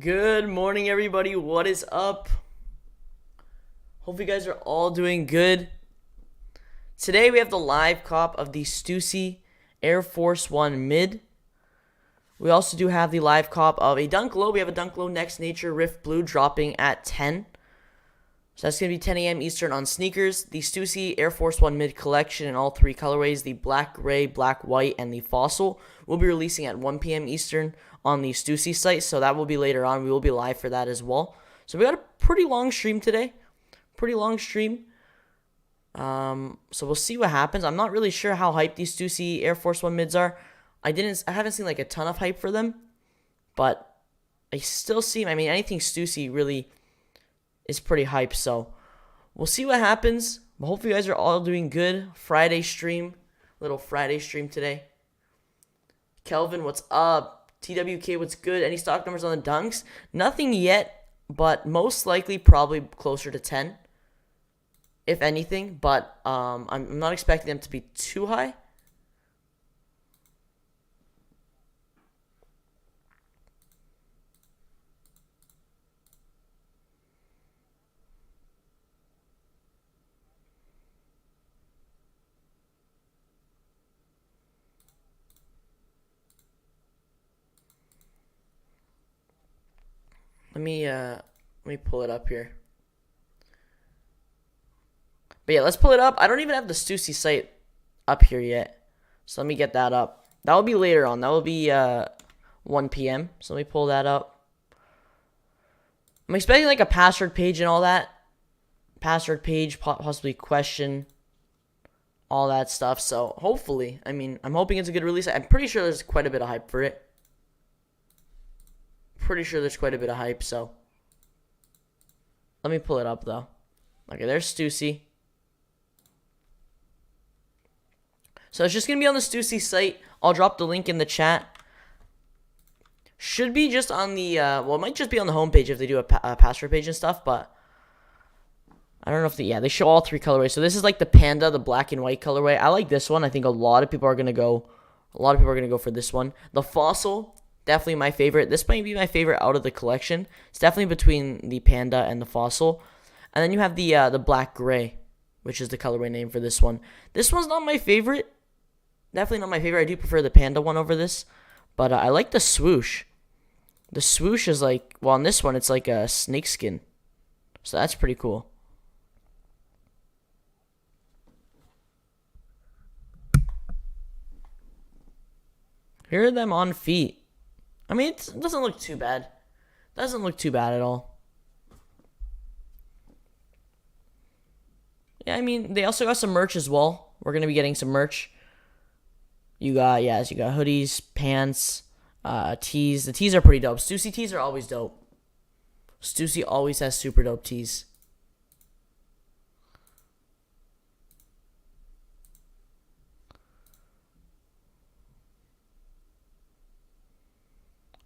Good morning, everybody. What is up? Hope you guys are all doing good. Today we have the live cop of the Stussy Air Force 1 mid. We also do have the live cop of a Dunk Low. We have a Dunk Low Next Nature Riftblue dropping at 10. So that's going to be 10 a.m. Eastern on sneakers. The Stussy Air Force 1 mid collection in all three colorways, the black, gray, black, white, and the fossil, will be releasing at 1 p.m. Eastern on the Stussy site. So that will be later on. We will be live for that as well. So we got a pretty long stream today. Pretty long stream. So we'll see what happens. I'm not really sure how hyped these Stussy Air Force 1 mids are. I haven't seen like a ton of hype for them, but I still see, anything Stussy really is pretty hyped, so we'll see what happens. Hope you guys are all doing good. Friday stream, little Friday stream today. Kelvin, what's up? TWK, what's good? Any stock numbers on the dunks? Nothing yet, but most likely probably closer to 10, if anything. But I'm not expecting them to be too high. Let me pull it up here. But yeah, let's pull it up. I don't even have the Stussy site up here yet, so let me get that up. That will be later on. That will be 1 p.m. So let me pull that up. I'm expecting like a password page and all that. Password page, possibly question, all that stuff. So hopefully, I'm hoping it's a good release. I'm pretty sure there's quite a bit of hype for it. Pretty sure there's quite a bit of hype, so let me pull it up though. Okay, there's Stussy. So it's just gonna be on the Stussy site. I'll drop the link in the chat. Should be just on the well, it might just be on the homepage if they do a password page and stuff, but I don't know if they show all three colorways. So this is like the panda, the black and white colorway. I like this one. I think a lot of people are gonna go for this one. The fossil, definitely my favorite. This might be my favorite out of the collection. It's definitely between the panda and the fossil. And then you have the black gray, which is the colorway name for this one. This one's not my favorite. Definitely not my favorite. I do prefer the panda one over this. But I like the swoosh. The swoosh is like, well, on this one, it's like a snake skin. So that's pretty cool. Here are them on feet. It doesn't look too bad. Doesn't look too bad at all. Yeah, they also got some merch as well. We're going to be getting some merch. You got hoodies, pants, tees. The tees are pretty dope. Stussy tees are always dope. Stussy always has super dope tees.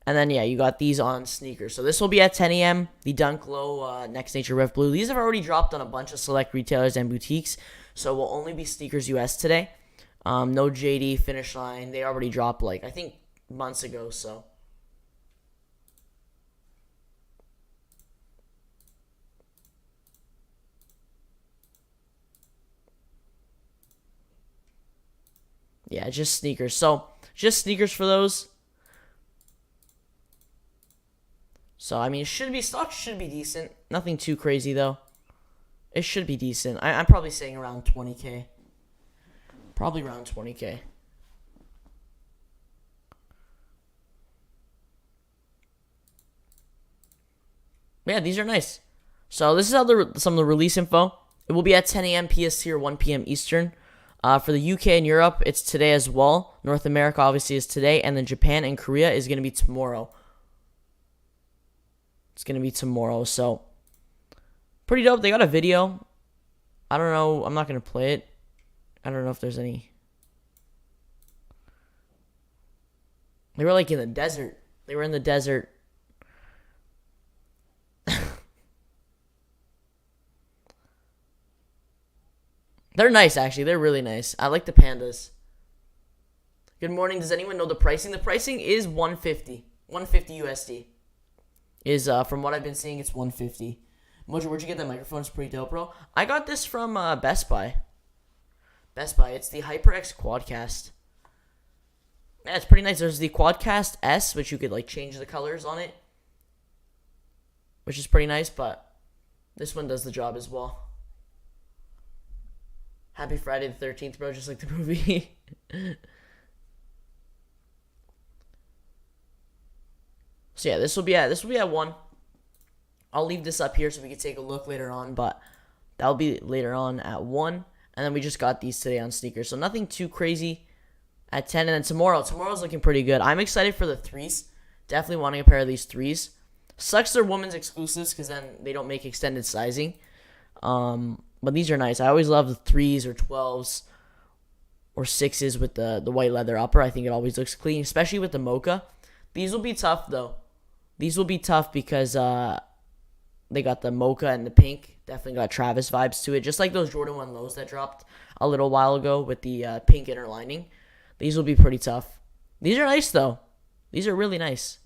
And then, you got these on sneakers. So this will be at 10 a.m. The Dunk Low Next Nature Riftblue. These have already dropped on a bunch of select retailers and boutiques. So will only be Sneakers US today. No JD, Finish Line. They already dropped, I think, months ago. So yeah, just sneakers. So just sneakers for those. So, stock should be decent. Nothing too crazy, though. It should be decent. I'm probably saying around 20K. Probably around 20K. Yeah, these are nice. So, this is how some of the release info. It will be at 10 a.m. PST or 1 p.m. Eastern. For the UK and Europe, it's today as well. North America, obviously, is today. And then Japan and Korea is going to be tomorrow. It's going to be tomorrow, so pretty dope. They got a video. I don't know. I'm not going to play it. I don't know if there's any. They were in the desert. They were in the desert. They're nice, actually. They're really nice. I like the pandas. Good morning. Does anyone know the pricing? The pricing is $150. $150 USD. is from what I've been seeing, it's 150. Mojo, where'd you get that microphone? It's pretty dope, bro. I got this from Best Buy. Best Buy. It's the HyperX Quadcast. Yeah, it's pretty nice. There's the Quadcast S, which you could like change the colors on it, which is pretty nice. But this one does the job as well. Happy Friday the 13th, bro. Just like the movie. So yeah, this will be at 1. I'll leave this up here so we can take a look later on, but that'll be later on at 1. And then we just got these today on sneakers. So nothing too crazy at 10. And then tomorrow's looking pretty good. I'm excited for the 3s. Definitely wanting a pair of these 3s. Sucks they're women's exclusives because then they don't make extended sizing. But these are nice. I always love the 3s or 12s or 6s with the white leather upper. I think it always looks clean, especially with the mocha. These will be tough, though. These will be tough because they got the mocha and the pink. Definitely got Travis vibes to it. Just like those Jordan 1 lows that dropped a little while ago with the pink inner lining. These will be pretty tough. These are nice, though. These are really nice.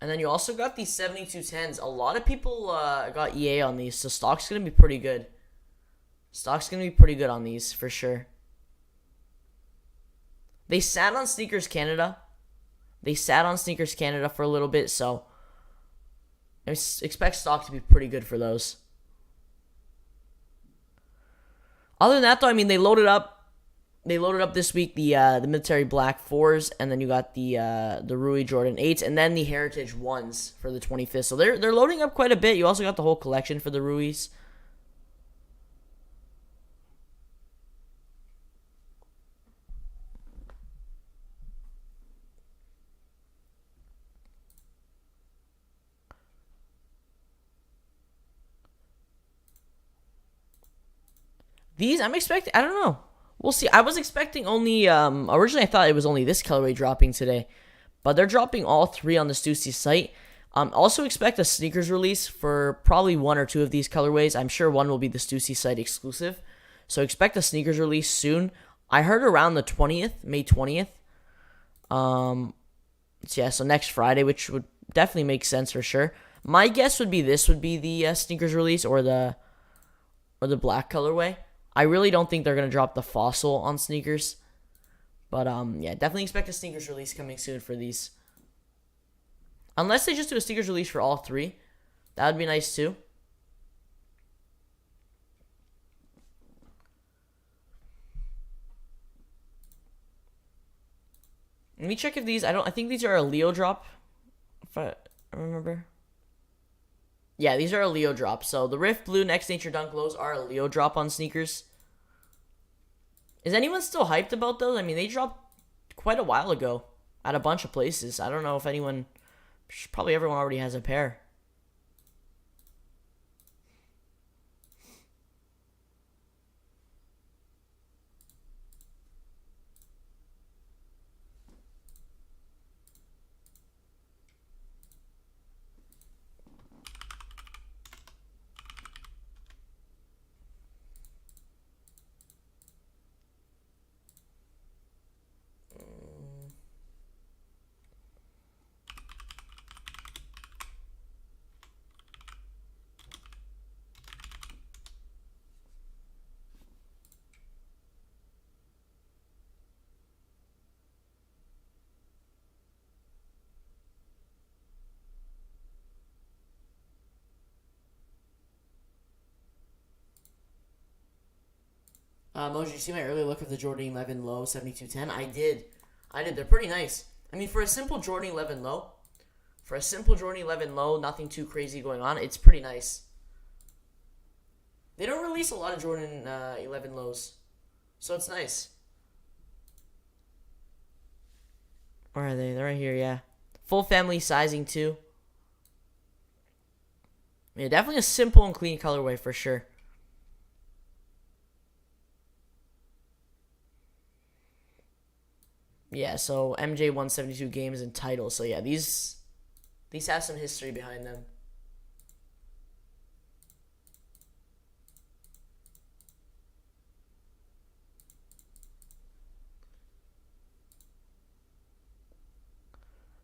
And then you also got these 7210s. A lot of people got EA on these, so stock's going to be pretty good. Stock's going to be pretty good on these, for sure. They sat on Sneakers Canada. For a little bit, so I expect stock to be pretty good for those. Other than that, though, I mean, they loaded up this week the military black 4s, and then you got the Rui Jordan 8s, and then the Heritage 1s for the 25th. So they're loading up quite a bit. You also got the whole collection for the Ruis. These, I'm expecting, I don't know. We'll see. I was expecting only, originally I thought it was only this colorway dropping today. But they're dropping all 3 on the Stussy site. Also expect a sneakers release for probably 1 or 2 of these colorways. I'm sure one will be the Stussy site exclusive. So expect a sneakers release soon. I heard around the 20th, May 20th. So yeah, so next Friday, which would definitely make sense for sure. My guess would be this would be the sneakers release or the black colorway. I really don't think they're going to drop the fossil on sneakers. But, yeah, definitely expect a sneakers release coming soon for these. Unless they just do a sneakers release for all 3. That would be nice, too. Let me check if these, I think these are a Leo drop. If I remember. Yeah, these are a Leo drop. So the Riftblue Next Nature Dunk Lows are a Leo drop on sneakers. Is anyone still hyped about those? I mean, they dropped quite a while ago at a bunch of places. I don't know if anyone, probably everyone already has a pair. Mojo, you see my early look of the Jordan 11 low 7210? I did. They're pretty nice. I mean, for a simple Jordan 11 low, nothing too crazy going on, it's pretty nice. They don't release a lot of Jordan 11 lows, so it's nice. Where are they? They're right here, yeah. Full family sizing, too. Yeah, definitely a simple and clean colorway for sure. Yeah, so MJ 172 games and titles. So yeah, these have some history behind them.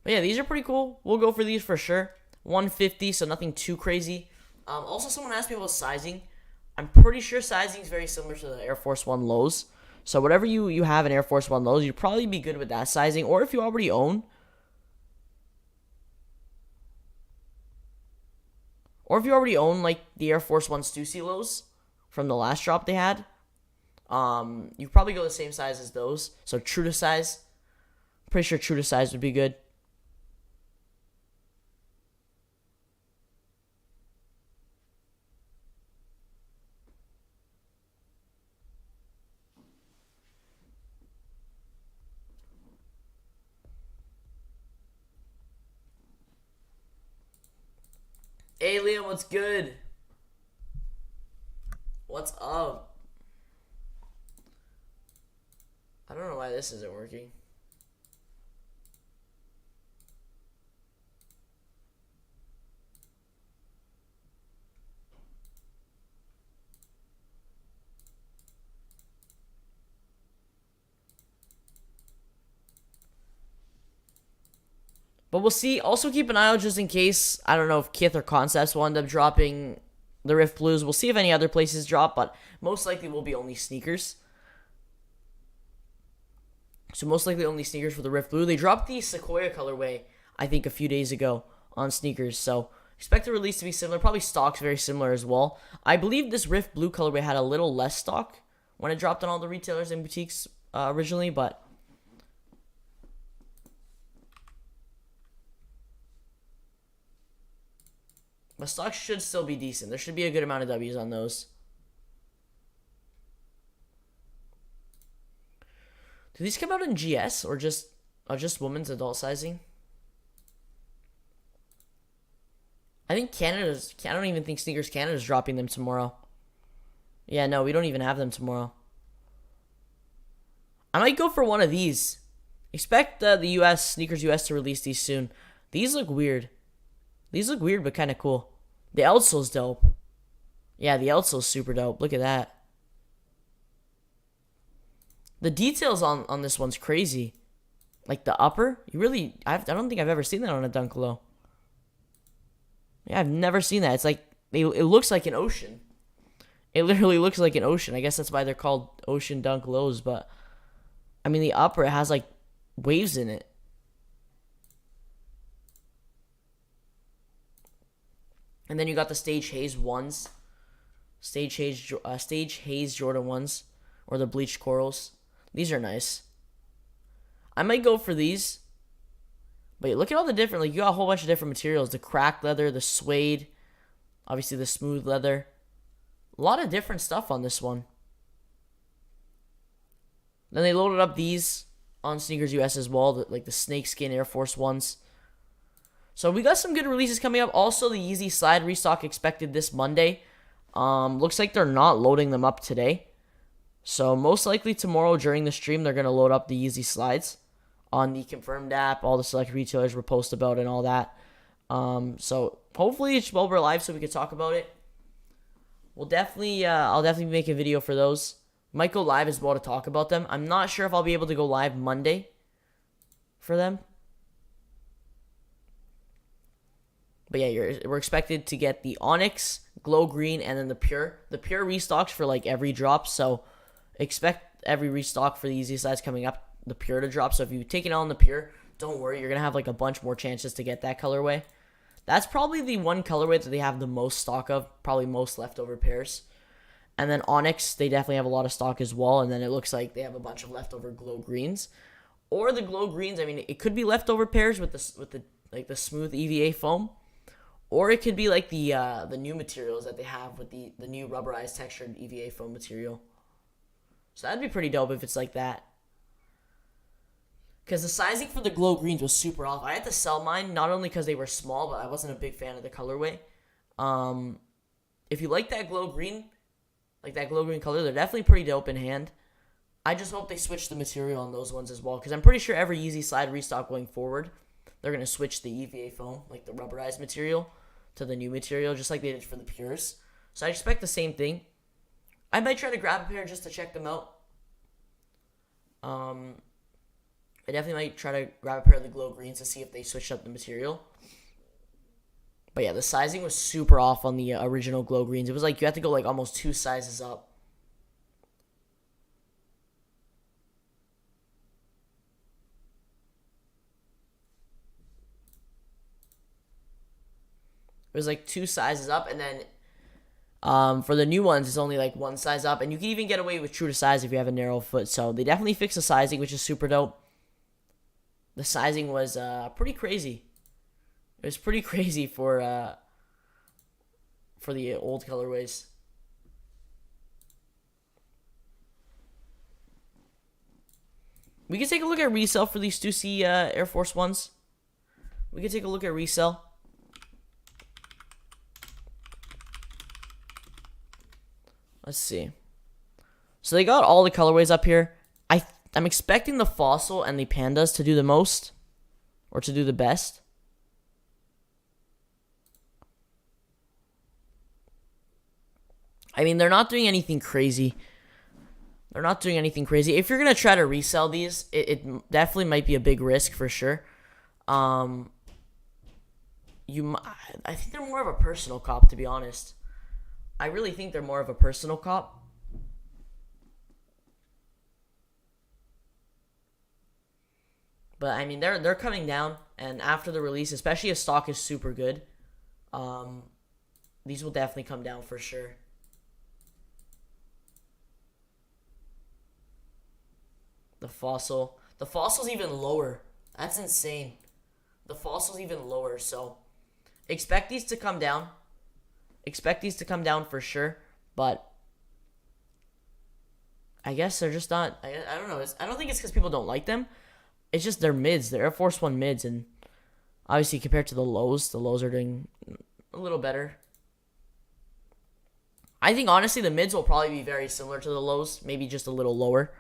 But yeah, these are pretty cool. We'll go for these for sure. 150, so nothing too crazy. Also, someone asked me about sizing. I'm pretty sure sizing is very similar to the Air Force One lows. So whatever you have in Air Force One lows, you'd probably be good with that sizing. Or if you already own, like the Air Force One Stussy lows from the last drop they had, you probably go the same size as those. So true to size. Pretty sure true to size would be good. Hey Liam, what's good? What's up? I don't know why this isn't working. But we'll see. Also keep an eye out just in case. I don't know if Kith or Concepts will end up dropping the Riftblues. We'll see if any other places drop, but most likely will be only sneakers. So most likely only sneakers for the Riftblue. They dropped the Sequoia colorway, I think, a few days ago on sneakers. So expect the release to be similar. Probably stock's very similar as well. I believe this Riftblue colorway had a little less stock when it dropped on all the retailers and boutiques originally, but stock should still be decent. There should be a good amount of W's on those. Do these come out in GS or just women's adult sizing? I think Canada's. I don't even think Sneakers Canada's dropping them tomorrow. Yeah, no, we don't even have them tomorrow. I might go for one of these. Expect the US, Sneakers US, to release these soon. These look weird. These look weird, but kind of cool. The outsole's dope. Yeah, the outsole's super dope. Look at that. The details on this one's crazy. Like the upper, I don't think I've ever seen that on a Dunk Low. Yeah, I've never seen that. It's like it looks like an ocean. It literally looks like an ocean. I guess that's why they're called Ocean Dunk Lows. But I mean, the upper, it has like waves in it. And then you got the Stage Haze ones, Stage Haze Jordan ones, or the bleached corals. These are nice. I might go for these. But look at all the different, like you got a whole bunch of different materials. The cracked leather, the suede, obviously the smooth leather. A lot of different stuff on this one. Then they loaded up these on Sneakers US as well, like the snakeskin Air Force ones. So we got some good releases coming up. Also, the Yeezy Slide restock expected this Monday. Looks like they're not loading them up today. So most likely tomorrow during the stream, they're going to load up the Yeezy Slides on the confirmed app. All the select retailers will post about it and all that. So hopefully it's while we're live so we can talk about it. I'll definitely make a video for those. Might go live as well to talk about them. I'm not sure if I'll be able to go live Monday for them. But yeah, we're expected to get the Onyx, Glow Green, and then the Pure. The Pure restocks for like every drop, so expect every restock for the Yeezy Slides coming up, the Pure to drop. So if you take it on the Pure, don't worry, you're going to have like a bunch more chances to get that colorway. That's probably the one colorway that they have the most stock of, probably most leftover pairs. And then Onyx, they definitely have a lot of stock as well, and then it looks like they have a bunch of leftover Glow Greens. Or the Glow Greens, I mean, it could be leftover pairs with the smooth EVA foam. Or it could be like the new materials that they have with the new rubberized textured EVA foam material. So that'd be pretty dope if it's like that. Because the sizing for the Glow Greens was super off. I had to sell mine, not only because they were small, but I wasn't a big fan of the colorway. If you like that Glow Green, color, they're definitely pretty dope in hand. I just hope they switch the material on those ones as well. Because I'm pretty sure every Yeezy Slide restock going forward, they're going to switch the EVA foam, like the rubberized material, to the new material, just like they did for the Pures. So I expect the same thing. I might try to grab a pair just to check them out. I definitely might try to grab a pair of the glow greens to see if they switched up the material. But yeah, the sizing was super off on the original glow greens. It was like you had to go like almost 2 sizes up. It was like 2 sizes up, and then for the new ones, it's only like 1 size up, and you can even get away with true to size if you have a narrow foot. So they definitely fixed the sizing, which is super dope. The sizing was pretty crazy. It was pretty crazy for the old colorways. We can take a look at resale for these Stussy Air Force ones. We can take a look at resale. Let's see. So they got all the colorways up here. I'm expecting the Fossil and the Pandas to do the most, or to do the best. I mean, they're not doing anything crazy. They're not doing anything crazy. If you're gonna try to resell these, it definitely might be a big risk for sure. I think they're more of a personal cop, to be honest. I really think they're more of a personal cop. But I mean, they're coming down, and after the release, especially if stock is super good, these will definitely come down for sure. The Fossil's even lower. That's insane. The Fossil's even lower, so expect these to come down. Expect these to come down for sure, but I guess they're just not. I don't know. I don't think it's because people don't like them. It's just they're mids. They're Air Force One mids, and obviously compared to the lows are doing a little better. I think honestly the mids will probably be very similar to the lows, maybe just a little lower.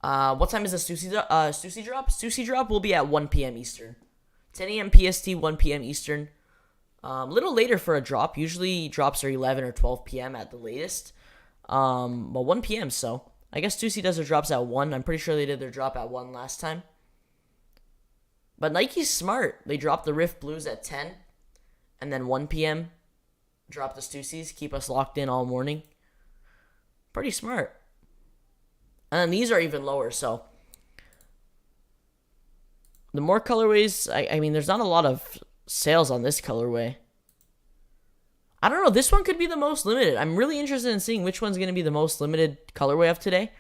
What time is the Stussy drop? Stussy drop will be at 1 p.m. Eastern. 10 a.m. PST, 1 p.m. Eastern. A little later for a drop. Usually drops are 11 or 12 p.m. at the latest. But 1 p.m. So I guess Stussy does their drops at 1. I'm pretty sure they did their drop at 1 last time. But Nike's smart. They dropped the Riftblues at 10. And then 1 p.m. drop the Stussys. Keep us locked in all morning. Pretty smart. And then these are even lower. So the more colorways, I mean, there's not a lot of sales on this colorway. I don't know. This one could be the most limited. I'm really interested in seeing which one's going to be the most limited colorway of today.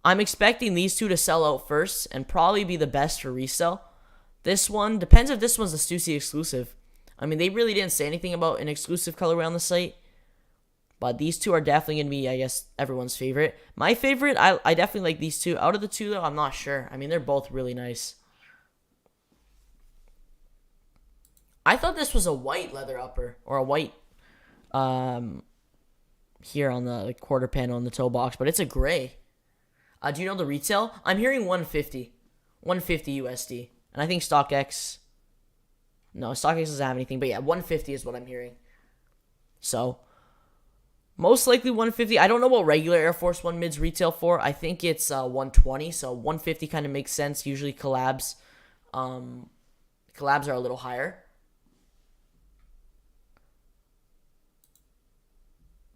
I'm expecting these two to sell out first and probably be the best for resale. This one, depends if this one's a Stussy exclusive. I mean, they really didn't say anything about an exclusive colorway on the site. But these two are definitely going to be, I guess, everyone's favorite. My favorite, I definitely like these two. Out of the two, though, I'm not sure. I mean, they're both really nice. I thought this was a white leather upper, or a white here on the quarter panel in the toe box, but it's a gray. Do you know the retail? I'm hearing 150 USD, and I think StockX. No, StockX doesn't have anything, but yeah, 150 is what I'm hearing. So most likely 150. I don't know what regular Air Force One mids retail for. I think it's 120, so 150 kind of makes sense. Usually collabs are a little higher.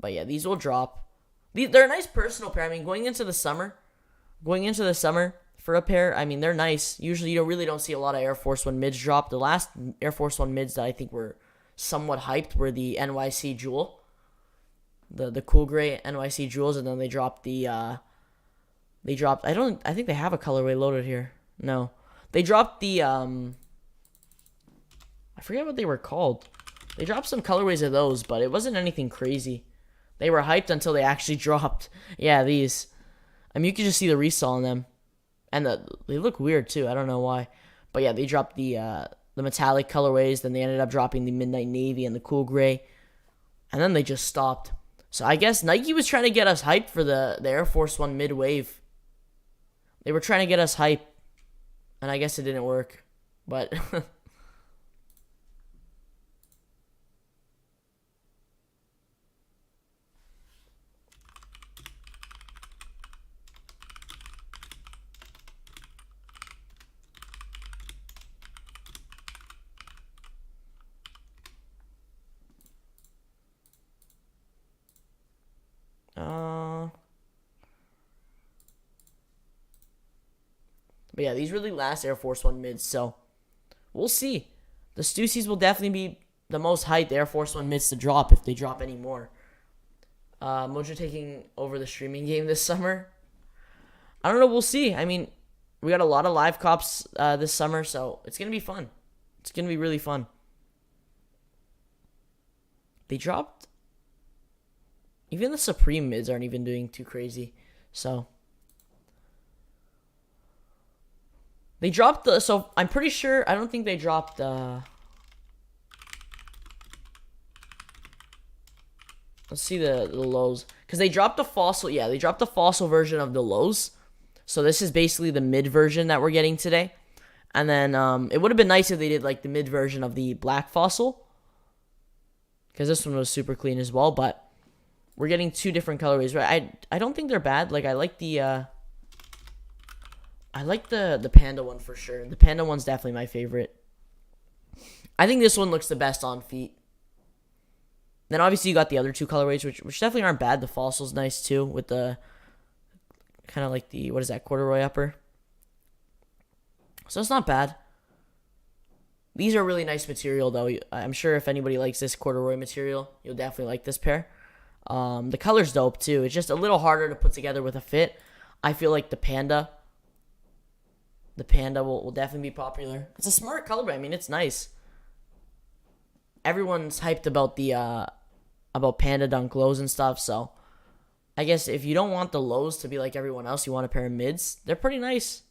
But yeah, these will drop. They're a nice personal pair. I mean, going into the summer for a pair, I mean, they're nice. Usually you really don't see a lot of Air Force One mids drop. The last Air Force One mids that I think were somewhat hyped were the NYC Jewel. The cool gray NYC Jewels, and then they dropped I think they have a colorway loaded here. No. They dropped the I forget what they were called. They dropped some colorways of those, but it wasn't anything crazy. They were hyped until they actually dropped. Yeah, these. I mean, you can just see the resale on them. And they look weird, too. I don't know why. But yeah, they dropped the metallic colorways. Then they ended up dropping the midnight navy and the cool gray. And then they just stopped. So I guess Nike was trying to get us hyped for the Air Force One mid-wave. They were trying to get us hyped. And I guess it didn't work. But But yeah, these really last Air Force One mids, so we'll see. The Stussies will definitely be the most hyped Air Force One mids to drop if they drop any more. Mojo taking over the streaming game this summer. I don't know. We'll see. I mean, we got a lot of live cops this summer, so it's going to be fun. It's going to be really fun. They dropped... Even the Supreme mids aren't even doing too crazy. So... They dropped the... So, I'm pretty sure... I don't think they dropped... Let's see the lows. Because they dropped the fossil... Yeah, they dropped the fossil version of the lows. So, this is basically the mid version that we're getting today. And then, it would have been nice if they did, like, the mid version of the black fossil. Because this one was super clean as well. But we're getting two different colorways. Right? I don't think they're bad. Like, I like the... I like the panda one for sure. The panda one's definitely my favorite. I think this one looks the best on feet. Then obviously you got the other two colorways, which definitely aren't bad. The fossil's nice too, with the kind of like the, what is that, corduroy upper. So it's not bad. These are really nice material though. I'm sure if anybody likes this corduroy material, you'll definitely like this pair. The color's dope too. It's just a little harder to put together with a fit. I feel like the panda will definitely be popular. It's a smart colorway. I mean, it's nice. Everyone's hyped about the about panda dunk lows and stuff, so I guess if you don't want the lows to be like everyone else, you want a pair of mids, they're pretty nice.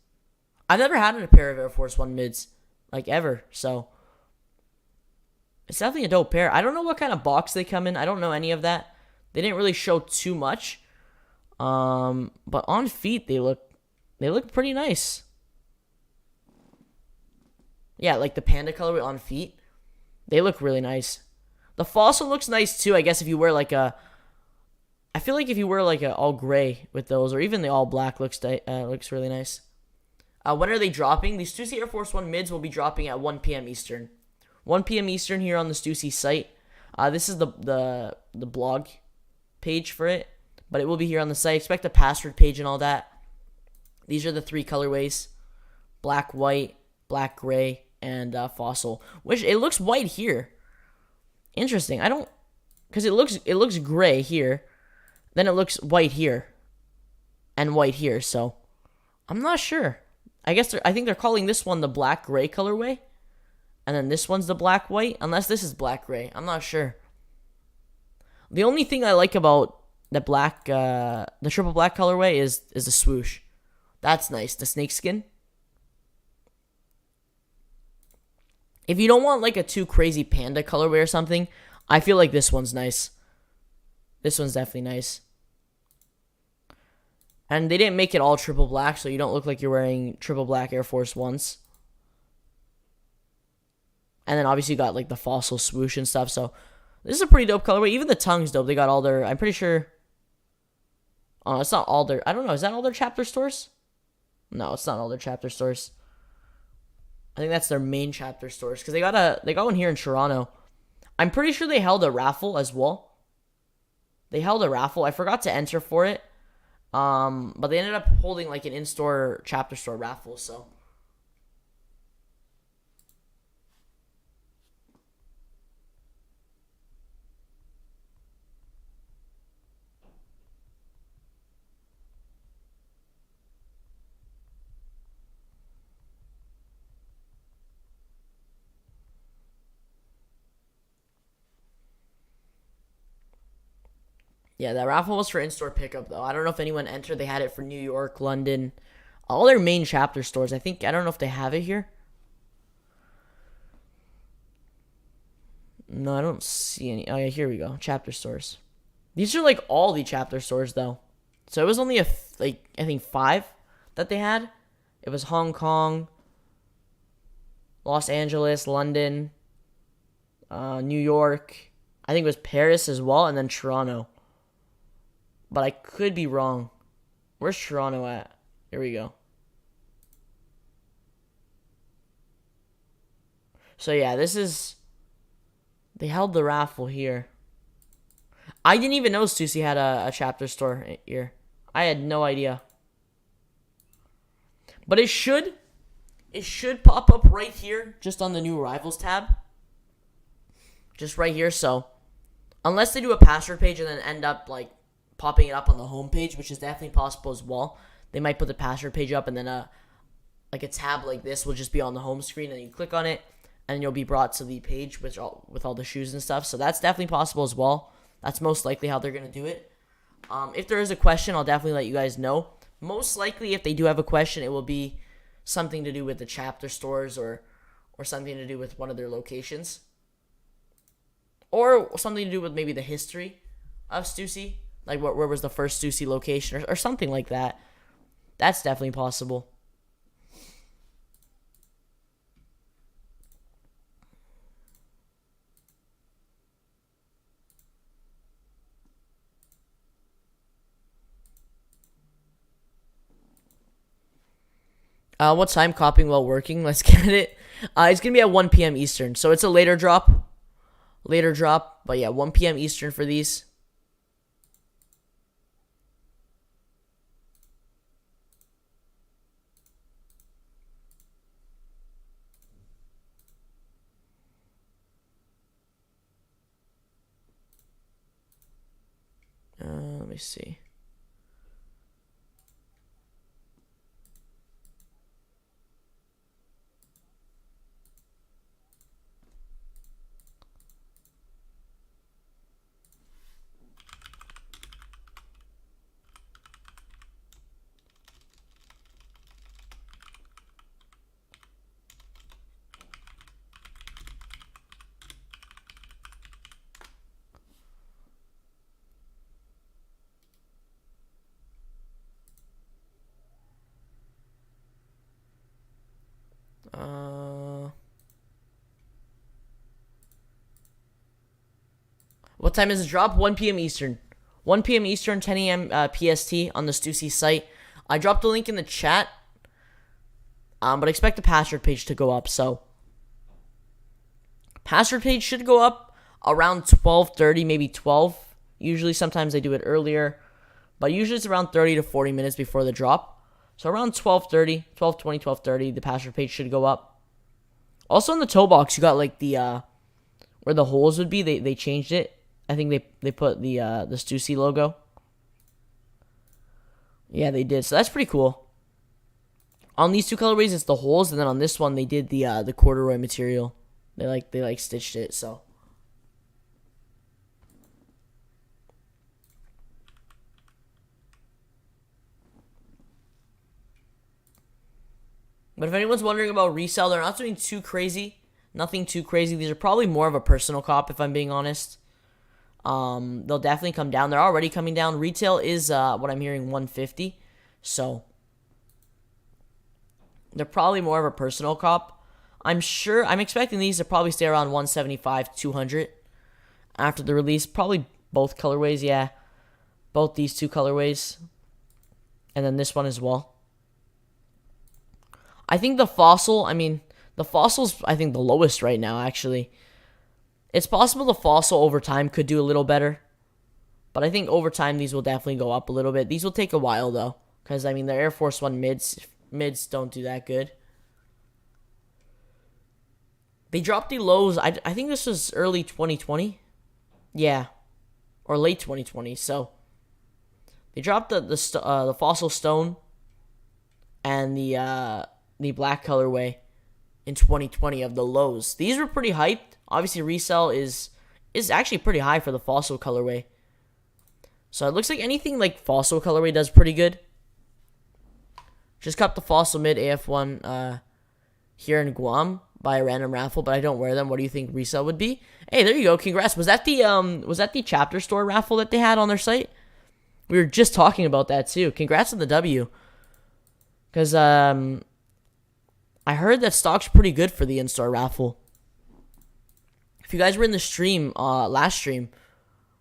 I've never had a pair of Air Force One mids, like ever, so it's definitely a dope pair. I don't know what kind of box they come in. I don't know any of that. They didn't really show too much. But on feet they look pretty nice. Yeah, like the panda colorway on feet. They look really nice. The fossil looks nice too, I guess if you wear like a... I feel like if you wear like a all gray with those, or even the all black looks really nice. When are they dropping? The Stussy Air Force One mids will be dropping at 1 p.m. Eastern. 1 p.m. Eastern here on the Stussy site. This is the blog page for it, but it will be here on the site. Expect a password page and all that. These are the three colorways: black, white, black, gray, and fossil. Which it looks white here. Interesting. I don't, because it looks gray here, then it looks white here, and white here. So I'm not sure. I think they're calling this one the black gray colorway, and then this one's the black white. Unless this is black gray, I'm not sure. The only thing I like about the black, the triple black colorway is the swoosh. That's nice. The snakeskin. If you don't want like a too crazy panda colorway or something, I feel like this one's nice. This one's definitely nice. And they didn't make it all triple black, so you don't look like you're wearing triple black Air Force Ones. And then obviously you got like the fossil swoosh and stuff, so this is a pretty dope colorway. Even the tongue's dope. They got all their, I'm pretty sure... Oh, it's not all their... I don't know. Is that all their chapter stores? No, it's not all their chapter stores. I think that's their main chapter stores. Because they got one here in Toronto. I'm pretty sure they held a raffle as well. They held a raffle. I forgot to enter for it. But they ended up holding like an in-store chapter store raffle, so... Yeah, that raffle was for in-store pickup, though. I don't know if anyone entered. They had it for New York, London, all their main chapter stores. I don't know if they have it here. No, I don't see any. Oh, yeah, here we go. Chapter stores. These are, like, all the chapter stores, though. So it was only, I think 5 that they had. It was Hong Kong, Los Angeles, London, New York. I think it was Paris as well, and then Toronto. But I could be wrong. Where's Toronto at? Here we go. So yeah, this is... They held the raffle here. I didn't even know Stussy had a chapter store here. I had no idea. But it should pop up right here, just on the new arrivals tab. Just right here. So unless they do a password page and then end up like popping it up on the home page, which is definitely possible as well. They might put the password page up and then like a tab like this will just be on the home screen, and you click on it and you'll be brought to the page with all the shoes and stuff. So that's definitely possible as well. That's most likely how they're going to do it. If there is a question, I'll definitely let you guys know. Most likely, if they do have a question, it will be something to do with the chapter stores or something to do with one of their locations. Or something to do with maybe the history of Stussy. Like where was the first Stussy location or something like that. That's definitely possible. What time copying while working? Let's get it. It's going to be at 1 p.m. Eastern. So it's a later drop. But yeah, 1 p.m. Eastern for these. Let me see. What time is the drop? 1 p.m. Eastern. 1 p.m. Eastern, 10 a.m. PST on the Stussy site. I dropped the link in the chat, but expect the password page to go up. So, password page should go up around 12:30, maybe 12. Usually, sometimes they do it earlier, but usually it's around 30 to 40 minutes before the drop. So around 12:30, 12:20, 12:30, the password page should go up. Also in the toe box, you got like the where the holes would be. They changed it. I think they put the Stussy logo. Yeah, they did. So that's pretty cool. On these two colorways, it's the holes, and then on this one, they did the corduroy material. They stitched it. So. But if anyone's wondering about resale, they're not doing too crazy. Nothing too crazy. These are probably more of a personal cop, if I'm being honest. They'll definitely come down. They're already coming down. Retail is what I'm hearing, 150. So they're probably more of a personal cop. I'm expecting these to probably stay around 175, 200 after the release. Probably both colorways, yeah. Both these two colorways. And then this one as well. I think the Fossil's, I think, the lowest right now, actually. It's possible the Fossil over time could do a little better. But I think over time, these will definitely go up a little bit. These will take a while, though. Because, the Air Force One mids don't do that good. They dropped the lows. I think this was early 2020. Yeah. Or late 2020. So, they dropped the Fossil Stone and the black colorway in 2020 of the lows. These were pretty hyped. Obviously, resale is actually pretty high for the Fossil colorway. So it looks like anything like Fossil colorway does pretty good. Just got the Fossil mid AF1 here in Guam by a random raffle, but I don't wear them. What do you think resale would be? Hey, there you go. Congrats. Was that the chapter store raffle that they had on their site? We were just talking about that too. Congrats on the W. Because I heard that stock's pretty good for the in-store raffle. If you guys were in the stream, last stream,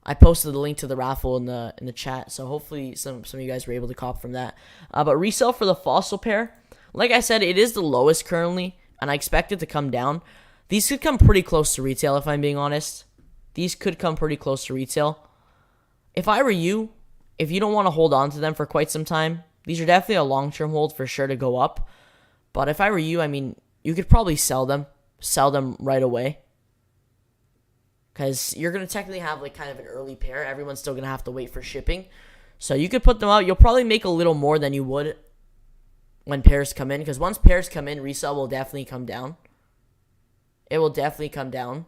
I posted the link to the raffle in the chat, so hopefully some of you guys were able to cop from that. But resale for the Fossil pair, like I said, it is the lowest currently, and I expect it to come down. These could come pretty close to retail, if I'm being honest. These could come pretty close to retail. If I were you, if you don't want to hold on to them for quite some time, These are definitely a long-term hold for sure to go up. But if I were you, I mean, you could probably sell them right away. Because you're going to technically have like kind of an early pair. Everyone's still going to have to wait for shipping. So you could put them out. You'll probably make a little more than you would when pairs come in. Because once pairs come in, resale will definitely come down. It will definitely come down.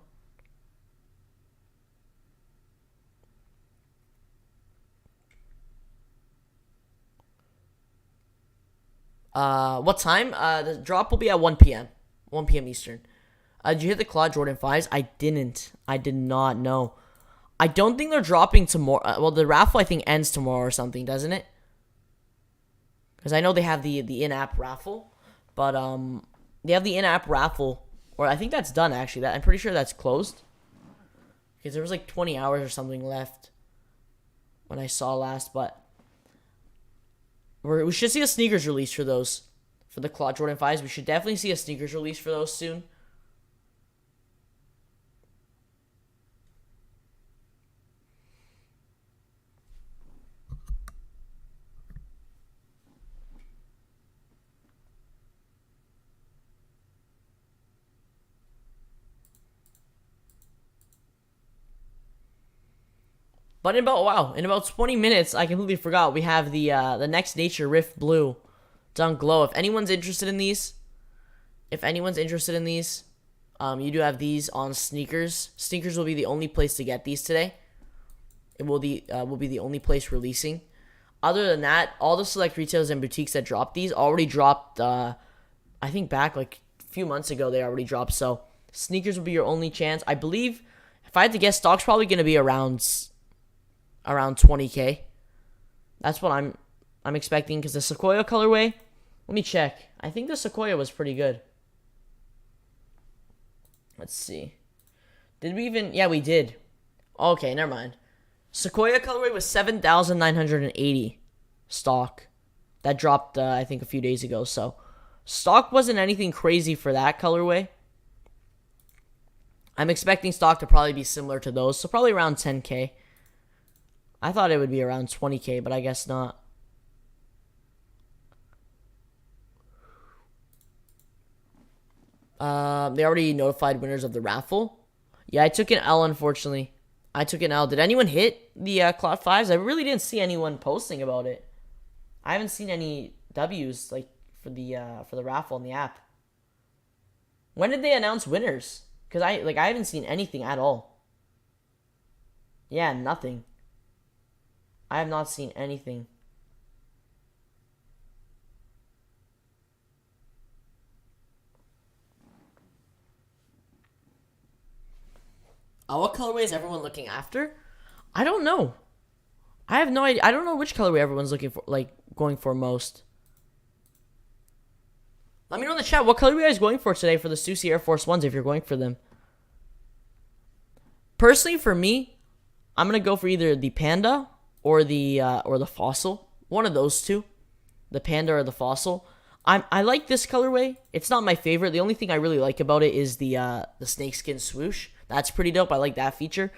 What time? The drop will be at 1 p.m. 1 p.m. Eastern. Did you hit the Claw Jordan 5s? I didn't. I did not know. I don't think they're dropping tomorrow. Well, the raffle, I think, ends tomorrow or something, doesn't it? Because I know they have the in-app raffle. But, they have the in-app raffle. Or I think that's done, actually. I'm pretty sure that's closed. Because there was like 20 hours or something left when I saw last. But we should see a sneakers release for those. For the Claw Jordan 5s. We should definitely see a sneakers release for those soon. But in about 20 minutes, I completely forgot, we have the Next Nature Riftblue Dunk Glow. If anyone's interested in these, you do have these on Sneakers. Sneakers will be the only place to get these today. It will be the only place releasing. Other than that, all the select retailers and boutiques that dropped these already dropped. I think back like a few months ago they already dropped. So Sneakers will be your only chance. I believe, if I had to guess, stock's probably going to be around 20K. That's what I'm expecting, because the Sequoia colorway, let me check. I think the Sequoia was pretty good. Let's see. Did we even? Yeah, we did. Okay, never mind. Sequoia colorway was 7,980 stock. That dropped, I think, a few days ago. So stock wasn't anything crazy for that colorway. I'm expecting stock to probably be similar to those, so probably around 10K. I thought it would be around 20K, but I guess not. They already notified winners of the raffle. Yeah, I took an L, unfortunately. I took an L. Did anyone hit the Cloud 5s? I really didn't see anyone posting about it. I haven't seen any W's like for the raffle in the app. When did they announce winners? Because I haven't seen anything at all. Yeah, nothing. I have not seen anything. What colorway is everyone looking after? I don't know. I have no idea. I don't know which colorway everyone's looking for, like going for most. Let me know in the chat what color you guys going for today for the Stussy Air Force 1s if you're going for them. Personally, for me, I'm gonna go for either the Panda or the Fossil. One of those two, the Panda or the Fossil. I like this colorway. It's not my favorite. The only thing I really like about it is the snakeskin swoosh. That's pretty dope. I like that feature.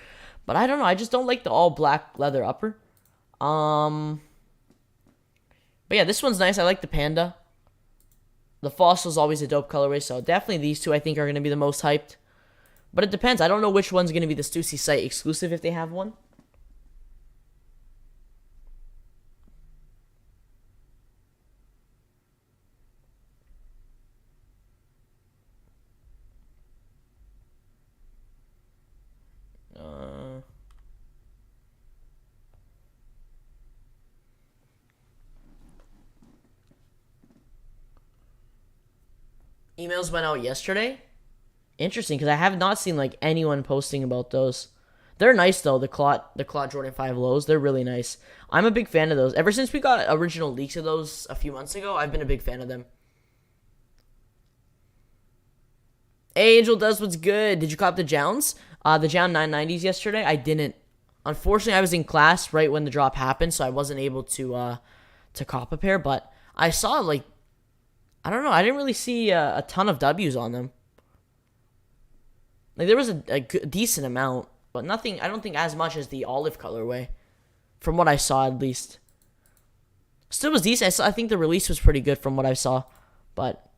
But I don't know. I just don't like the all black leather upper. But yeah, this one's nice. I like the Panda. The Fossil's always a dope colorway, so definitely these two I think are going to be the most hyped. But it depends. I don't know which one's going to be the Stussy site exclusive if they have one. Emails went out yesterday. Interesting, because I have not seen like anyone posting about those. They're nice though. The Claw Jordan 5 lows, they're really nice. I'm a big fan of those. Ever since we got original leaks of those a few months ago, I've been a big fan of them. Hey, Angel does what's good. Did you cop the Jowns? The Jown 990s yesterday? I didn't. Unfortunately, I was in class right when the drop happened, so I wasn't able to cop a pair. But I saw like, I don't know. I didn't really see a ton of W's on them. Like there was a decent amount, but nothing. I don't think as much as the olive colorway, from what I saw at least. Still was decent. I think the release was pretty good from what I saw. But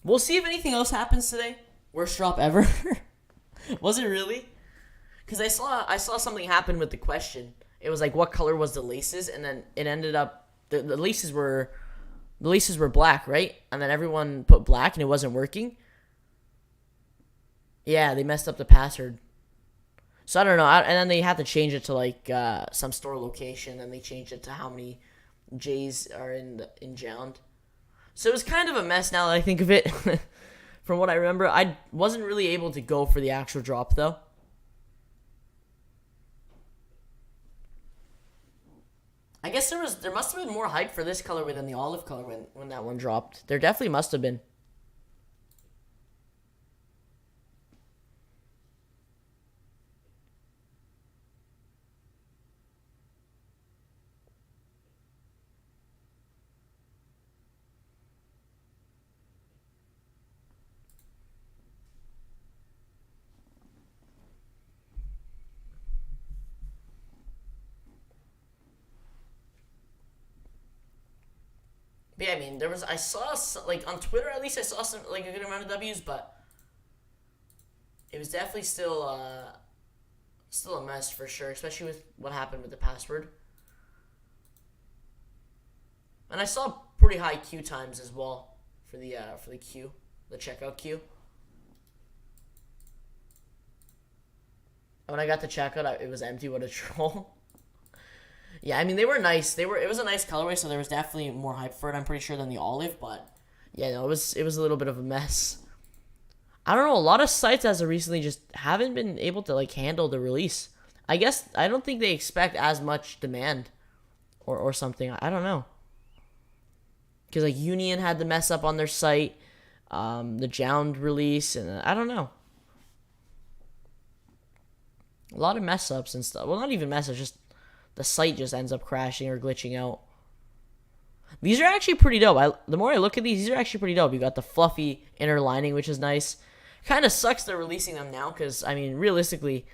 we'll see if anything else happens today. Worst drop ever. Was it really? Because I saw something happen with the question. It was like, what color was the laces, and then it ended up the laces were black, right? And then everyone put black, and it wasn't working. Yeah, they messed up the password. So I don't know. And then they had to change it to like some store location, and they changed it to how many J's are in Jound. So it was kind of a mess now that I think of it. From what I remember, I wasn't really able to go for the actual drop though. I guess there must have been more hype for this colorway than the olive color when that one dropped. There definitely must have been. But yeah, I mean, I saw like on Twitter at least I saw some like a good amount of W's, but it was definitely still a mess for sure, especially with what happened with the password. And I saw pretty high queue times as well for the queue, the checkout queue. When I got to checkout, it was empty. What a troll. Yeah, I mean they were nice. It was a nice colorway, so there was definitely more hype for it. I'm pretty sure than the olive, but yeah, no, it was a little bit of a mess. I don't know. A lot of sites as of recently just haven't been able to like handle the release. I guess I don't think they expect as much demand, or something. I don't know. Because like Union had the mess up on their site, the Jound release, and I don't know. A lot of mess ups and stuff. Well, not even mess ups, just the site just ends up crashing or glitching out. These are actually pretty dope. The more I look at these are actually pretty dope. You got the fluffy inner lining, which is nice. Kind of sucks they're releasing them now because, I mean, realistically,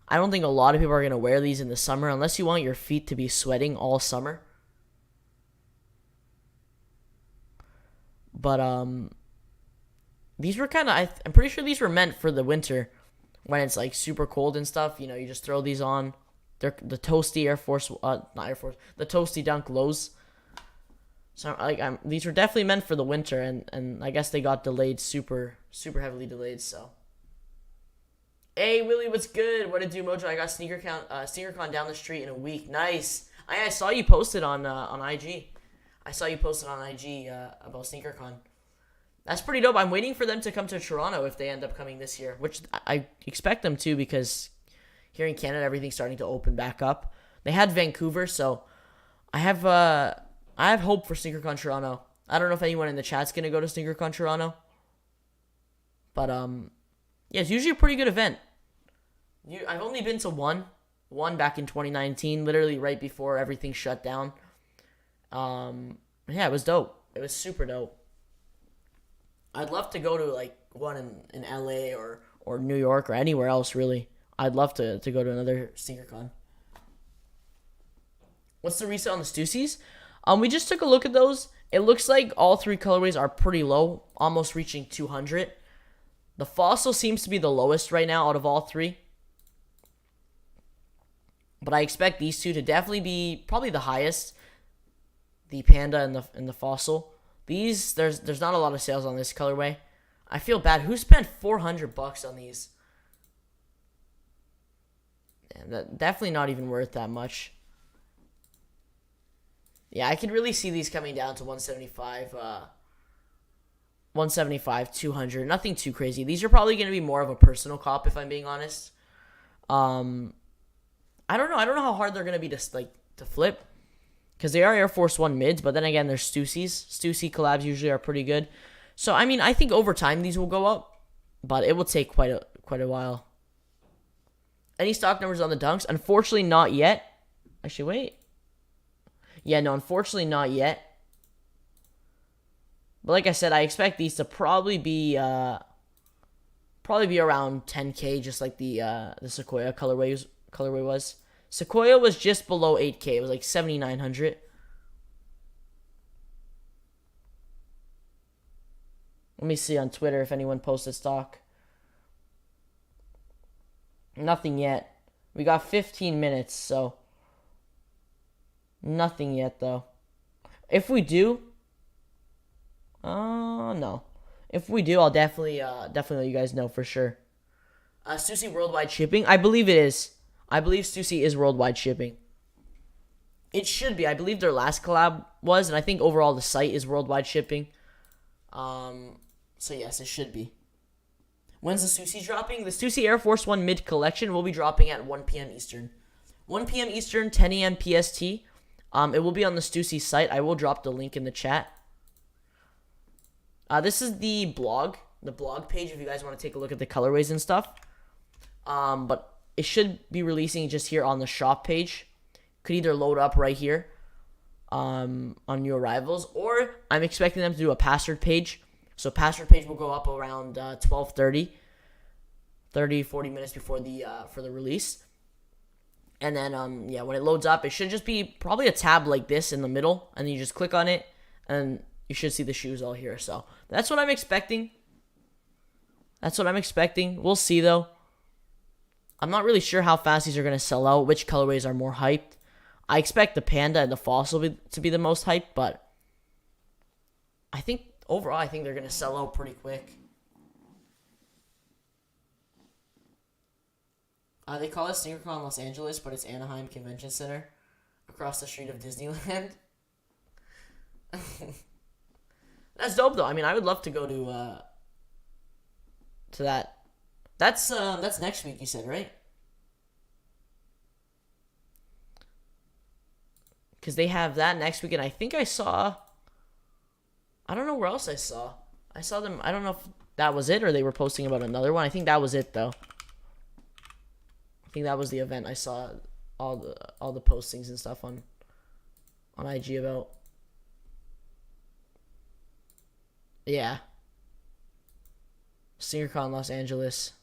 I don't think a lot of people are going to wear these in the summer unless you want your feet to be sweating all summer. But, these were kind of, I'm pretty sure these were meant for the winter when it's, like, super cold and stuff. You know, you just throw these on. They're the Toasty Air Force, not Air Force, the Toasty Dunk lows. So like these were definitely meant for the winter, and I guess they got delayed, super heavily delayed. So, hey Willie, what's good? What to do, Mojo? I got SneakerCon down the street in a week. Nice. I saw you posted on IG. I saw you posted on IG about SneakerCon. That's pretty dope. I'm waiting for them to come to Toronto if they end up coming this year, which I expect them to because here in Canada everything's starting to open back up. They had Vancouver, so I have hope for SneakerCon Toronto. I don't know if anyone in the chat's gonna go to SneakerCon Toronto, but yeah, it's usually a pretty good event. I've only been to one back in 2019, literally right before everything shut down. Yeah, it was dope. It was super dope. I'd love to go to like one in LA or New York or anywhere else really. I'd love to go to another SneakerCon. What's the resale on the Stussies? We just took a look at those. It looks like all three colorways are pretty low, almost reaching 200. The Fossil seems to be the lowest right now out of all three. But I expect these two to definitely be probably the highest. The Panda and the Fossil. These there's not a lot of sales on this colorway. I feel bad. Who spent $400 on these? That definitely not even worth that much. Yeah, I could really see these coming down to 175, 175, 200. Nothing too crazy. These are probably going to be more of a personal cop, if I'm being honest. I don't know. I don't know how hard they're going to be to flip, because they are Air Force One mids. But then again, they're Stussies. Stussy collabs usually are pretty good. So I mean, I think over time these will go up, but it will take quite a while. Any stock numbers on the Dunks? Unfortunately, not yet. Actually, wait. Yeah, no, unfortunately, not yet. But like I said, I expect these to probably be around 10K, just like the Sequoia colorway was. Sequoia was just below 8K. It was like 7,900. Let me see on Twitter if anyone posted stock. Nothing yet. We got 15 minutes, so nothing yet though. If we do, no. If we do, I'll definitely let you guys know for sure. Stussy worldwide shipping? I believe it is. I believe Stussy is worldwide shipping. It should be. I believe their last collab was, and I think overall the site is worldwide shipping. So yes, it should be. When's the Stussy dropping? The Stussy Air Force 1 mid collection will be dropping at 1 p.m. Eastern. 1 p.m. Eastern, 10 a.m. PST. It will be on the Stussy site. I will drop the link in the chat. This is the blog page if you guys want to take a look at the colorways and stuff. But it should be releasing just here on the shop page. Could either load up right here on new arrivals, or I'm expecting them to do a password page. So password page will go up around 12:30, 40 minutes before the for the release. And then yeah, when it loads up, it should just be probably a tab like this in the middle, and then you just click on it, and you should see the shoes all here. So that's what I'm expecting. We'll see though. I'm not really sure how fast these are gonna sell out. Which colorways are more hyped? I expect the Panda and the Fossil to be the most hyped, but I think overall, I think they're going to sell out pretty quick. They call it SneakerCon Los Angeles, but it's Anaheim Convention Center across the street of Disneyland. That's dope, though. I mean, I would love to go to that. That's next week, you said, right? Because they have that next week, and I think I don't know where else I saw. I saw them. I don't know if that was it or they were posting about another one. I think that was it though. I think that was the event I saw all the postings and stuff on IG about. Yeah. SneakerCon Los Angeles.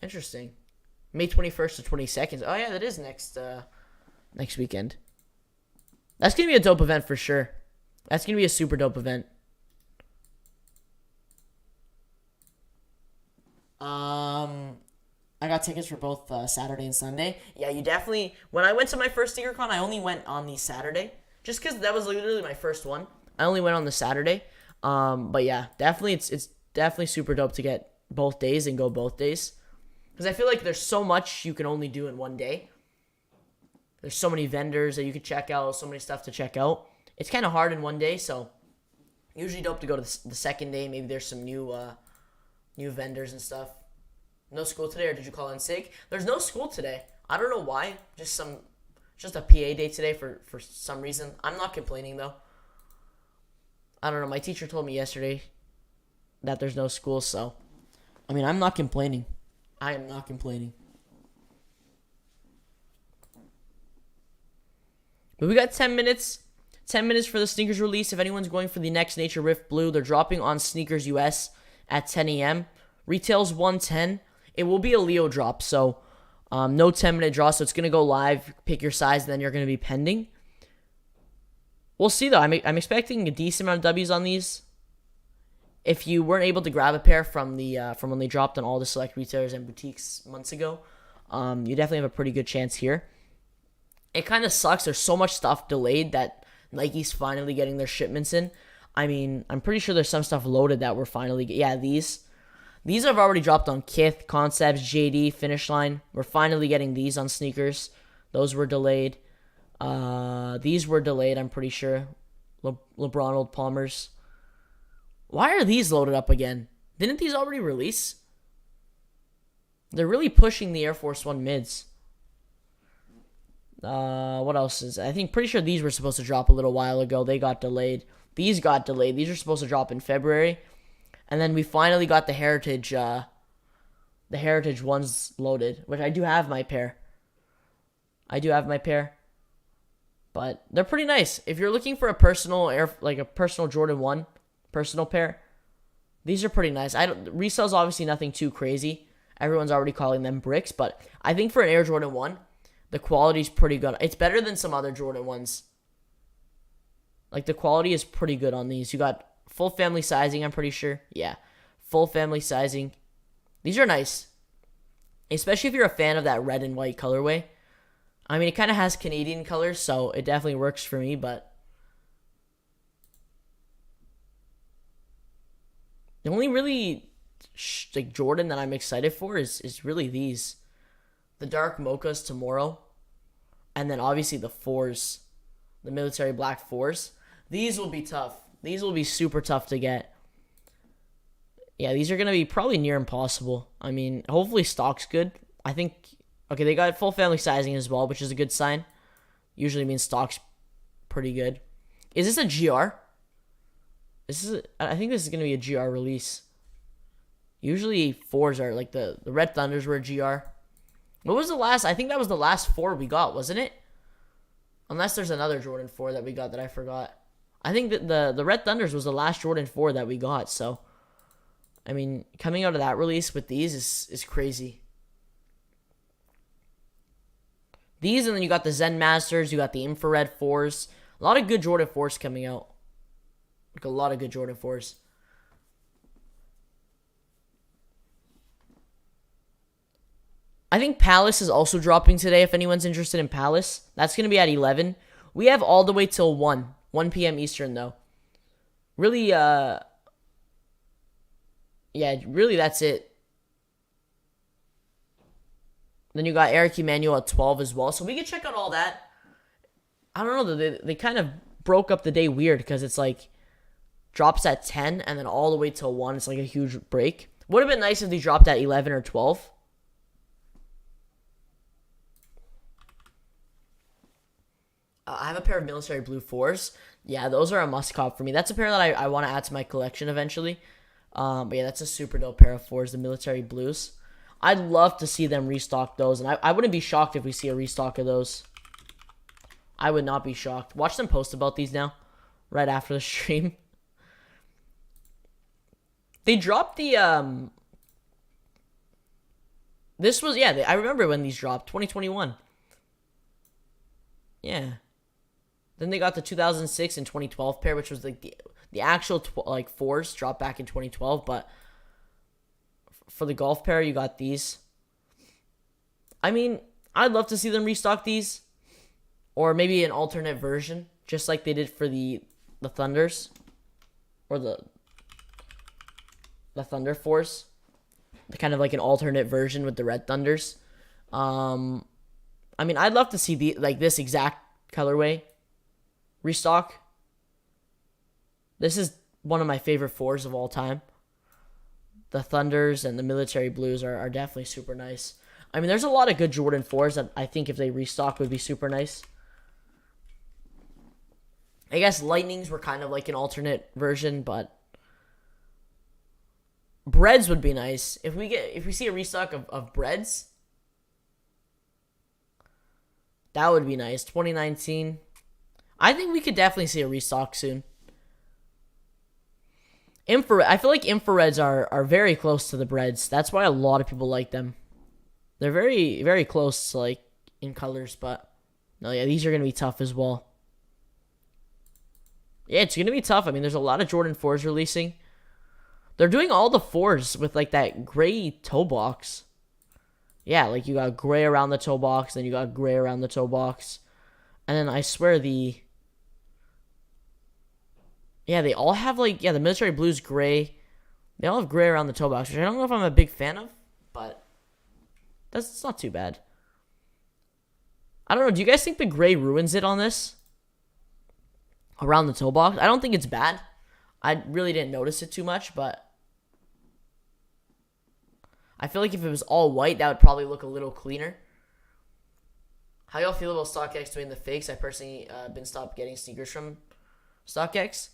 Interesting. May 21st to 22nd. Oh yeah, that is next weekend. That's going to be a dope event for sure. That's going to be a super dope event. I got tickets for both Saturday and Sunday. Yeah, you definitely... When I went to my first SneakerCon, I only went on the Saturday. Just because that was literally my first one. I only went on the Saturday. But yeah, definitely it's definitely super dope to get both days and go both days. Because I feel like there's so much you can only do in one day. There's so many vendors that you could check out, so many stuff to check out. It's kind of hard in one day, so usually dope to go to the second day. Maybe there's some new vendors and stuff. No school today, or did you call in sick? There's no school today. I don't know why. Just a PA day today for some reason. I'm not complaining though. I don't know. My teacher told me yesterday that there's no school, so I mean, I'm not complaining. I am not complaining. But we got 10 minutes. 10 minutes for the sneakers release. If anyone's going for the next Nature Riftblue, they're dropping on Sneakers US at 10 a.m. Retails 110. It will be a Leo drop, so no 10-minute draw, so it's going to go live. Pick your size, and then you're going to be pending. We'll see, though. I'm expecting a decent amount of W's on these. If you weren't able to grab a pair from when they dropped on all the select retailers and boutiques months ago, you definitely have a pretty good chance here. It kind of sucks. There's so much stuff delayed that Nike's finally getting their shipments in. I mean, I'm pretty sure there's some stuff loaded that we're finally... Yeah, these have already dropped on Kith, Concepts, JD, Finish Line. We're finally getting these on sneakers. Those were delayed. These were delayed, I'm pretty sure. LeBron Old Palmers. Why are these loaded up again? Didn't these already release? They're really pushing the Air Force 1 mids. What else is? I think pretty sure these were supposed to drop a little while ago. They got delayed. These got delayed. These are supposed to drop in February, and then we finally got the heritage ones loaded, which I do have my pair. I do have my pair, but they're pretty nice. If you're looking for a personal like a personal Jordan 1 personal pair, these are pretty nice. Resale's obviously nothing too crazy. Everyone's already calling them bricks, but I think for an Air Jordan 1, the quality's pretty good. It's better than some other Jordan 1s. Like, the quality is pretty good on these. You got full family sizing, I'm pretty sure. Yeah, full family sizing. These are nice, especially if you're a fan of that red and white colorway. I mean, it kind of has Canadian colors, so it definitely works for me, but the only really like Jordan that I'm excited for is really these. The dark mochas tomorrow, and then obviously the fours, the military black fours. These will be tough. These will be super tough to get. Yeah, these are going to be probably near impossible. I mean, hopefully stock's good. I think, okay, they got full family sizing as well, which is a good sign. Usually means stock's pretty good. Is this a GR? I think this is going to be a GR release. Usually fours are, like the Red Thunders were a GR. What was the last? I think that was the last 4 we got, wasn't it? Unless there's another Jordan 4 that we got that I forgot. I think that the Red Thunders was the last Jordan 4 that we got, so I mean, coming out of that release with these is crazy. These, and then you got the Zen Masters, you got the Infrared 4s. A lot of good Jordan 4s coming out. Like, a lot of good Jordan 4s. I think Palace is also dropping today if anyone's interested in Palace. That's going to be at 11. We have all the way till 1 PM Eastern, though. Really, yeah, really that's it. Then you got Eric Emanuel at 12 as well. So we can check out all that. I don't know. They kind of broke up the day weird because it's like drops at 10 and then all the way till 1. It's like a huge break. Would have been nice if they dropped at 11 or 12. I have a pair of military blue 4s. Yeah, those are a must-cop for me. That's a pair that I want to add to my collection eventually. But yeah, that's a super dope pair of 4s, the military blues. I'd love to see them restock those, and I wouldn't be shocked if we see a restock of those. I would not be shocked. Watch them post about these now, right after the stream. They dropped the, this was, yeah, I remember when these dropped, 2021. Yeah. Then they got the 2006 and 2012 pair, which was like the actual like 4s dropped back in 2012. But for the golf pair, you got these. I mean, I'd love to see them restock these, or maybe an alternate version, just like they did for the Thunders, or the Thunder Force. Kind of like an alternate version with the Red Thunders. I mean, I'd love to see this exact colorway restock. This is one of my favorite 4s of all time. The Thunders and the military blues are definitely super nice. I mean, there's a lot of good Jordan 4s that I think if they restock would be super nice. I guess Lightnings were kind of like an alternate version, but Breads would be nice. If we see a restock of Breads, that would be nice. 2019. I think we could definitely see a restock soon. Infrared. I feel like infrareds are very close to the Breads. That's why a lot of people like them. They're very, very close to, like, in colors, but no, yeah, these are going to be tough as well. Yeah, it's going to be tough. I mean, there's a lot of Jordan 4s releasing. They're doing all the 4s with, like, that gray toe box. Yeah, like, you got gray around the toe box, then you got gray around the toe box. And then I swear yeah, they all have, like, yeah, the military blue's gray. They all have gray around the toe box, which I don't know if I'm a big fan of, but it's not too bad. I don't know, do you guys think the gray ruins it on this? Around the toe box? I don't think it's bad. I really didn't notice it too much, but I feel like if it was all white, that would probably look a little cleaner. How y'all feel about StockX doing the fakes? I personally been stopped getting sneakers from StockX.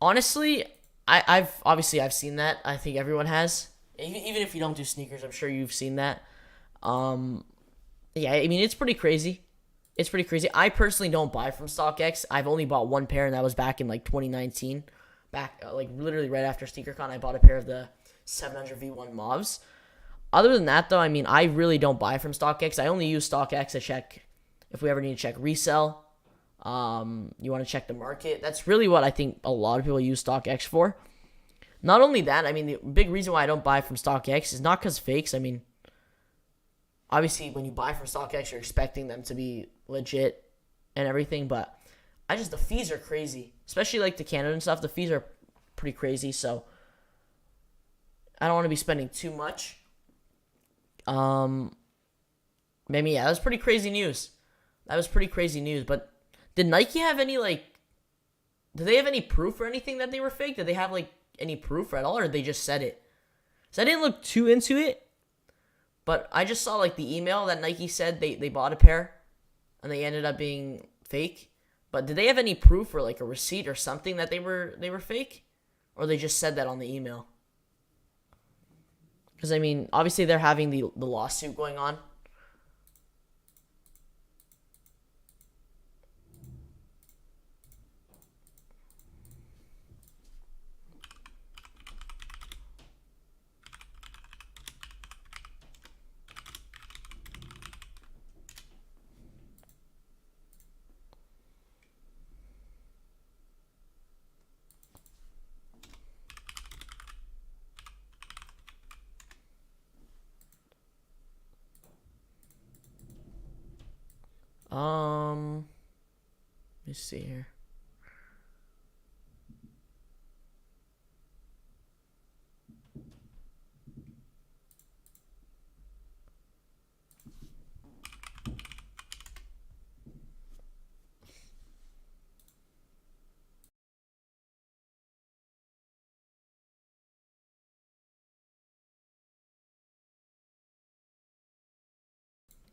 Honestly, I've seen that. I think everyone has. Even if you don't do sneakers, I'm sure you've seen that. Um, yeah, I mean it's pretty crazy. It's pretty crazy. I personally don't buy from StockX. I've only bought one pair, and that was back in like 2019. Back like literally right after SneakerCon, I bought a pair of the 700 V1 Mauves. Other than that, though, I mean, I really don't buy from StockX. I only use StockX to check if we ever need to check resell. You want to check the market. That's really what I think a lot of people use StockX for. Not only that, I mean, the big reason why I don't buy from StockX is not because fakes. I mean, obviously, when you buy from StockX, you're expecting them to be legit and everything, but the fees are crazy. Especially like the Canada and stuff, the fees are pretty crazy, so I don't want to be spending too much. Maybe yeah, that was pretty crazy news. But did Nike have any did they have any proof or anything that they were fake? Did they have like any proof at all, or they just said it? So I didn't look too into it, but I just saw like the email that Nike said they bought a pair, and they ended up being fake. But did they have any proof or like a receipt or something that they were fake, or they just said that on the email? Because I mean, obviously they're having the lawsuit going on. Let me see here.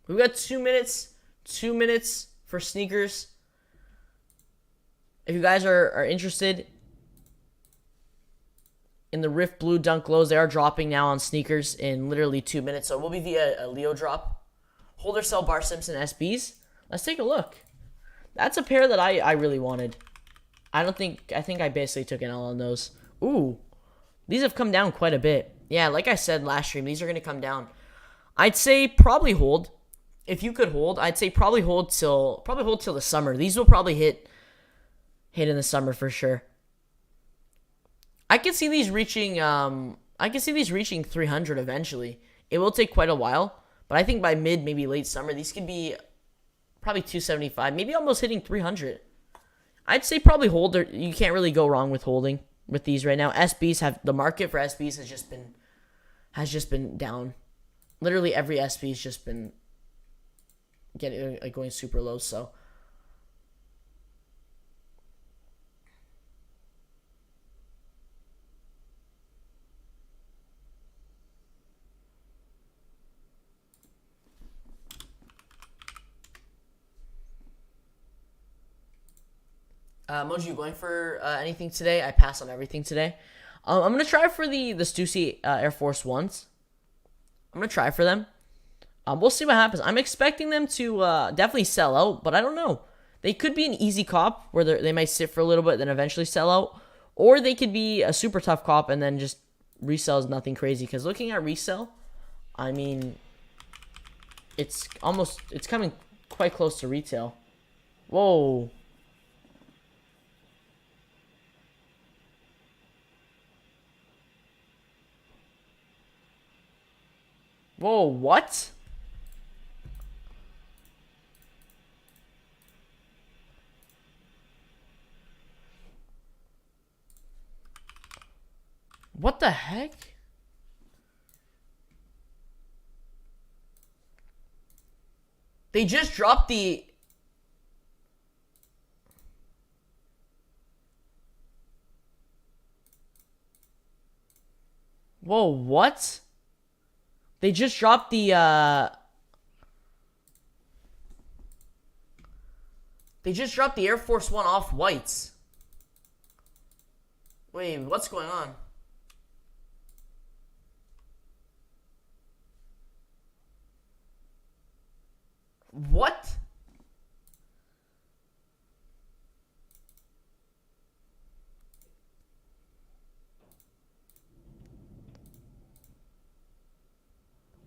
We've got 2 minutes. 2 minutes for sneakers. If you guys are interested in the Riftblue Dunk Lows, they are dropping now on sneakers in literally 2 minutes. So it will be via a Leo drop. Hold or sell Bar Simpson SBs. Let's take a look. That's a pair that I really wanted. I think I basically took an L on those. Ooh. These have come down quite a bit. Yeah, like I said last stream, these are going to come down. I'd say probably hold. If you could hold, I'd say probably hold till the summer. These will probably hit in the summer for sure. I could see these reaching 300 eventually. It will take quite a while, but I think by mid, maybe late summer, these could be probably 275, maybe almost hitting 300. I'd say probably hold. You can't really go wrong with holding with these right now. The market for SBs has just been down. Literally every SB has just been going super low. So Mojo, you going for anything today? I pass on everything today. I'm gonna try for the Stussy Air Force ones. I'm gonna try for them. We'll see what happens. I'm expecting them to definitely sell out, but I don't know. They could be an easy cop where they might sit for a little bit, then eventually sell out, or they could be a super tough cop and then just resell is nothing crazy. Because looking at resell, I mean, it's coming quite close to retail. Whoa. Whoa, what? What the heck? They just dropped the... Whoa, what? They just dropped the They just dropped the Air Force One off-whites. Wait, what's going on? What?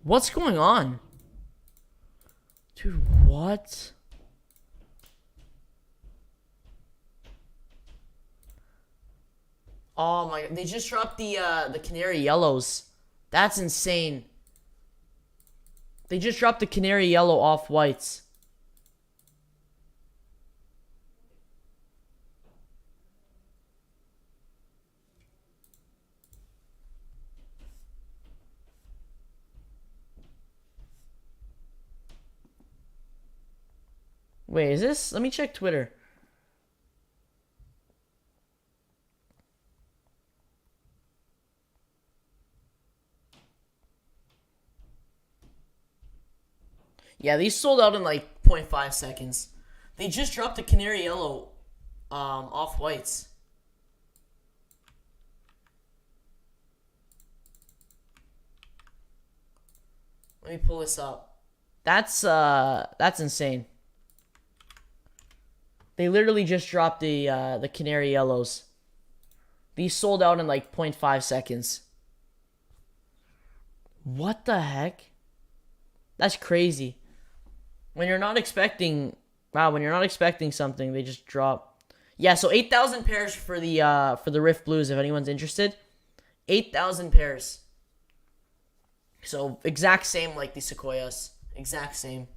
What's going on? Dude, what? Oh my god, they just dropped the canary yellows. That's insane. They just dropped the canary yellow off whites. Wait, is this? Let me check Twitter. Yeah, these sold out in like 0.5 seconds. They just dropped the canary yellow off whites. Let me pull this up. That's insane. They literally just dropped the canary yellows. These sold out in like 0.5 seconds. What the heck? That's crazy. When you're not expecting, wow, when you're not expecting something, they just drop. Yeah, so 8,000 pairs for the Riftblues if anyone's interested. 8,000 pairs. So exact same like the Sequoias. Exact same.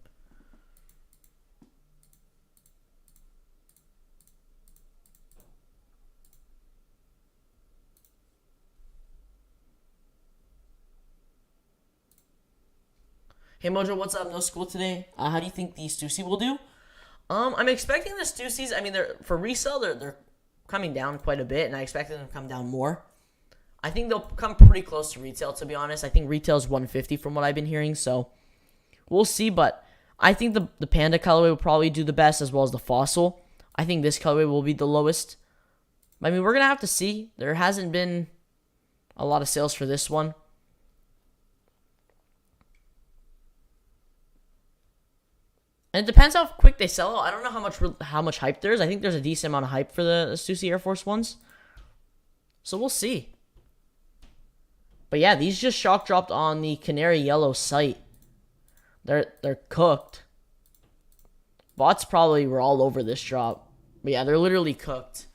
Hey Mojo, what's up? No school today. How do you think the Stussy will do? I'm expecting the Stussys. I mean, they're for resale. They're coming down quite a bit, and I expect them to come down more. I think they'll come pretty close to retail. To be honest, I think retail is 150 from what I've been hearing. So we'll see. But I think the Panda colorway will probably do the best, as well as the Fossil. I think this colorway will be the lowest. I mean, we're gonna have to see. There hasn't been a lot of sales for this one. And it depends how quick they sell out. I don't know how much hype there is. I think there's a decent amount of hype for the Stussy Air Force ones. So we'll see. But yeah, these just shock dropped on the canary yellow site. They're cooked. Bots probably were all over this drop. But yeah, they're literally cooked.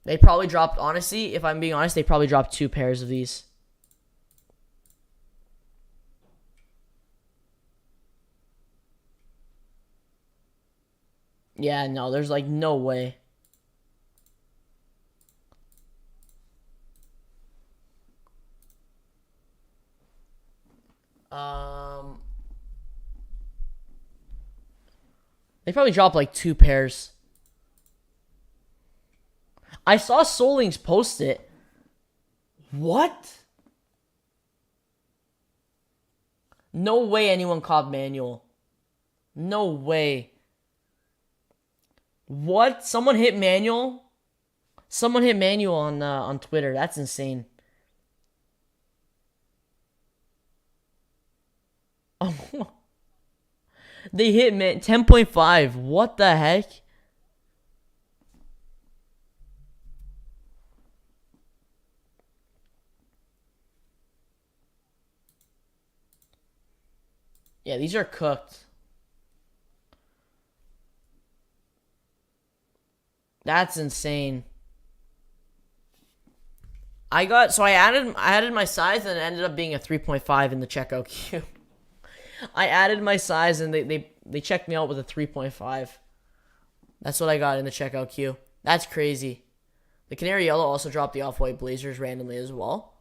They probably dropped, honestly, if I'm being honest, they probably dropped 2 pairs of these. Yeah, no, there's like no way. They probably dropped like 2 pairs. I saw Solings post it. What? No way anyone caught manual. No way. What? Someone hit manual? Someone hit manual on Twitter. That's insane. Oh. They hit 10.5. What the heck? Yeah, these are cooked. That's insane. I added my size and it ended up being a 3.5 in the checkout queue. I added my size and they checked me out with a 3.5. That's what I got in the checkout queue. That's crazy. The Canary Yellow also dropped the Off-White Blazers randomly as well.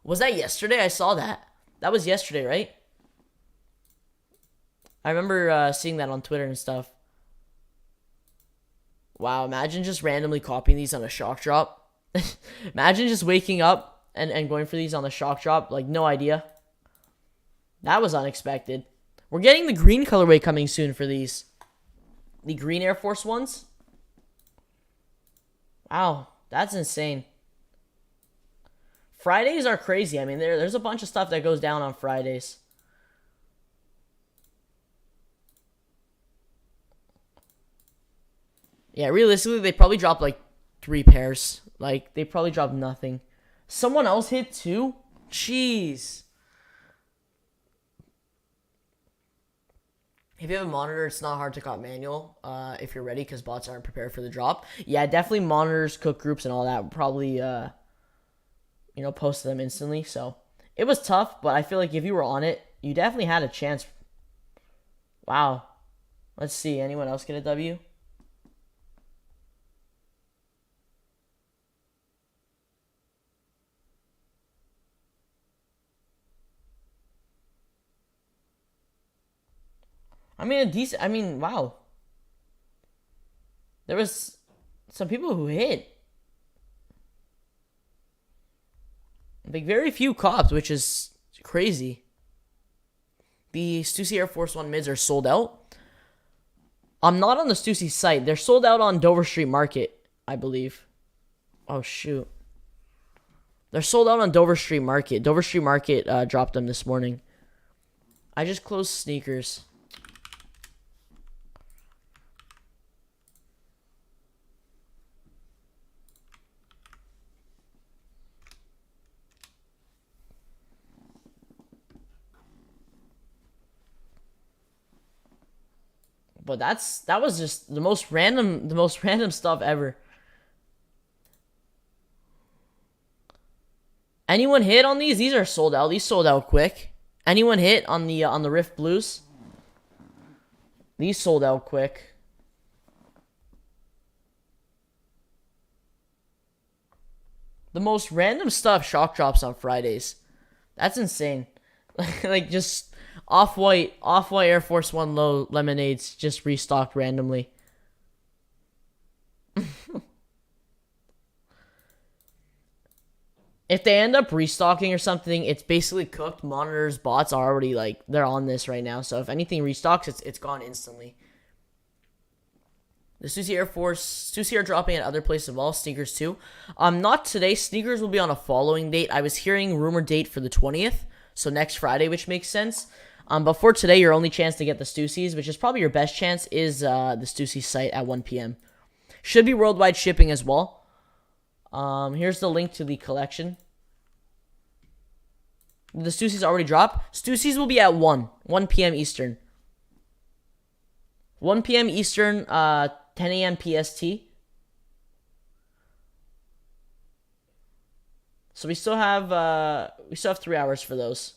Was that yesterday? I saw that. That was yesterday, right? I remember seeing that on Twitter and stuff. Wow, imagine just randomly copying these on a shock drop. Imagine just waking up and going for these on the shock drop. Like, no idea. That was unexpected. We're getting the green colorway coming soon for these. the green Air Force ones. Wow, that's insane. Fridays are crazy. I mean, there's a bunch of stuff that goes down on Fridays. Yeah, realistically, they probably dropped like 3 pairs. Like, they probably dropped nothing. Someone else hit 2? Jeez. If you have a monitor, it's not hard to cop manual if you're ready, because bots aren't prepared for the drop. Yeah, definitely monitors, cook groups, and all that. Probably, post them instantly. So, it was tough, but I feel like if you were on it, you definitely had a chance. Wow. Let's see. Anyone else get a W? I mean, wow. There was some people who hit. Like, very few cops, which is crazy. The Stussy Air Force 1 mids are sold out. I'm not on the Stussy site. They're sold out on Dover Street Market, I believe. Oh, shoot. They're sold out on Dover Street Market. Dover Street Market dropped them this morning. I just closed sneakers. But that was just the most random stuff ever. Anyone hit on these? These are sold out. These sold out quick. Anyone hit on the Riftblues? These sold out quick. The most random stuff shock drops on Fridays. That's insane. Like, just off-white Air Force 1 low lemonades just restocked randomly. If they end up restocking or something, it's basically cooked. Monitors, bots are already, like, they're on this right now. So if anything restocks, it's gone instantly. The Stussy Air Force, Stussy are dropping at other places as well. Sneakers too. Not today. Sneakers will be on a following date. I was hearing rumored date for the 20th. So next Friday, which makes sense. But for today, your only chance to get the Stussys, which is probably your best chance, is the Stussy site at 1 p.m. Should be worldwide shipping as well. Here's the link to the collection. The Stussys already dropped. Stussys will be at 1 p.m. Eastern. 1 p.m. Eastern, 10 a.m. PST. So we still have 3 hours for those.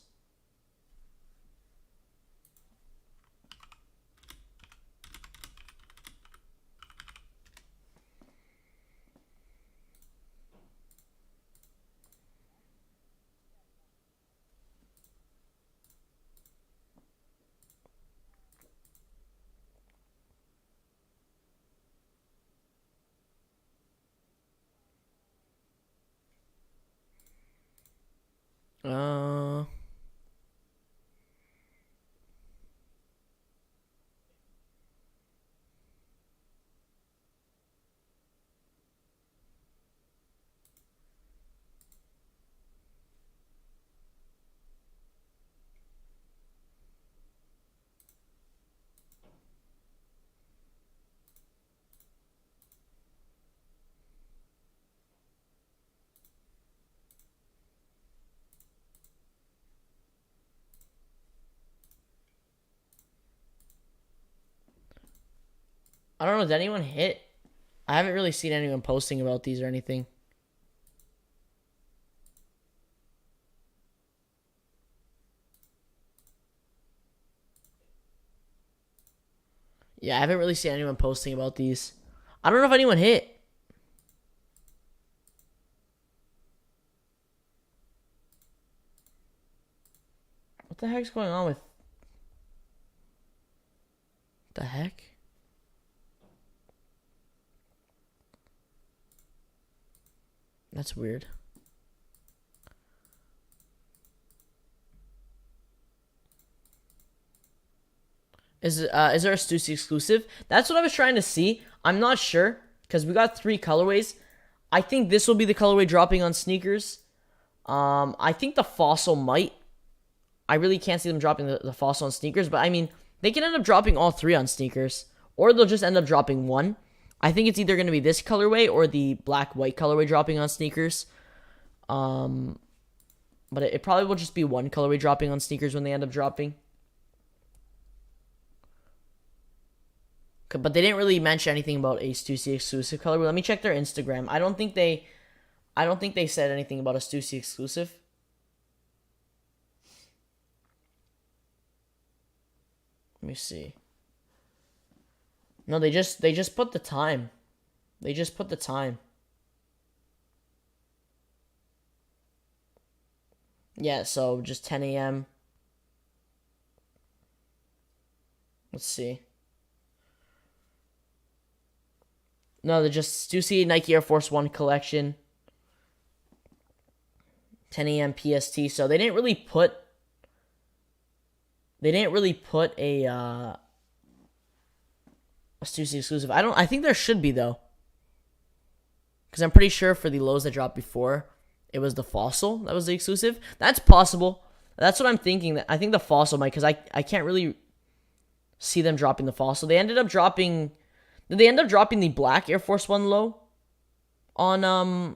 I don't know. Did anyone hit? I haven't really seen anyone posting about these or anything. Yeah, I haven't really seen anyone posting about these. I don't know if anyone hit. What the heck's going on with... The heck? That's weird. Is there a Stussy exclusive? That's what I was trying to see. I'm not sure because we got 3 colorways. I think this will be the colorway dropping on sneakers. I think the Fossil might. I really can't see them dropping the Fossil on sneakers, but I mean, they can end up dropping all 3 on sneakers, or they'll just end up dropping one. I think it's either going to be this colorway or the black-white colorway dropping on sneakers. But it probably will just be one colorway dropping on sneakers when they end up dropping. But they didn't really mention anything about a Stussy exclusive colorway. Let me check their Instagram. I don't think they said anything about a Stussy exclusive. Let me see. No, they just put the time. They just put the time. Yeah, so just 10 a.m. Let's see. No, they're just Stussy Nike Air Force 1 collection. 10 a.m. PST. So they didn't really put a Stussy exclusive. I think there should be though. Because I'm pretty sure for the lows that dropped before, it was the Fossil that was the exclusive. That's possible. That's what I'm thinking. I think the Fossil might, because I can't really see them dropping the Fossil. They ended up dropping. Did they end up dropping the black Air Force 1 low on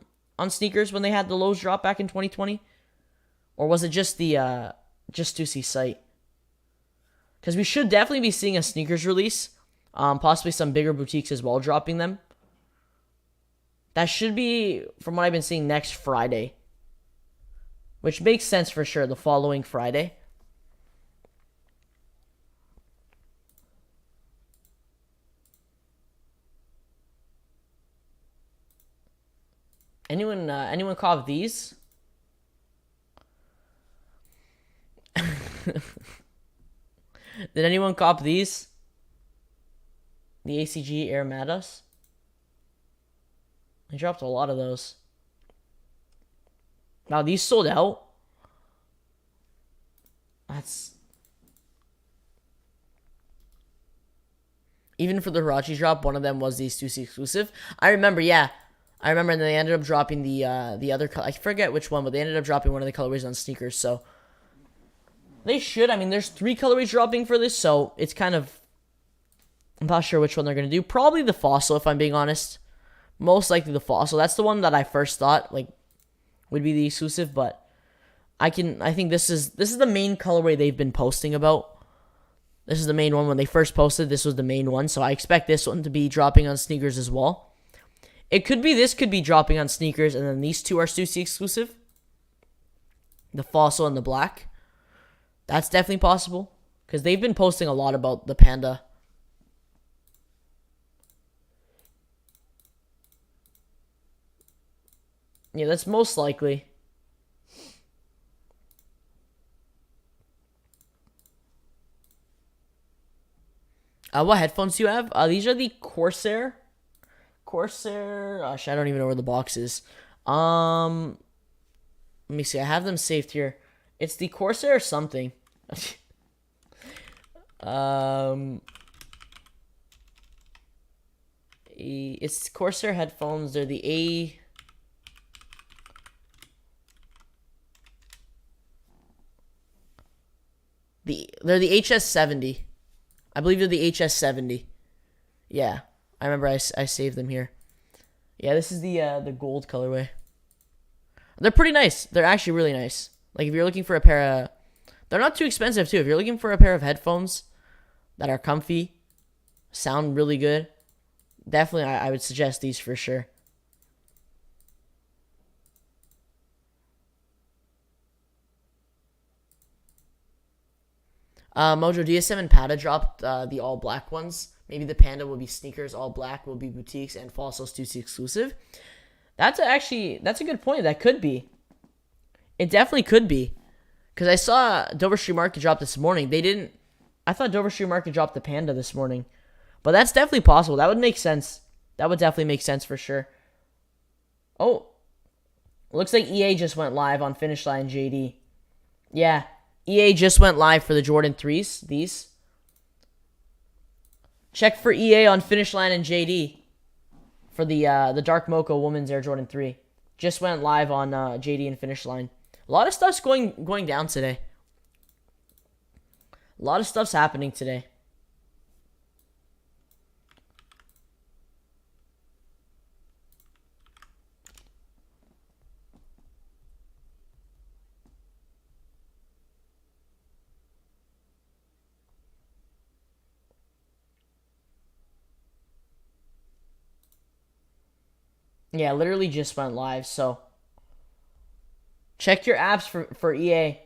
sneakers when they had the lows drop back in 2020? Or was it just the just Stussy site? Because we should definitely be seeing a sneakers release. Possibly some bigger boutiques as well dropping them. That should be, from what I've been seeing, next Friday. Which makes sense for sure, the following Friday. Anyone cop these? Did anyone cop these? The ACG Air Madas? They dropped a lot of those. Wow, these sold out? That's... Even for the Hirachi drop, one of them was the Stussy exclusive. I remember, yeah. I remember, and they ended up dropping the other... I forget which one, but they ended up dropping one of the colorways on sneakers, so... They should. I mean, there's 3 colorways dropping for this, so it's kind of... I'm not sure which one they're going to do. Probably the Fossil, if I'm being honest. Most likely the Fossil. That's the one that I first thought, like, would be the exclusive, but... I think this is the main colorway they've been posting about. This is the main one. When they first posted, this was the main one, so I expect this one to be dropping on sneakers as well. It could be this could be dropping on sneakers, and then these 2 are Stussy exclusive. The Fossil and the black. That's definitely possible. Because they've been posting a lot about the Panda. Yeah, that's most likely. What headphones do you have? These are the Corsair. Gosh, I don't even know where the box is. Let me see. I have them saved here. It's the Corsair something. It's Corsair headphones. They're the they're the HS70. I believe they're the HS70. Yeah, I remember I saved them here. Yeah, this is the gold colorway. They're pretty nice. They're actually really nice. Like, if you're looking for a pair of... They're not too expensive, too. If you're looking for a pair of headphones that are comfy, sound really good, definitely I would suggest these for sure. Mojo, DS7 Panda dropped the all-black ones. Maybe the Panda will be sneakers, all-black will be boutiques, and Fossil Stussy exclusive. That's a good point. That could be. It definitely could be. Because I saw Dover Street Market drop this morning. They didn't... I thought Dover Street Market dropped the Panda this morning. But that's definitely possible. That would make sense. That would definitely make sense for sure. Oh. Looks like EA just went live on Finish Line JD. Yeah. EA just went live for the Jordan 3s. These. Check for EA on Finish Line and JD for the Dark Mocha Women's Air Jordan 3. Just went live on JD and Finish Line. A lot of stuff's going down today. A lot of stuff's happening today. Yeah, literally just went live, so check your apps for EA.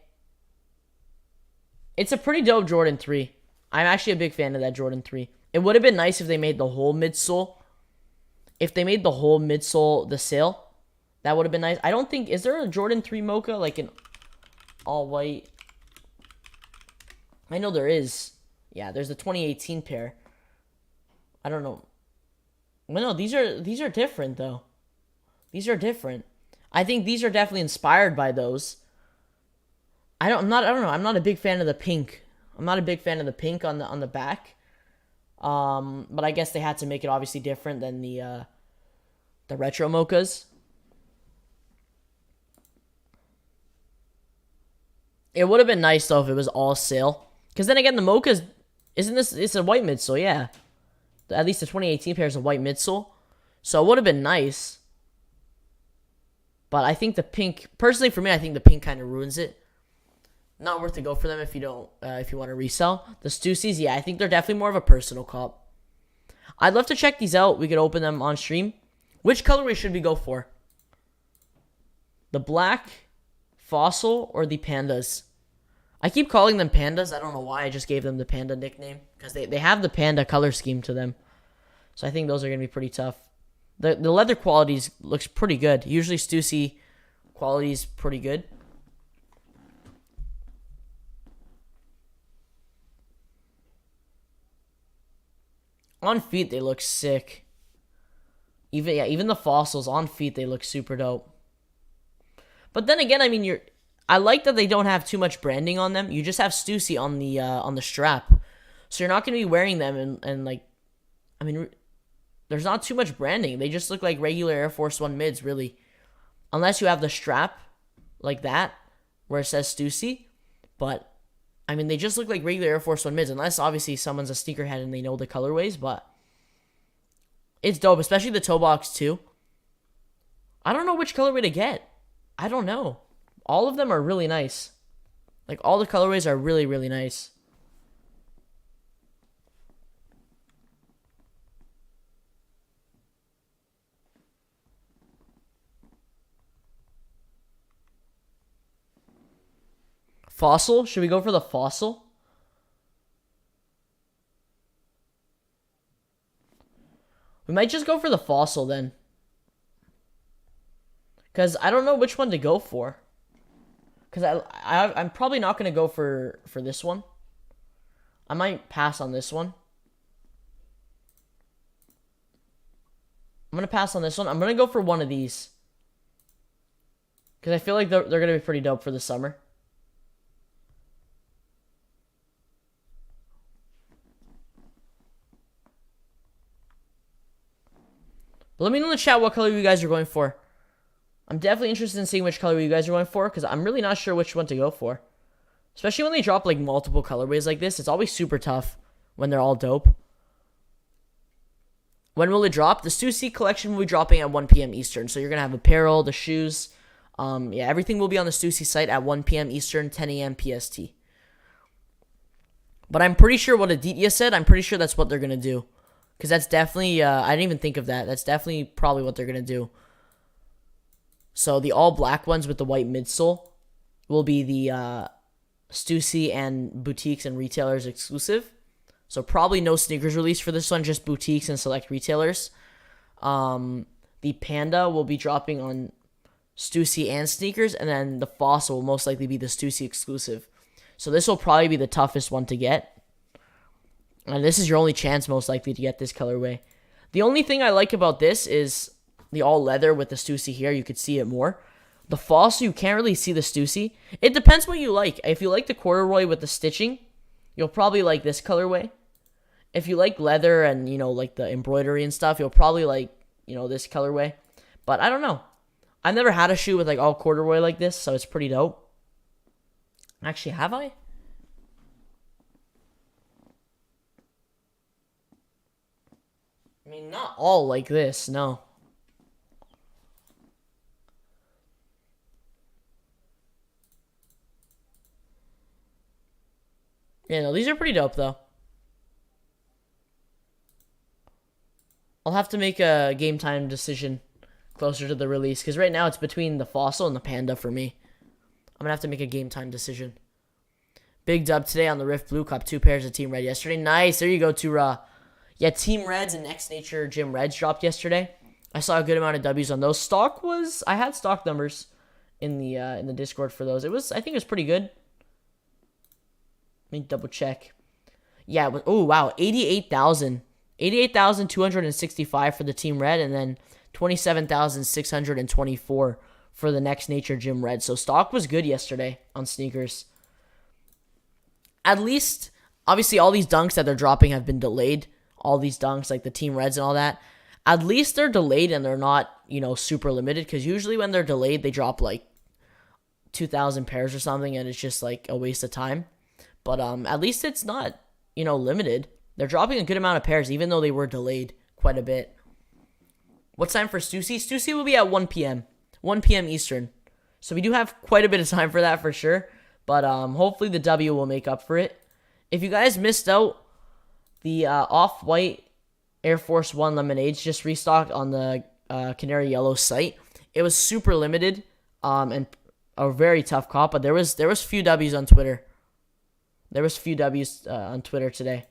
It's a pretty dope Jordan 3. I'm actually a big fan of that Jordan 3. It would have been nice if they made the whole midsole. If they made the whole midsole the sail, that would have been nice. I don't think... Is there a Jordan 3 Mocha, like an all-white? I know there is. Yeah, there's the 2018 pair. I don't know. Well, no, these are different, though. These are different. I think these are definitely inspired by those. I don't know. I'm not a big fan of the pink. I'm not a big fan of the pink on the back. But I guess they had to make it obviously different than the retro mochas. It would have been nice though if it was all sail. Because then again, the mochas, isn't this? It's a white midsole, yeah. At least the 2018 pair is a white midsole, so it would have been nice. But I think the pink, personally for me, I think the pink kind of ruins it. Not worth to go for them if you don't, if you want to resell. The Stussys, yeah, I think they're definitely more of a personal cop. I'd love to check these out. We could open them on stream. Which colorway should we go for? The black, fossil, or the pandas? I keep calling them pandas. I don't know why I just gave them the panda nickname. Because they have the panda color scheme to them. So I think those are going to be pretty tough. The leather qualities looks pretty good. Usually Stussy quality is pretty good. On feet, they look sick. Even the fossils on feet, they look super dope. But then again, I mean, I like that they don't have too much branding on them. You just have Stussy on the strap, so you're not going to be wearing them and like, I mean, there's not too much branding. They just look like regular Air Force One mids, really, unless you have the strap like that where it says Stussy. But I mean, they just look like regular Air Force One mids, unless obviously someone's a sneakerhead and they know the colorways. But it's dope, especially the toe box too. I don't know which colorway to get. I don't know. All of them are really nice. Like, all the colorways are really, really nice. Fossil? Should we go for the fossil? We might just go for the fossil then. Because I don't know which one to go for. Because I'm probably not going to go for this one. I might pass on this one. I'm going to pass on this one. I'm going to go for one of these. Because I feel like they're going to be pretty dope for the summer. But let me know in the chat what color you guys are going for. I'm definitely interested in seeing which color you guys are going for, because I'm really not sure which one to go for. Especially when they drop like multiple colorways like this. It's always super tough when they're all dope. When will it drop? The Stussy collection will be dropping at 1 p.m. Eastern. So you're going to have apparel, the shoes. Yeah, everything will be on the Stussy site at 1 p.m. Eastern, 10 a.m. PST. But I'm pretty sure what Aditya said, I'm pretty sure that's what they're going to do. Because that's definitely, I didn't even think of that. That's definitely probably what they're going to do. So the all black ones with the white midsole will be the Stussy and boutiques and retailers exclusive. So probably no sneakers release for this one, just boutiques and select retailers. The Panda will be dropping on Stussy and sneakers, and then the Fossil will most likely be the Stussy exclusive. So this will probably be the toughest one to get. And this is your only chance most likely to get this colorway. The only thing I like about this is the all leather with the Stussy here. You could see it more. The Fossil, you can't really see the Stussy. It depends what you like. If you like the corduroy with the stitching, you'll probably like this colorway. If you like leather and, like the embroidery and stuff, you'll probably like, this colorway. But I don't know. I've never had a shoe with like all corduroy like this, so it's pretty dope. Actually, have I? I mean, not all like this, no. Yeah, no, these are pretty dope, though. I'll have to make a game time decision closer to the release, because right now it's between the Fossil and the Panda for me. I'm going to have to make a game time decision. Big dub today on the Riftblue Cup. 2 pairs of Team Red yesterday. Nice. There you go, Tura. Yeah, Team Reds and Next Nature Gym Reds dropped yesterday. I saw a good amount of W's on those. I had stock numbers in the Discord for those. I think it was pretty good. Let me double check. Yeah, oh wow, 88,000. 88,265 for the Team Red, and then 27,624 for the Next Nature Gym Red. So stock was good yesterday on sneakers. At least, obviously, all these dunks that they're dropping have been delayed. All these dunks, like the Team Reds and all that. At least they're delayed and they're not, super limited. Because usually when they're delayed, they drop like 2,000 pairs or something, and it's just like a waste of time. But at least it's not, limited. They're dropping a good amount of pairs, even though they were delayed quite a bit. What's time for Stussy? Stussy will be at 1 p.m. 1 p.m. Eastern. So we do have quite a bit of time for that for sure. But hopefully the W will make up for it. If you guys missed out, the Off-White Air Force 1 Lemonades just restocked on the Canary Yellow site. It was super limited and a very tough cop, but there was few W's on Twitter. There was few W's on Twitter today.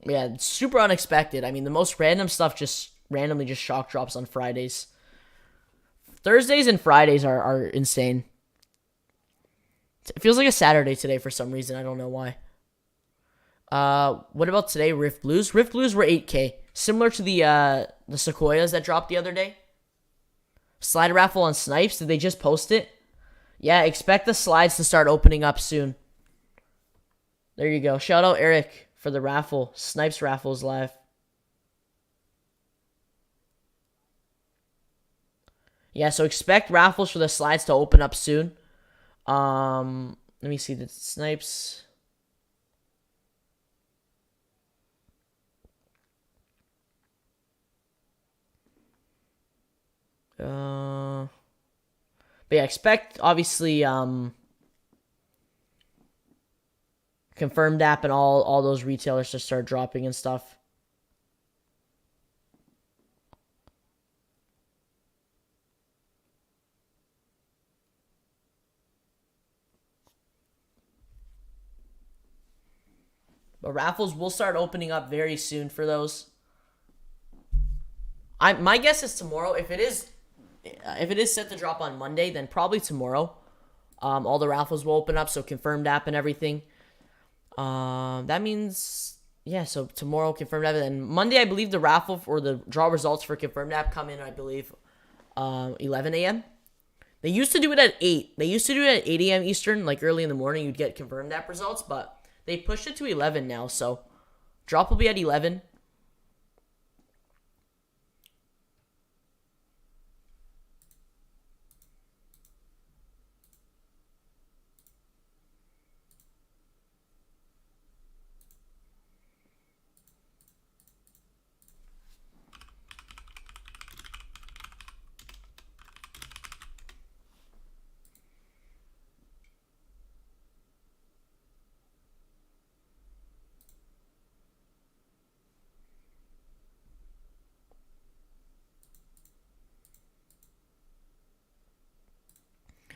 Yeah, it's super unexpected. I mean, the most random stuff just randomly just shock drops on Fridays. Thursdays and Fridays are insane. It feels like a Saturday today for some reason. I don't know why. What about today? Riftblues. Riftblues were 8K. Similar to the Sequoias that dropped the other day. Slide raffle on Snipes. Did they just post it? Yeah, expect the slides to start opening up soon. There you go. Shout out Eric for the raffle. Snipes raffles live. Yeah, so expect raffles for the slides to open up soon. Let me see the Snipes. But yeah, expect obviously Confirmed app and all those retailers to start dropping and stuff. But raffles will start opening up very soon for those. My guess is tomorrow. If it is set to drop on Monday, then probably tomorrow. All the raffles will open up, so Confirmed app and everything. That means, yeah, so tomorrow Confirmed app, and Monday I believe the raffle or the draw results for Confirmed app come in, I believe, 11 a.m. They used to do it at 8. They used to do it at 8 a.m. Eastern, like early in the morning. You'd get Confirmed app results, but they pushed it to 11 now, so drop will be at 11.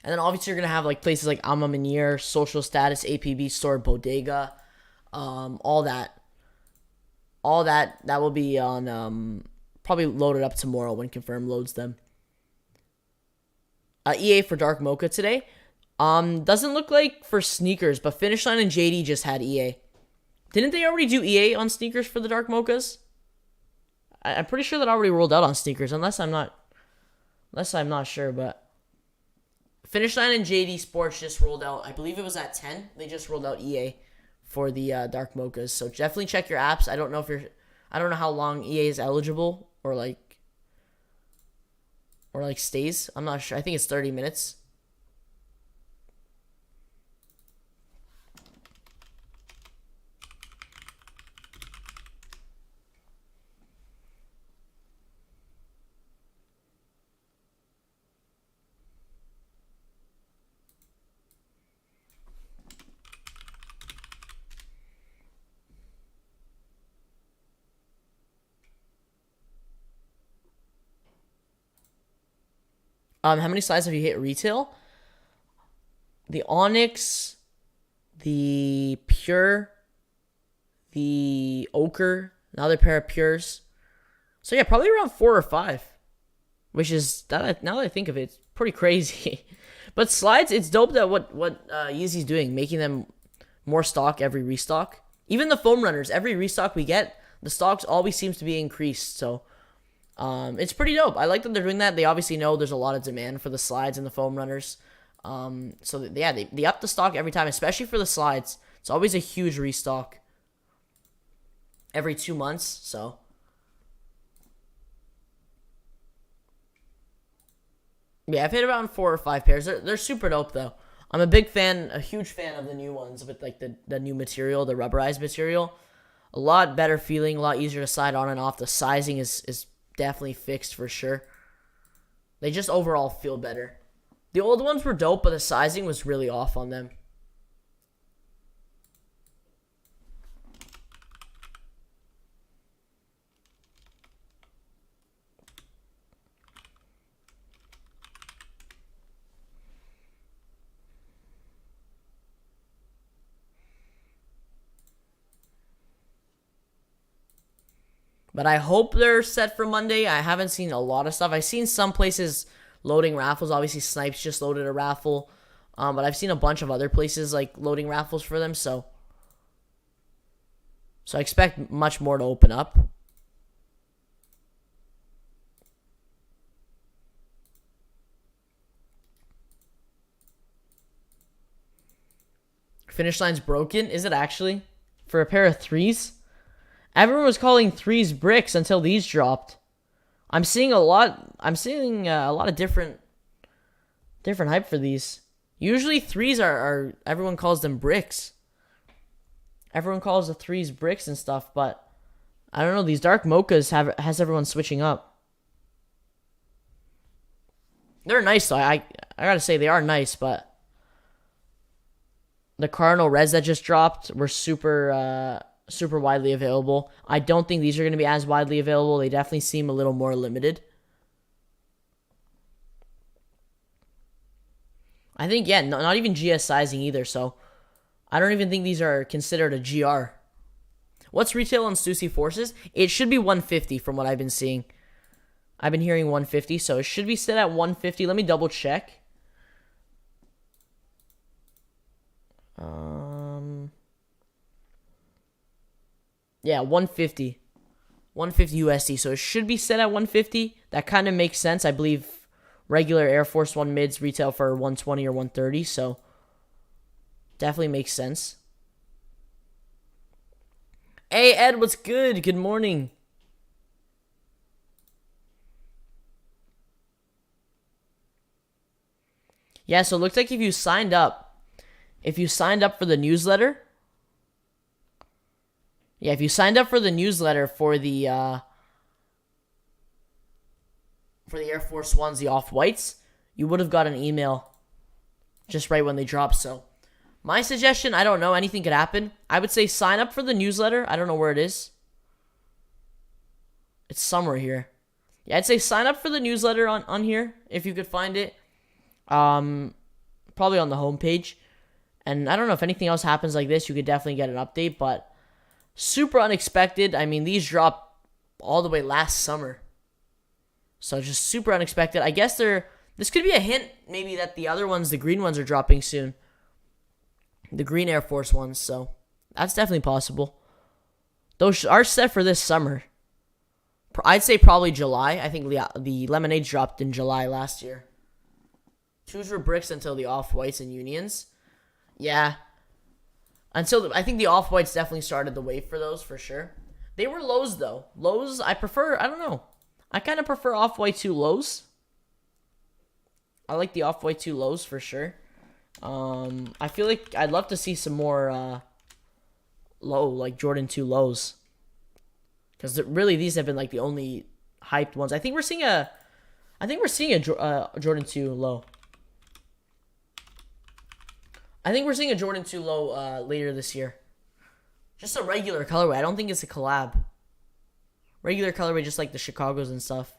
And then obviously you're going to have like places like Alma Manier, Social Status, APB Store, Bodega, all that. All that will be on probably loaded up tomorrow when Confirmed loads them. EA for Dark Mocha today. Doesn't look like for sneakers, but Finish Line and JD just had EA. Didn't they already do EA on sneakers for the Dark Mochas? I'm pretty sure that already rolled out on sneakers, unless I'm not sure, but Finish Line and JD Sports just rolled out. I believe it was at 10. They just rolled out EA for the dark mochas. So definitely check your apps. I don't know how long EA is eligible or stays. I'm not sure. I think it's 30 minutes. How many slides have you hit retail? The Onyx, the Pure, the Ochre, another pair of Pures. So yeah, probably around 4 or 5. Which is, now that I think of it, it's pretty crazy. But slides, it's dope that what Yeezy's doing, making them more stock every restock. Even the foam runners, every restock we get, the stocks always seems to be increased. So it's pretty dope. I like that they're doing that. They obviously know there's a lot of demand for the slides and the foam runners. So yeah, they up the stock every time, especially for the slides. It's always a huge restock every 2 months. So yeah, I've hit around 4 or 5 pairs. They're super dope though. I'm a huge fan of the new ones with like the new material, the rubberized material. A lot better feeling, a lot easier to slide on and off. The sizing is definitely fixed for sure. They just overall feel better. The old ones were dope, but the sizing was really off on them. But I hope they're set for Monday. I haven't seen a lot of stuff. I've seen some places loading raffles. Obviously, Snipes just loaded a raffle. But I've seen a bunch of other places like loading raffles for them. So I expect much more to open up. Finish line's broken. Is it actually? For a pair of 3s? Everyone was calling 3s bricks until these dropped. I'm seeing a lot of different hype for these. Usually 3s are everyone calls them bricks. Everyone calls the 3s bricks and stuff, but I don't know, these dark mochas has everyone switching up. They're nice though. I gotta say they are nice, but the Cardinal Reds that just dropped were super widely available. I don't think these are going to be as widely available. They definitely seem a little more limited. I think, yeah, not even GS sizing either, so I don't even think these are considered a GR. What's retail on Stussy Forces? It should be 150 from what I've been seeing. I've been hearing 150, so it should be set at 150. Let me double check. Yeah, 150. 150 USD. So it should be set at 150. That kind of makes sense. I believe regular Air Force One mids retail for 120 or 130. So definitely makes sense. Hey, Ed, what's good? Good morning. Yeah, so it looks like if you signed up for the newsletter, yeah, if you signed up for the newsletter for the Air Force Ones, the off-whites, you would have got an email just right when they drop. So my suggestion, I don't know, anything could happen. I would say sign up for the newsletter. I don't know where it is. It's somewhere here. Yeah, I'd say sign up for the newsletter on here if you could find it. Probably on the homepage. And I don't know if anything else happens like this, you could definitely get an update, but super unexpected. I mean, these dropped all the way last summer. So just super unexpected. I guess this could be a hint maybe that the other ones, the green ones, are dropping soon. The green Air Force ones, so that's definitely possible. Those are set for this summer. I'd say probably July. I think the Lemonade dropped in July last year. Twos were bricks until the off-whites and unions. Yeah. I think the off-whites definitely started the wave for those, for sure. They were lows, though. Lows, I don't know. I kind of prefer off-white 2 lows. I like the off-white 2 lows, for sure. I feel like I'd love to see some more low, like Jordan 2 lows. Because really, these have been like the only hyped ones. I think we're seeing a Jordan 2 low. I think we're seeing a Jordan 2 low later this year. Just a regular colorway. I don't think it's a collab. Regular colorway, just like the Chicagos and stuff.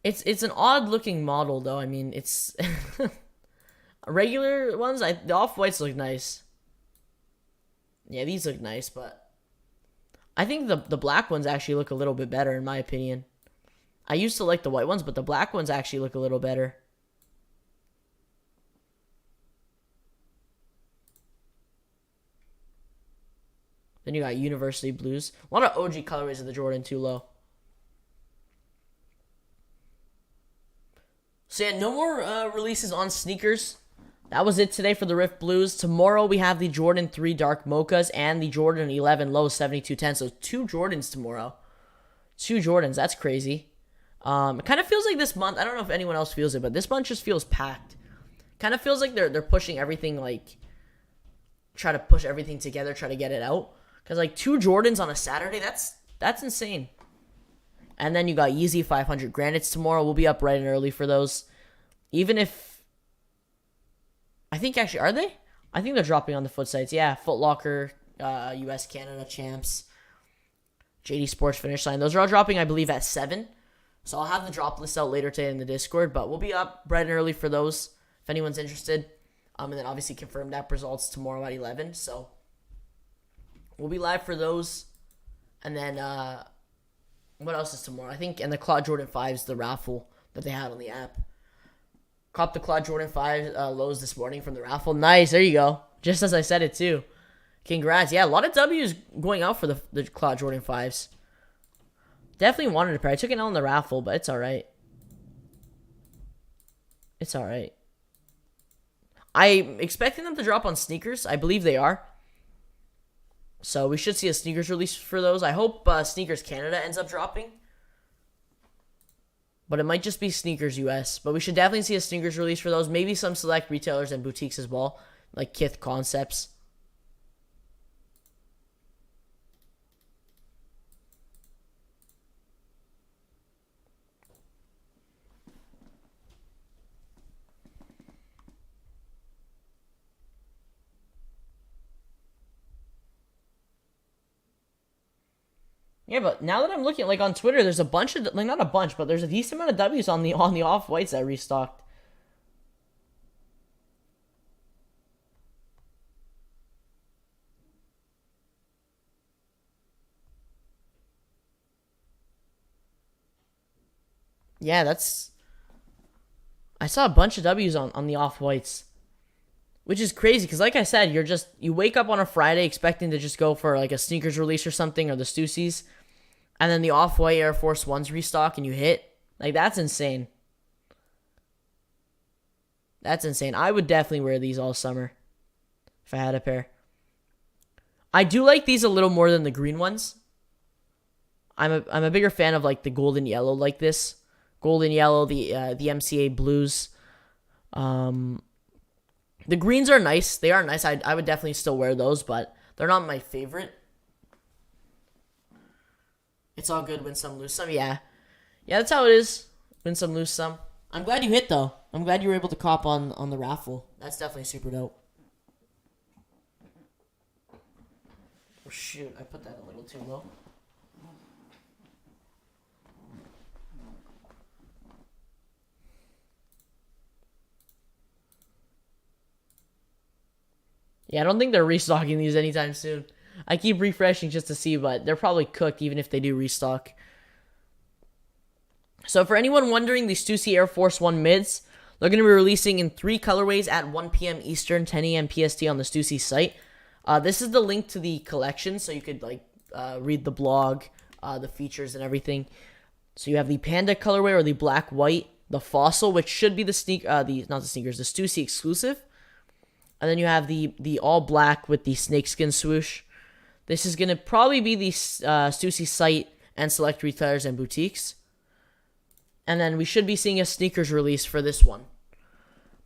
It's an odd looking model though. I mean, it's regular ones. The off-whites look nice. Yeah, these look nice, but I think the black ones actually look a little bit better in my opinion. I used to like the white ones, but the black ones actually look a little better. Then you got University Blues. A lot of OG colorways of the Jordan 2 low. So yeah, no more releases on sneakers. That was it today for the Riftblues. Tomorrow we have the Jordan 3 Dark Mochas and the Jordan 11 Low 7210. So 2 Jordans tomorrow. 2 Jordans. That's crazy. It kind of feels like this month. I don't know if anyone else feels it, but this month just feels packed. Kind of feels like they're pushing everything, like try to push everything together, try to get it out. Because like 2 Jordans on a Saturday, that's insane. And then you got Yeezy 500 Granites tomorrow. We'll be up bright and early for those. Even if... I think actually, are they? I think they're dropping on the foot sites. Yeah, Foot Locker, US, Canada, Champs, JD Sports, Finish Line. Those are all dropping, I believe, at 7. So I'll have the drop list out later today in the Discord. But we'll be up bright and early for those if anyone's interested. And then obviously confirmed app results tomorrow at 11. So we'll be live for those. And then... what else is tomorrow? I think, and the Claude Jordan 5s, the raffle that they had on the app. Caught the Claude Jordan 5 lows this morning from the raffle. Nice, there you go. Just as I said it too. Congrats. Yeah, a lot of W's going out for the Claude Jordan 5s. Definitely wanted a pair. I took it out on the raffle, but it's alright. It's alright. I'm expecting them to drop on sneakers. I believe they are. So we should see a sneakers release for those. I hope Sneakers Canada ends up dropping. But it might just be Sneakers US. But we should definitely see a sneakers release for those. Maybe some select retailers and boutiques as well. Like Kickz Concepts. Yeah, but now that I'm looking, like on Twitter, there's a bunch of, like not a bunch, but there's a decent amount of W's on the off-whites that restocked. Yeah, I saw a bunch of W's on the off-whites. Which is crazy, because like I said, you wake up on a Friday expecting to just go for like a sneakers release or something, or the Stussies. And then the Off-White Air Force 1s restock and you hit. Like, that's insane. That's insane. I would definitely wear these all summer if I had a pair. I do like these a little more than the green ones. I'm a bigger fan of like the golden yellow like this. Golden yellow, the MCA blues. The greens are nice. They are nice. I would definitely still wear those, but they're not my favorite. It's all good, win some, lose some. Yeah. Yeah, that's how it is. Win some, lose some. I'm glad you hit, though. I'm glad you were able to cop on the raffle. That's definitely super dope. Oh, shoot. I put that a little too low. Yeah, I don't think they're restocking these anytime soon. I keep refreshing just to see, but they're probably cooked even if they do restock. So for anyone wondering, the Stussy Air Force 1 mids, they're going to be releasing in 3 colorways at 1 p.m. Eastern, 10 a.m. PST on the Stussy site. This is the link to the collection, so you could like read the blog, the features and everything. So you have the Panda colorway or the black-white, the Fossil, which should be the Stussy exclusive. And then you have the all black with the snakeskin swoosh. This is gonna probably be the Stussy site and select retailers and boutiques. And then we should be seeing a sneakers release for this one.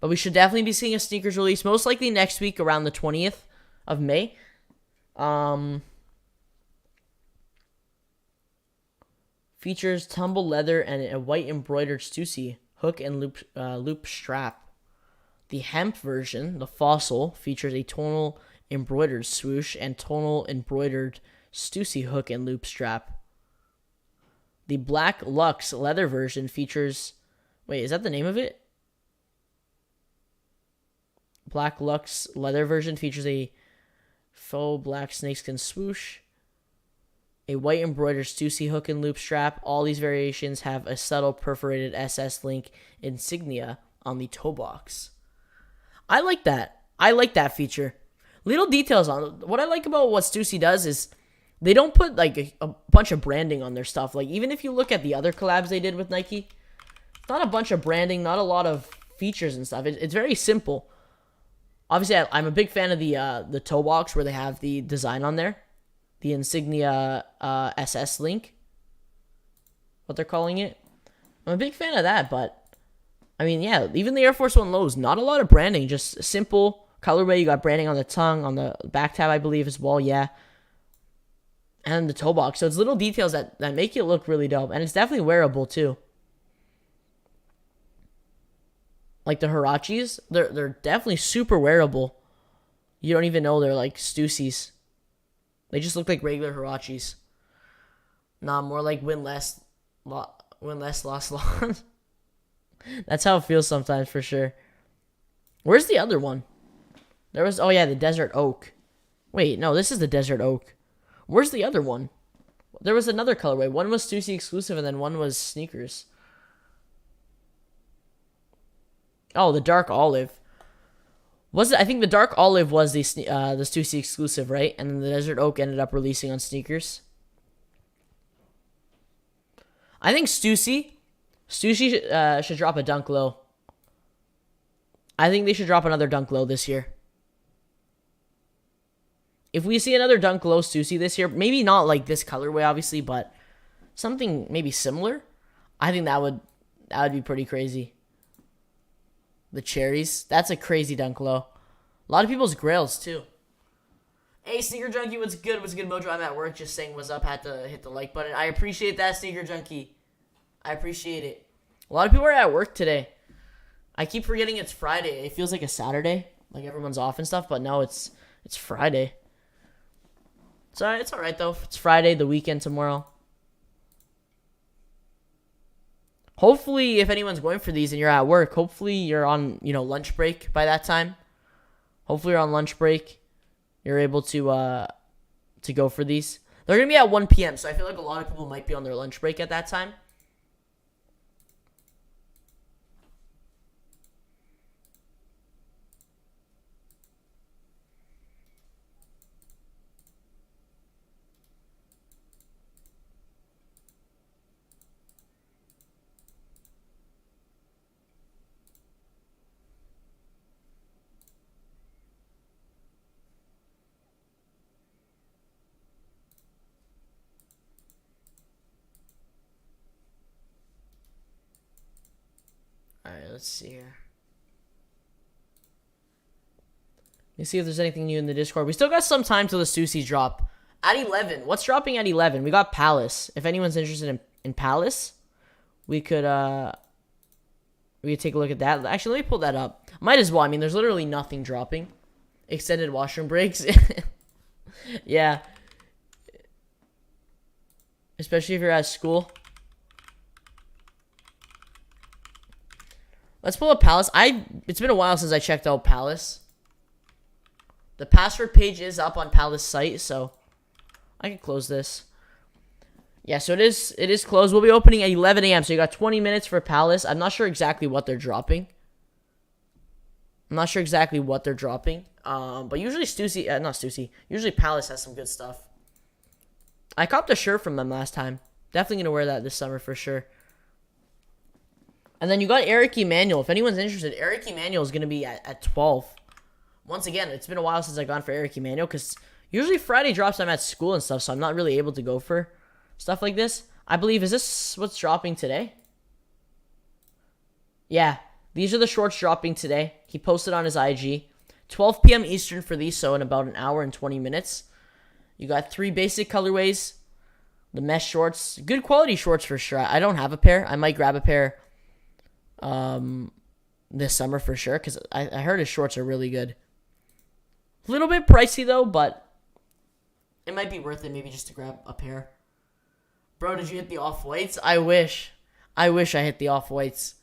But we should definitely be seeing a sneakers release, most likely next week around the 20th of May. Features tumble leather and a white embroidered Stussy hook and loop strap. The hemp version, the Fossil, features a tonal embroidered swoosh and tonal embroidered Stussy hook and loop strap. The Black Luxe leather version features... Wait, is that the name of it? Black Luxe leather version features a faux black snakeskin swoosh, a white embroidered Stussy hook and loop strap. All these variations have a subtle perforated SS link insignia on the toe box. I like that. I like that feature. Little details on it. What I like about what Stussy does is they don't put like a bunch of branding on their stuff. Like even if you look at the other collabs they did with Nike, it's not a bunch of branding, not a lot of features and stuff. It's very simple. Obviously, I'm a big fan of the toe box where they have the design on there, the insignia SS link, what they're calling it. I'm a big fan of that, but I mean, yeah, even the Air Force One lows, not a lot of branding, just simple colorway. You got branding on the tongue, on the back tab, I believe, as well, yeah. And the toe box. So it's little details that make it look really dope. And it's definitely wearable, too. Like the Hirachis, they're definitely super wearable. You don't even know they're like Stussys. They just look like regular Hirachis. Nah, more like win less, lost long. That's how it feels sometimes, for sure. Where's the other one? There was, oh yeah, the Desert Oak. Wait, no, this is the Desert Oak. Where's the other one? There was another colorway. One was Stussy exclusive, and then one was sneakers. Oh, the Dark Olive. Was it? I think the Dark Olive was the Stussy exclusive, right? And then the Desert Oak ended up releasing on sneakers. I think Stussy should drop a Dunk Low. I think they should drop another Dunk Low this year. If we see another Dunk Low Stussy this year, maybe not like this colorway, obviously, but something maybe similar, I think that would be pretty crazy. The cherries, that's a crazy Dunk Low. A lot of people's grails too. Hey, Sneaker Junkie, what's good? What's good, Mojo? I'm at work, just saying what's up. Had to hit the like button. I appreciate that, Sneaker Junkie. I appreciate it. A lot of people are at work today. I keep forgetting it's Friday. It feels like a Saturday, like everyone's off and stuff, but no, it's Friday. So it's all right though. It's Friday, the weekend tomorrow. Hopefully, if anyone's going for these and you're at work, hopefully you're on, lunch break by that time. Hopefully you're on lunch break. You're able to go for these. They're going to be at 1 p.m., so I feel like a lot of people might be on their lunch break at that time. Alright, let's see here. Let me see if there's anything new in the Discord. We still got some time till the Stussy drop. At 11. What's dropping at 11? We got Palace. If anyone's interested in Palace, we could take a look at that. Actually, let me pull that up. Might as well. I mean, there's literally nothing dropping. Extended washroom breaks. Yeah. Especially if you're at school. Let's pull up Palace. It's been a while since I checked out Palace. The password page is up on Palace site, so I can close this. Yeah, so it is closed. We'll be opening at 11 a.m. So you got 20 minutes for Palace. I'm not sure exactly what they're dropping. But usually usually Palace has some good stuff. I copped a shirt from them last time. Definitely gonna wear that this summer for sure. And then you got Eric Emanuel. If anyone's interested, Eric Emanuel is going to be at 12. Once again, it's been a while since I've gone for Eric Emanuel because usually Friday drops I'm at school and stuff, so I'm not really able to go for stuff like this. I believe, is this what's dropping today? Yeah, these are the shorts dropping today. He posted on his IG. 12 p.m. Eastern for these, so in about an hour and 20 minutes. You got 3 basic colorways. The mesh shorts. Good quality shorts for sure. I don't have a pair. I might grab a pair this summer for sure, because I heard his shorts are really good. A little bit pricey though, but it might be worth it maybe just to grab a pair. Bro, did you hit the off-whites? I wish I hit the off-whites.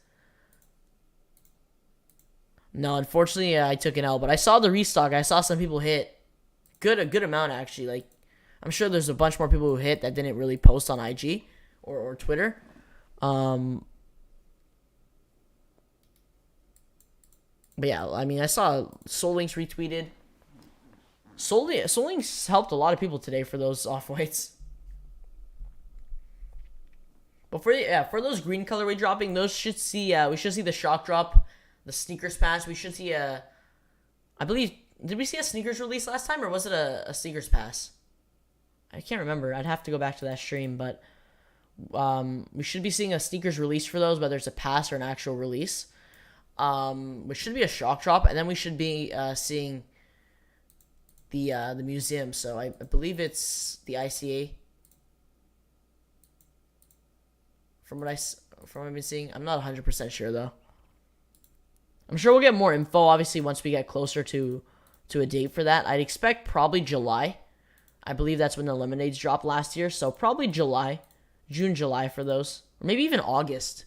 No, unfortunately, I took an L, but I saw the restock. I saw some people hit a good amount, actually. Like, I'm sure there's a bunch more people who hit that didn't really post on IG or Twitter. But yeah, I mean, I saw Soul Links retweeted. Soul Links helped a lot of people today for those off-whites. But for those green colorway dropping, those should see we should see the shock drop, the sneakers pass. We should see I believe, did we see a sneakers release last time, or was it a sneakers pass? I can't remember. I'd have to go back to that stream, but we should be seeing a sneakers release for those, whether it's a pass or an actual release. Which should be a shock drop, and then we should be seeing the museum. So I believe it's the ICA. From what I've been seeing, I'm not 100% sure though. I'm sure we'll get more info obviously once we get closer to a date for that. I'd expect probably July. I believe that's when the lemonades dropped last year, so probably June, July for those, or maybe even August.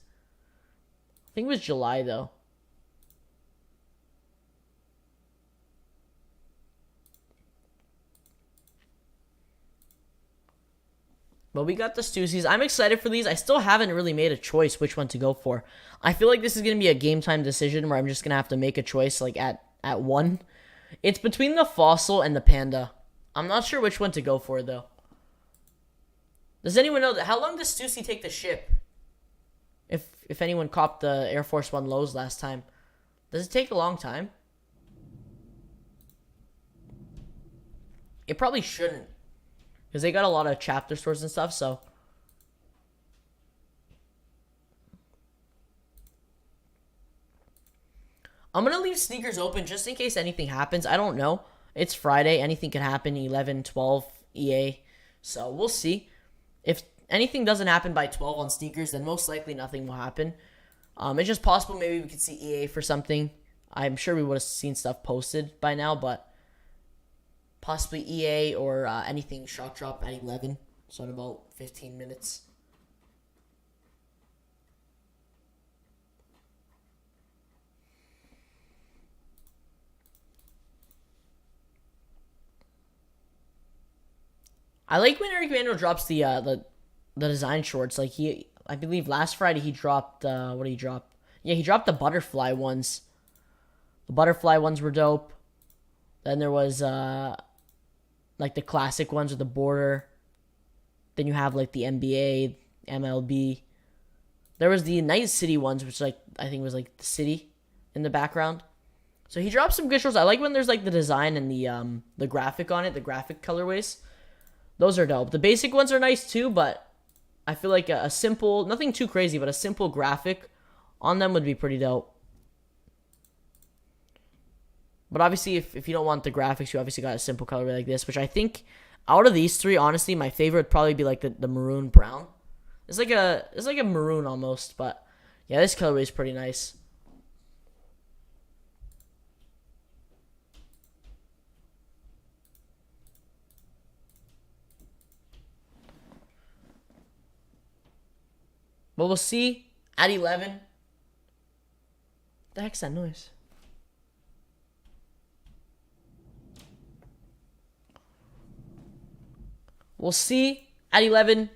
I think it was July though. But we got the Stussies. I'm excited for these. I still haven't really made a choice which one to go for. I feel like this is going to be a game time decision where I'm just going to have to make a choice like at 1. It's between the Fossil and the Panda. I'm not sure which one to go for though. Does anyone know how long does Stussy take to ship? If anyone copped the Air Force One lows last time. Does it take a long time? It probably shouldn't, because they got a lot of chapter stores and stuff, so. I'm going to leave sneakers open just in case anything happens. I don't know. It's Friday. Anything can happen. 11, 12, EA. So we'll see. If anything doesn't happen by 12 on sneakers, then most likely nothing will happen. It's just possible maybe we could see EA for something. I'm sure we would have seen stuff posted by now, but possibly EA or anything shock drop at 11. So in about 15 minutes. I like when Eric Emanuel drops the design shorts. Like I believe last Friday he dropped what did he drop? Yeah, he dropped the butterfly ones. The butterfly ones were dope. Then there was like the classic ones with the border. Then you have like the NBA, MLB. There was the Night City ones, which like I think was like the city in the background. So he dropped some good shorts. I like when there's like the design and the graphic on it, the graphic colorways. Those are dope. The basic ones are nice too, but I feel like a simple, nothing too crazy, but a simple graphic on them would be pretty dope. But obviously, if you don't want the graphics, you obviously got a simple colorway like this, which I think out of these three, honestly, my favorite would probably be like the maroon brown. It's like a maroon almost, but yeah, this colorway is pretty nice. But we'll see at 11. What the heck's that noise? We'll see at 11.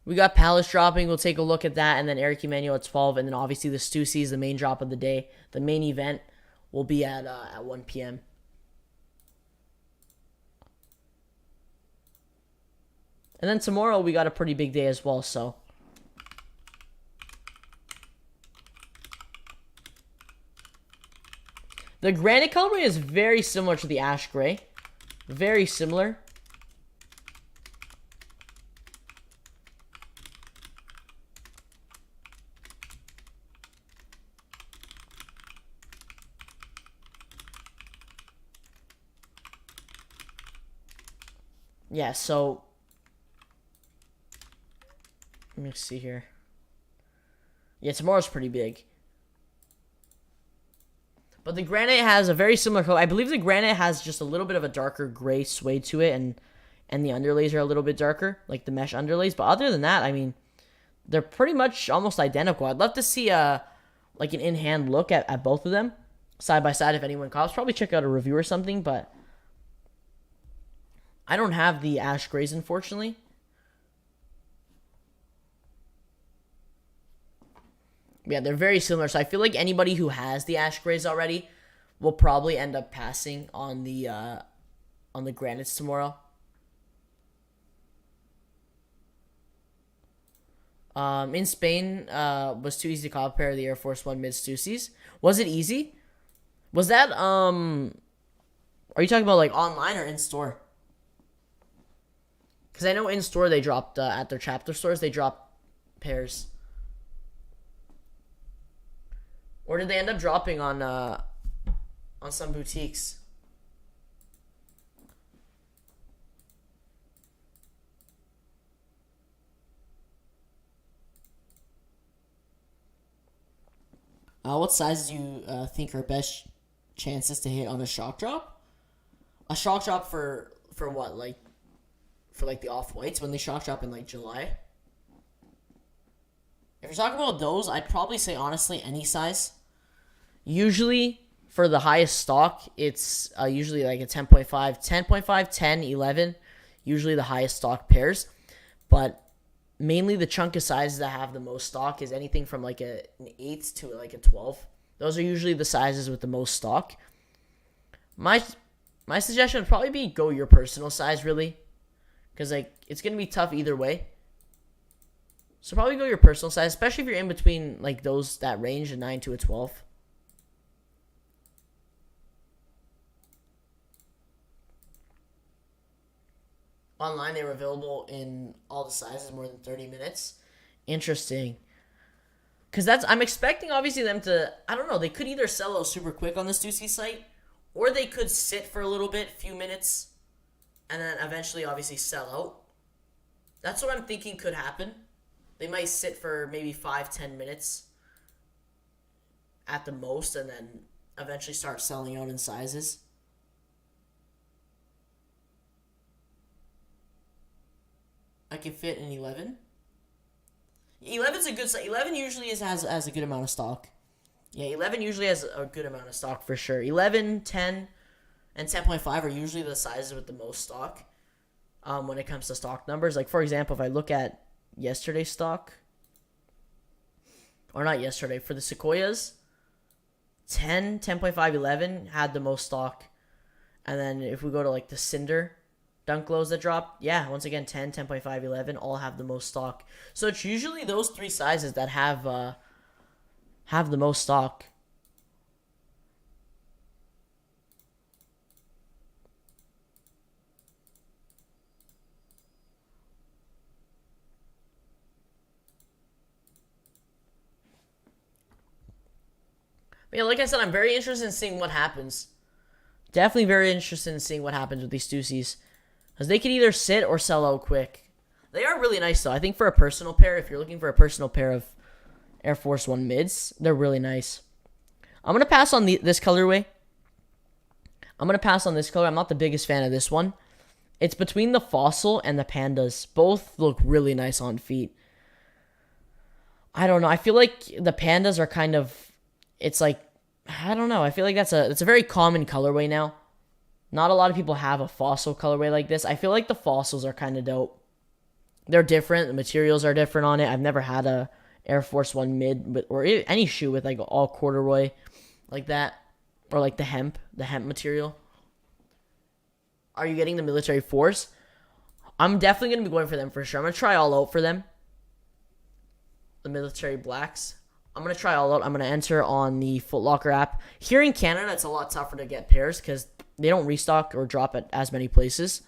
We got Palace dropping. We'll take a look at that. And then Eric Emanuel at 12. And then obviously the Stussy is the main drop of the day. The main event will be at 1 p.m. And then tomorrow we got a pretty big day as well. So The granite colorway is very similar to the ash gray. Very similar. Yeah, so let me see here. Yeah, tomorrow's pretty big. But the granite has a very similar color. I believe the granite has just a little bit of a darker gray suede to it, and the underlays are a little bit darker, like the mesh underlays. But other than that, I mean, they're pretty much almost identical. I'd love to see like an in-hand look at both of them side by side if anyone cops. Probably check out a review or something, but I don't have the ash grays, unfortunately. Yeah, they're very similar. So I feel like anybody who has the ash grays already will probably end up passing on the granites tomorrow. In Spain, was too easy to cop a pair of the Air Force One mid Stussies. Was it easy? Was that are you talking about like online or in store? Because I know in store they dropped at their chapter stores they dropped pairs. Or did they end up dropping on some boutiques? What sizes do you think are best chances to hit on a shock drop? A shock drop for what? Like for like the off-whites when they shock drop in like July? If you're talking about those, I'd probably say honestly any size. Usually for the highest stock, it's usually like a 10.5, 10, 11. Usually the highest stock pairs. But mainly the chunk of sizes that have the most stock is anything from like an 8 to like a 12. Those are usually the sizes with the most stock. My suggestion would probably be go your personal size, really. Because like it's going to be tough either way. So probably go your personal size, especially if you're in between like that range, a 9 to a 12. Online, they were available in all the sizes more than 30 minutes. Interesting. Because I'm expecting, obviously, them to, I don't know, they could either sell out super quick on the Stussy site, or they could sit for a little bit, few minutes, and then eventually, obviously, sell out. That's what I'm thinking could happen. They might sit for maybe 5-10 minutes at the most, and then eventually start selling out in sizes. I can fit an 11. 11's a good size. 11 usually has a good amount of stock. Yeah, 11 usually has a good amount of stock for sure. 11, 10, and 10.5 are usually the sizes with the most stock when it comes to stock numbers. Like, for example, if I look at yesterday's stock, or not yesterday, for the Sequoias, 10, 10.5, 11 had the most stock. And then if we go to like the Cinder dunk lows that drop, yeah, once again, 10, 10.5, 11 all have the most stock. So it's usually those three sizes that have the most stock. But yeah, like I said, I'm very interested in seeing what happens. Definitely very interested in seeing what happens with these Stussies. Because they can either sit or sell out quick. They are really nice, though. I think for a personal pair, if you're looking for a personal pair of Air Force One mids, they're really nice. I'm going to pass on this colorway. I'm not the biggest fan of this one. It's between the Fossil and the Pandas. Both look really nice on feet. I don't know. I feel like the Pandas are kind of... It's like... I don't know. I feel like it's a very common colorway now. Not a lot of people have a Fossil colorway like this. I feel like the Fossils are kind of dope. They're different. The materials are different on it. I've never had a Air Force One mid or any shoe with like all corduroy like that, or like the hemp material. Are you getting the Military Force? I'm definitely going to be going for them for sure. I'm going to try all out for them. The Military Blacks. I'm going to try all out. I'm going to enter on the Foot Locker app. Here in Canada, it's a lot tougher to get pairs because they don't restock or drop at as many places.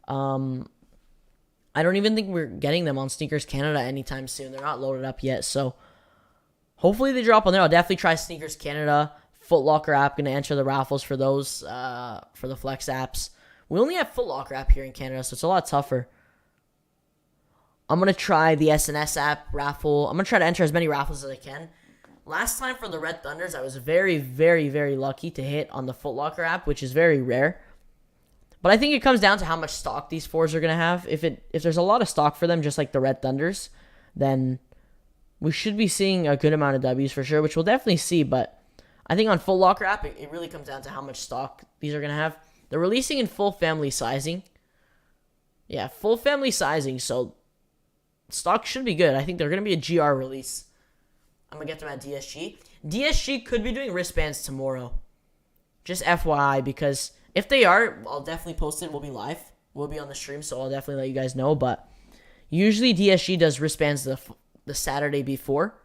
I don't even think we're getting them on Sneakers Canada anytime soon. They're not loaded up yet, so hopefully they drop on there. I'll definitely try Sneakers Canada, Foot Locker app. Going to enter the raffles for those, for the Flex apps. We only have Foot Locker app here in Canada, so it's a lot tougher. I'm going to try the SNS app raffle. I'm going to try to enter as many raffles as I can. Last time for the Red Thunders, I was very, very, very lucky to hit on the Foot Locker app, which is very rare. But I think it comes down to how much stock these fours are going to have. If there's a lot of stock for them, just like the Red Thunders, then we should be seeing a good amount of W's for sure, which we'll definitely see. But I think on Foot Locker app, it really comes down to how much stock these are going to have. They're releasing in full family sizing. Yeah, full family sizing, so stock should be good. I think they're going to be a GR release. I'm going to get them at DSG. DSG could be doing wristbands tomorrow. Just FYI, because if they are, I'll definitely post it. We'll be live. We'll be on the stream, so I'll definitely let you guys know. But usually DSG does wristbands the Saturday before,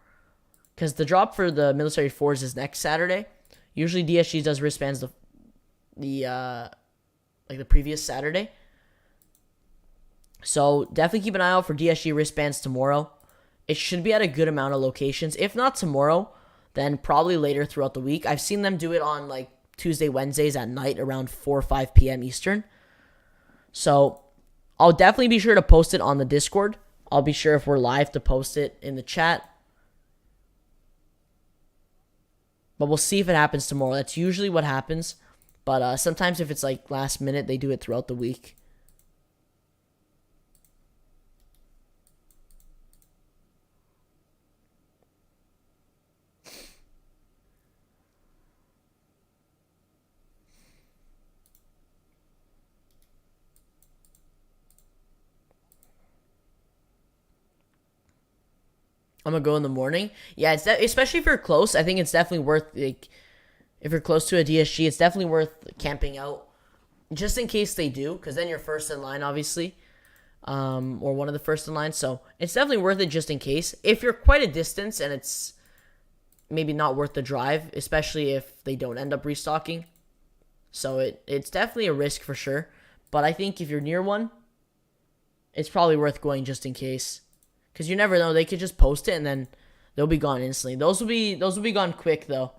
because the drop for the military fours is next Saturday. Usually DSG does wristbands the previous Saturday. So definitely keep an eye out for DSG wristbands tomorrow. It should be at a good amount of locations. If not tomorrow, then probably later throughout the week. I've seen them do it on like Tuesday, Wednesdays at night around 4 or 5 p.m. Eastern. So I'll definitely be sure to post it on the Discord. I'll be sure if we're live to post it in the chat. But we'll see if it happens tomorrow. That's usually what happens. But sometimes if it's like last minute, they do it throughout the week. I'm going to go in the morning. Yeah, especially if you're close. I think it's definitely worth, like, if you're close to a DSG, it's definitely worth camping out. Just in case they do, because then you're first in line, obviously. Or one of the first in line. So it's definitely worth it just in case. If you're quite a distance and it's maybe not worth the drive, especially if they don't end up restocking. So it's definitely a risk for sure. But I think if you're near one, it's probably worth going just in case. Because you never know, they could just post it and then they'll be gone instantly. Those will be gone quick though.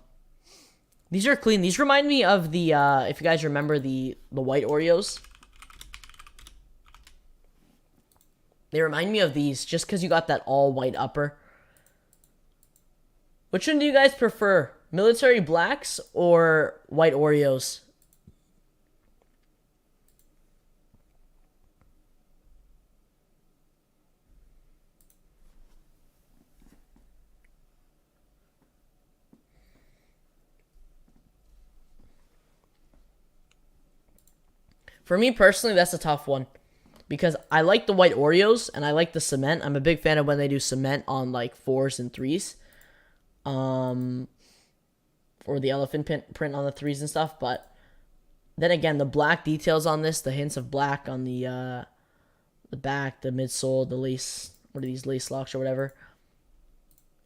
These are clean. These remind me of the if you guys remember the white Oreos. They remind me of these just because you got that all white upper. Which one do you guys prefer? Military blacks or white Oreos? For me personally, that's a tough one. Because I like the white Oreos and I like the cement. I'm a big fan of when they do cement on like 4s and 3s. Or the elephant print on the 3s and stuff. But then again, the black details on this, the hints of black on the back, the midsole, the lace, what are these, lace locks or whatever.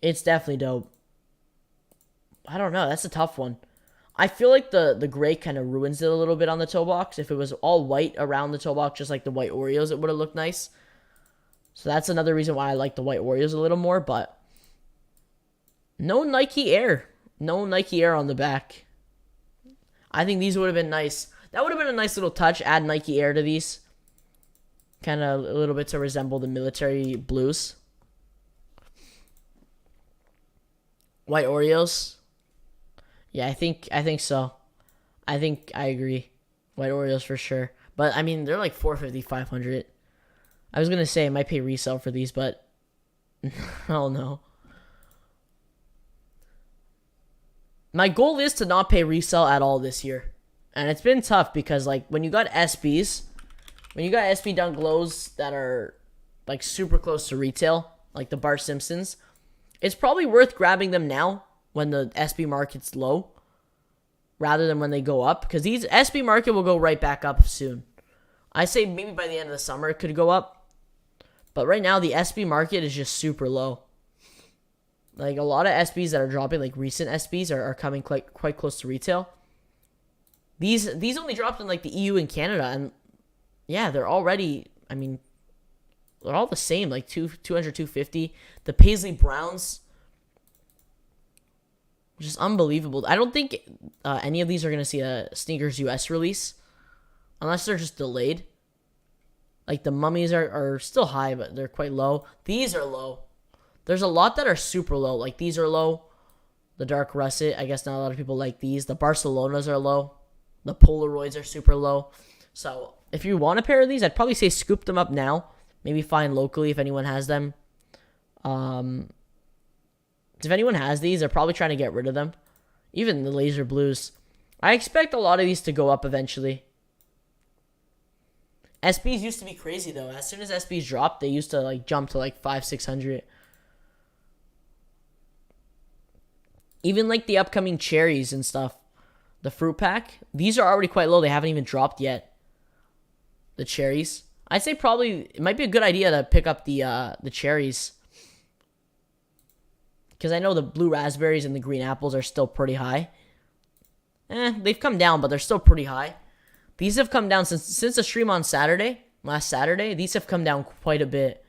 It's definitely dope. I don't know, that's a tough one. I feel like the gray kind of ruins it a little bit on the toe box. If it was all white around the toe box, just like the white Oreos, it would have looked nice. So that's another reason why I like the white Oreos a little more, but no Nike Air. No Nike Air on the back. I think these would have been nice. That would have been a nice little touch. Add Nike Air to these. Kind of a little bit to resemble the military blues. White Oreos. Yeah, I think so. I think I agree. White Oreos for sure. But, I mean, they're like $450, $500. I was going to say I might pay resale for these, but I don't know. My goal is to not pay resale at all this year. And it's been tough because, like, when you got SBs, when you got SB Dunk Lows that are, like, super close to retail, like the Bart Simpsons, it's probably worth grabbing them now when the SB market's low rather than when they go up, because these SB market will go right back up soon. I say maybe by the end of the summer it could go up, but right now the SB market is just super low. Like a lot of SBs that are dropping, like recent SBs are coming quite close to retail. These only dropped in like the EU and Canada, and yeah, they're already, I mean, they're all the same, like 200, 250. The Paisley Browns, just unbelievable. I don't think any of these are going to see a Sneakers US release, unless they're just delayed. Like the Mummies are still high, but they're quite low. These are low. There's a lot that are super low. Like these are low. The Dark Russet, I guess not a lot of people like these. The Barcelonas are low. The Polaroids are super low. So if you want a pair of these, I'd probably say scoop them up now. Maybe find locally if anyone has them. If anyone has these, they're probably trying to get rid of them. Even the Laser Blues. I expect a lot of these to go up eventually. SBs used to be crazy though. As soon as SBs dropped, they used to like jump to like 500-600. Even like the upcoming cherries and stuff. The fruit pack. These are already quite low. They haven't even dropped yet. The cherries. I'd say probably it might be a good idea to pick up the cherries. Because I know the blue raspberries and the green apples are still pretty high. They've come down, but they're still pretty high. These have come down since the stream on Saturday. Last Saturday. These have come down quite a bit.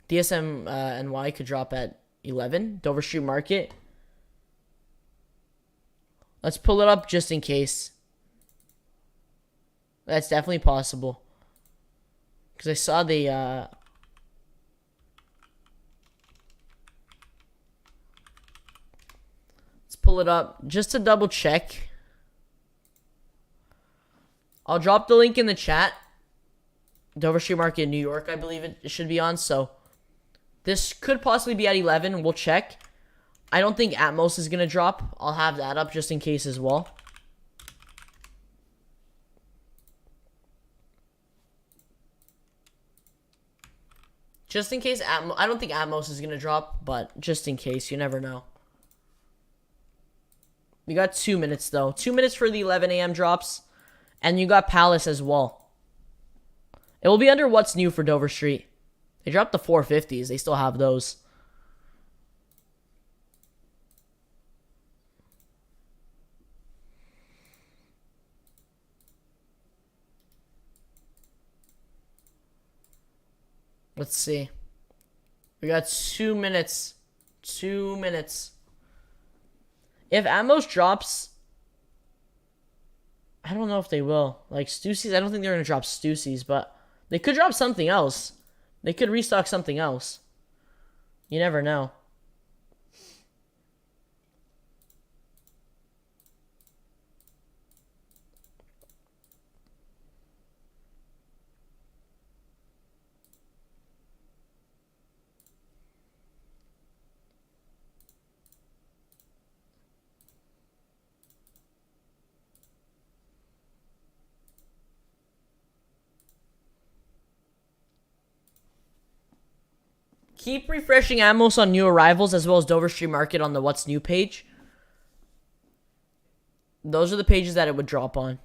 DSM NY could drop at 11. Dover Street Market. Let's pull it up just in case. That's definitely possible. Because I saw the... Let's pull it up just to double check. I'll drop the link in the chat. Dover Street Market in New York, I believe it should be on. So this could possibly be at 11. We'll check. I don't think Atmos is going to drop. I'll have that up just in case as well. Just in case Atmos... I don't think Atmos is going to drop, but just in case. You never know. We got 2 minutes, though. 2 minutes for the 11 a.m. drops. And you got Palace as well. It will be under What's New for Dover Street. They dropped the 450s. They still have those. Let's see. We got 2 minutes. 2 minutes. If Atmos drops... I don't know if they will. Like, Stussy's, I don't think they're going to drop Stussy's, but they could drop something else. They could restock something else. You never know. Keep refreshing Atmos on new arrivals as well as Dover Street Market on the What's New page. Those are the pages that it would drop on.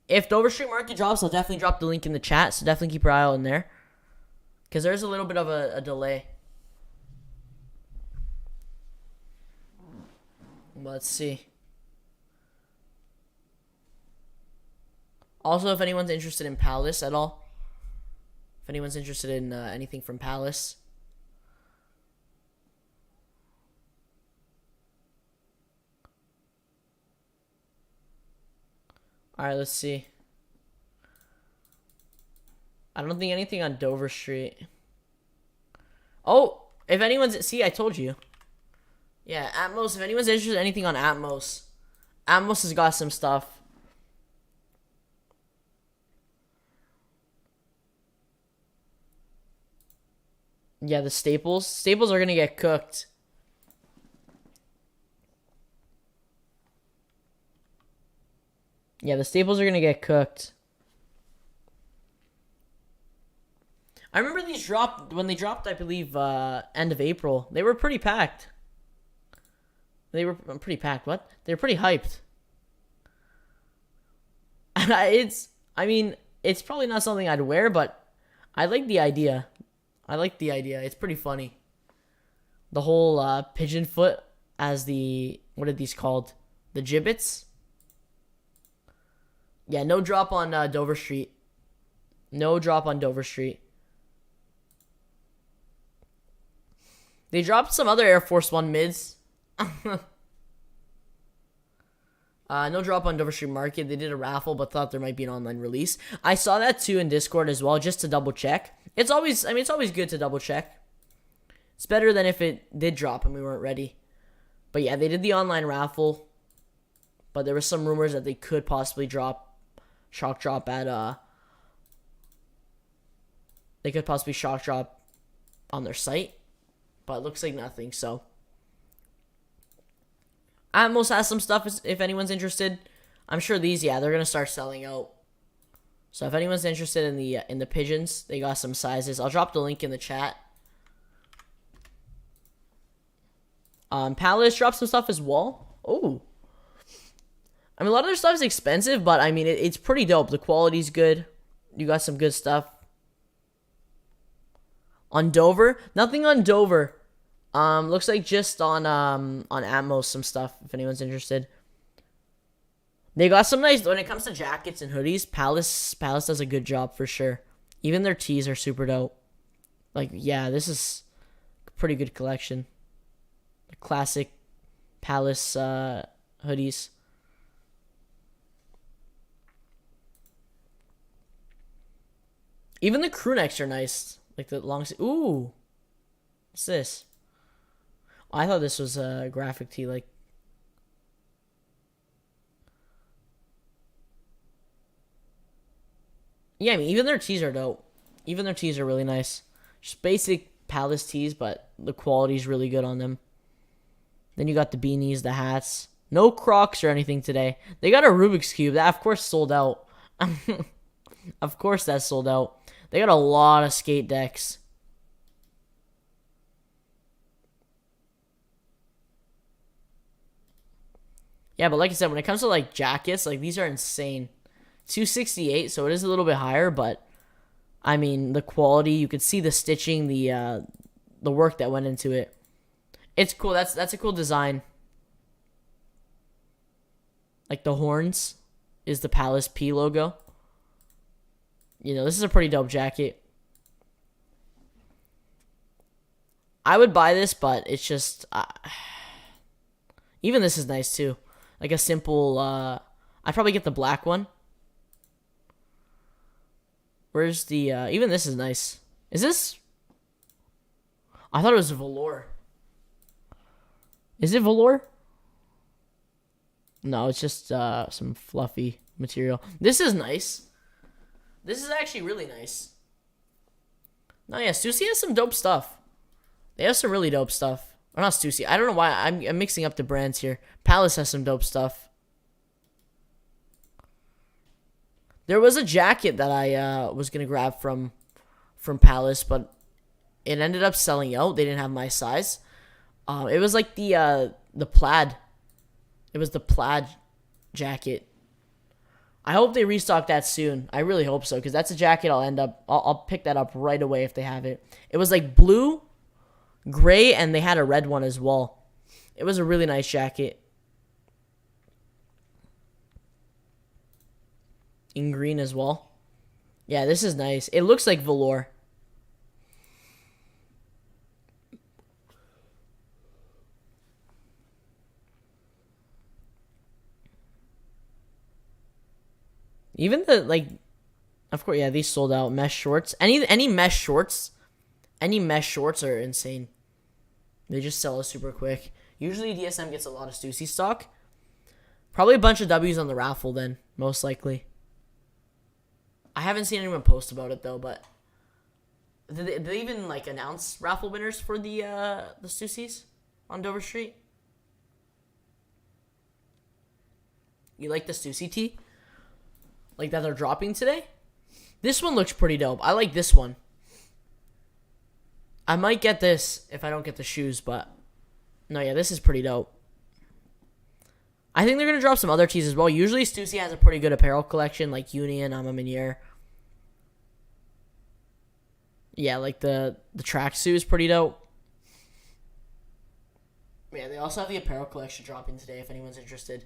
If Dover Street Market drops, I'll definitely drop the link in the chat, so definitely keep your eye out in there. Because there's a little bit of a delay. Let's see. Also, if anyone's interested in Palace at all. If anyone's interested in anything from Palace. Alright, let's see. I don't think anything on Dover Street. Oh, if anyone's... See, I told you. Yeah, Atmos. If anyone's interested in anything on Atmos. Atmos has got some stuff. Yeah, the staples. Staples are going to get cooked. Yeah, the staples are going to get cooked. I remember these dropped, when they dropped, I believe, end of April. They were pretty packed. They were pretty packed. What? They were pretty hyped. I mean, it's probably not something I'd wear, but I like the idea. I like the idea. It's pretty funny. the whole pigeon foot as the, what are these called? The gibbets. Yeah, no drop on Dover Street. No drop on Dover Street. They dropped some other Air Force One mids. No drop on Dover Street Market. They did a raffle, but thought there might be an online release. I saw that too in Discord as well, just to double check. It's always good to double check. It's better than if it did drop and we weren't ready. But yeah, they did the online raffle, but there was some rumors that they could possibly shock drop at they could possibly shock drop on their site, but it looks like nothing. So Atmos has some stuff if anyone's interested. I'm sure these, yeah, they're gonna start selling out. So if anyone's interested in the pigeons, they got some sizes. I'll drop the link in the chat. Palace dropped some stuff as well. Oh, I mean, a lot of their stuff is expensive, but I mean, it's pretty dope. The quality's good. You got some good stuff. On Dover, nothing on Dover. Looks like just on Atmos some stuff. If anyone's interested, they got some nice. When it comes to jackets and hoodies, Palace does a good job for sure. Even their tees are super dope. Like, yeah, this is a pretty good collection. The classic Palace hoodies. Even the crew necks are nice. Like the long. Ooh, what's this? I thought this was a graphic tee. Like, yeah, I mean, even their tees are dope. Even their tees are really nice. Just basic Palace tees, but the quality's really good on them. Then you got the beanies, the hats. No Crocs or anything today. They got a Rubik's Cube. That, of course, sold out. Of course, that sold out. They got a lot of skate decks. Yeah, but like I said, when it comes to like jackets, like these are insane. 268, so it is a little bit higher, but I mean the quality, you could see the stitching, the work that went into it. It's cool. That's a cool design. Like the horns is the Palace P logo. You know, this is a pretty dope jacket. I would buy this, but it's just even this is nice too. Like a simple I'd probably get the black one. Where's the even this is nice. Is this? I thought it was velour. Is it velour? No, it's just some fluffy material. This is nice. This is actually really nice. No, yeah, Stussy has some dope stuff. They have some really dope stuff. Or not Stussy. I don't know why I'm mixing up the brands here. Palace has some dope stuff. There was a jacket that I was gonna grab from Palace, but it ended up selling out. They didn't have my size. It was like the plaid. It was the plaid jacket. I hope they restock that soon. I really hope so, because that's a jacket I'll pick that up right away if they have it. It was like blue, gray, and they had a red one as well. It was a really nice jacket. In green as well. Yeah, this is nice. It looks like velour. Even the, like, of course, yeah, these sold out. Mesh shorts. Any mesh shorts. Any mesh shorts are insane. They just sell super quick. Usually DSM gets a lot of Stussy stock. Probably a bunch of W's on the raffle then, most likely. I haven't seen anyone post about it though, but did they even like announce raffle winners for the Stussys on Dover Street? You like the Stussy tee? Like that they're dropping today? This one looks pretty dope. I like this one. I might get this if I don't get the shoes, but no, yeah, this is pretty dope. I think they're going to drop some other tees as well. Usually Stussy has a pretty good apparel collection, like Union, Amaminier. Yeah, like the tracksuit is pretty dope. Yeah, they also have the apparel collection dropping today if anyone's interested.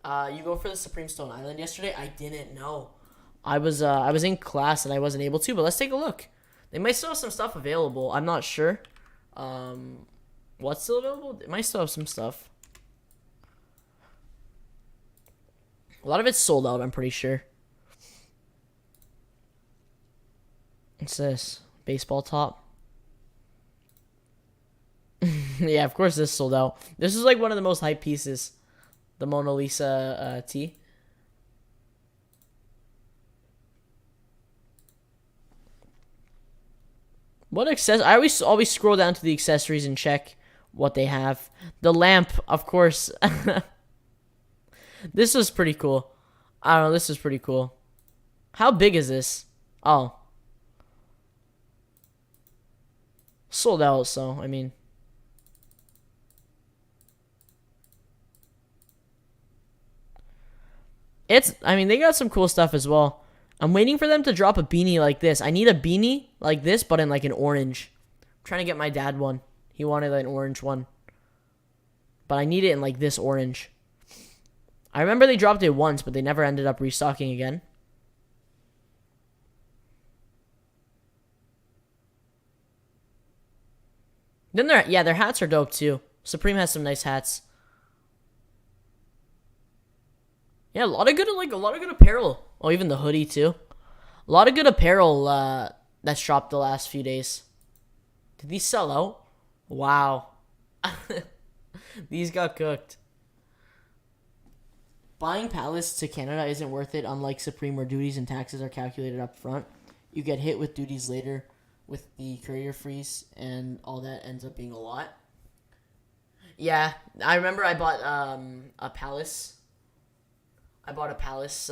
You go for the Supreme Stone Island yesterday? I didn't know. I was in class and I wasn't able to, but let's take a look. They might still have some stuff available. I'm not sure. What's still available? They might still have some stuff. A lot of it's sold out, I'm pretty sure. What's this? Baseball top. Yeah, of course this sold out. This is like one of the most hyped pieces. The Mona Lisa tee. What access? I always scroll down to the accessories and check what they have. The lamp, of course. This was pretty cool. I don't know. This is pretty cool. How big is this? Oh. Sold out, so, I mean. I mean, they got some cool stuff as well. I'm waiting for them to drop a beanie like this. I need a beanie like this, but in like an orange. I'm trying to get my dad one. He wanted an orange one. But I need it in like this orange. I remember they dropped it once, but they never ended up restocking again. Then their hats are dope too. Supreme has some nice hats. Yeah, a lot of good apparel. Oh, even the hoodie too. A lot of good apparel that's dropped the last few days. Did these sell out? Wow. These got cooked. Buying pallets to Canada isn't worth it, unlike Supreme where duties and taxes are calculated up front. You get hit with duties later with the courier fees, and all that ends up being a lot. Yeah, I remember I bought a Palace. I bought a Palace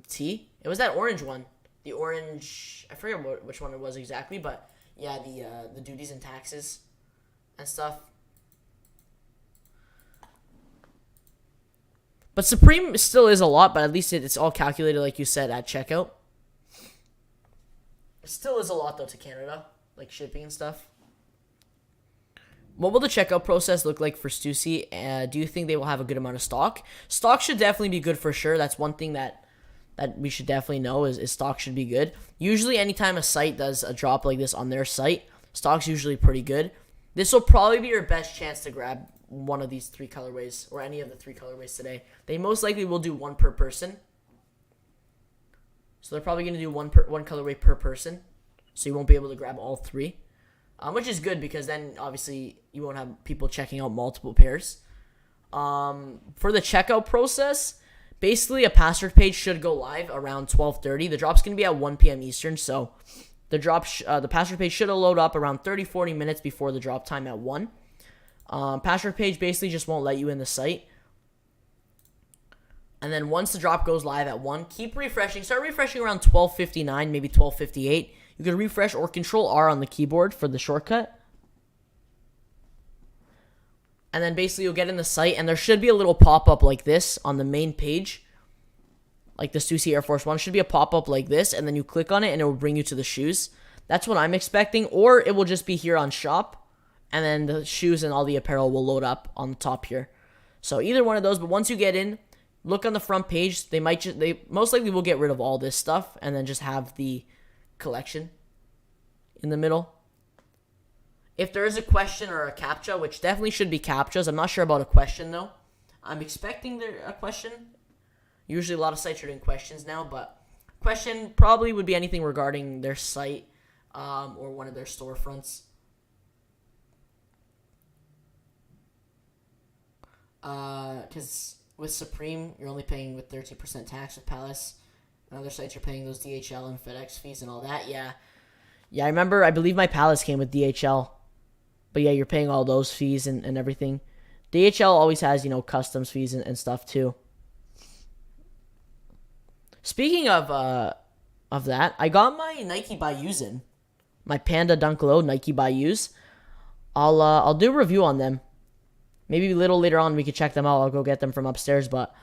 tee. It was that orange one. The orange, I forget which one it was exactly, but yeah, the duties and taxes and stuff. But Supreme still is a lot, but at least it's all calculated, like you said, at checkout. It still is a lot, though, to Canada, like shipping and stuff. What will the checkout process look like for Stussy? Do you think they will have a good amount of stock? Stock should definitely be good for sure. That's one thing that we should definitely know is stock should be good. Usually, anytime a site does a drop like this on their site, stock's usually pretty good. This will probably be your best chance to grab one of these 3 colorways or any of the 3 colorways today. They most likely will do one per person. So they're probably going to do one colorway per person. So you won't be able to grab all 3. Which is good because then obviously you won't have people checking out multiple pairs. For the checkout process, basically a password page should go live around 12:30. The drop's going to be at 1 p.m. Eastern, so the password page should load up around 30-40 minutes before the drop time at 1. Password page basically just won't let you in the site. And then once the drop goes live at 1, keep refreshing. Start refreshing around 12:59, maybe 12:58. You can refresh or Control R on the keyboard for the shortcut. And then basically you'll get in the site, and there should be a little pop-up like this on the main page. Like the Stussy Air Force 1 should be a pop-up like this, and then you click on it, and it will bring you to the shoes. That's what I'm expecting. Or it will just be here on shop, and then the shoes and all the apparel will load up on the top here. So either one of those, but once you get in, look on the front page. They most likely will get rid of all this stuff, and then just have the collection in the middle. If there is a question or a CAPTCHA, which definitely should be CAPTCHAs, I'm not sure about a question though. I'm expecting a question. Usually a lot of sites are doing questions now, but question probably would be anything regarding their site or one of their storefronts. Because with Supreme, you're only paying with 13% tax. With Palace and other sites, you're paying those DHL and FedEx fees and all that. Yeah, I believe my Palace came with DHL. But yeah, you're paying all those fees and everything. DHL always has, customs fees and stuff too. Speaking of that, I got my Nike Bayous in. My Panda Dunk Low Nike Bayous. I'll do a review on them. Maybe a little later on we could check them out. I'll go get them from upstairs, but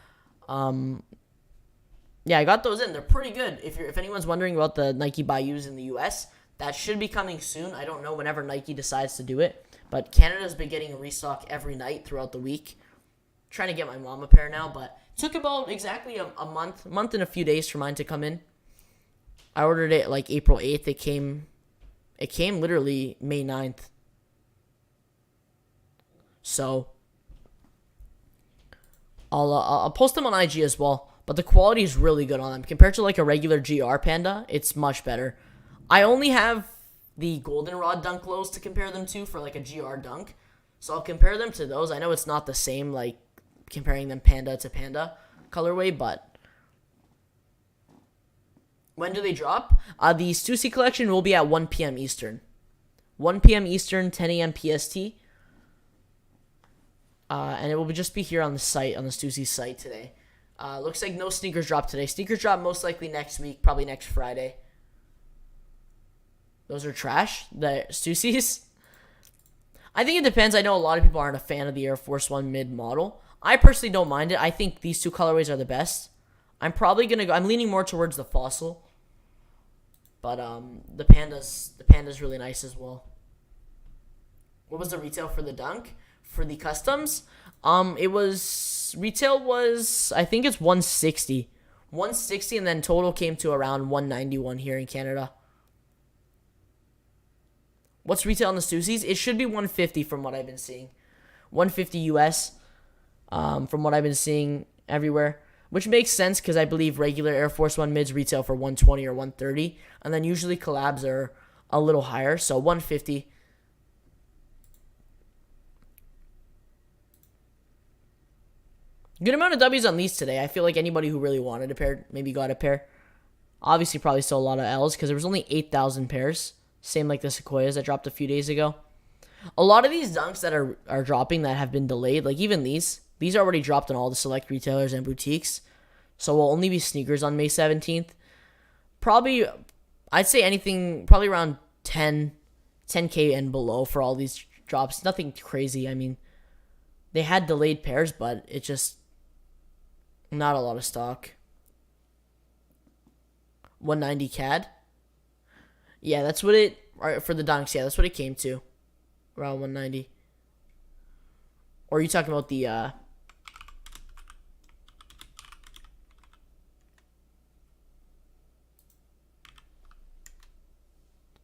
yeah, I got those in. They're pretty good. If anyone's wondering about the Nike Bayous in the US, That should be coming soon. I don't know whenever Nike decides to do it. But Canada's been getting a restock every night throughout the week. Trying to get my mom a pair now, but it took about exactly a month and a few days for mine to come in. I ordered it like April 8th. It came literally May 9th. So I'll post them on IG as well. But the quality is really good on them. Compared to like a regular GR Panda, it's much better. I only have the goldenrod dunk lows to compare them to for like a GR dunk. So I'll compare them to those. I know it's not the same like comparing them panda to panda colorway, but when do they drop? The Stussy collection will be at 1 p.m. Eastern. 1 p.m. Eastern, 10 a.m. PST. And it will just be here on the site, on the Stussy site today. Looks like no sneakers drop today. Sneakers drop most likely next week, probably next Friday. Those are trash, the Stussys. I think it depends. I know a lot of people aren't a fan of the Air Force One mid model. I personally don't mind it. I think these two colorways are the best. I'm probably gonna go. I'm leaning more towards the Fossil, but the panda's really nice as well. What was the retail for the dunk? For the customs, retail was, I think it's 160, and then total came to around 191 here in Canada. What's retail on the Stussys? It should be 150 from what I've been seeing. 150 US from what I've been seeing everywhere. Which makes sense because I believe regular Air Force One mids retail for 120 or 130. And then usually collabs are a little higher. So 150. Good amount of W's on these today. I feel like anybody who really wanted a pair maybe got a pair. Obviously probably still a lot of L's because there was only 8,000 pairs. Same like the Sequoias that dropped a few days ago. A lot of these dunks that are dropping that have been delayed, like even these are already dropped on all the select retailers and boutiques. So will only be sneakers on May 17th. Probably, I'd say anything, probably around 10K and below for all these drops. Nothing crazy. I mean, they had delayed pairs, but it's just not a lot of stock. 190 CAD. Yeah, that's what it, for the dunks, yeah, that's what it came to. Around 190. Or are you talking about the,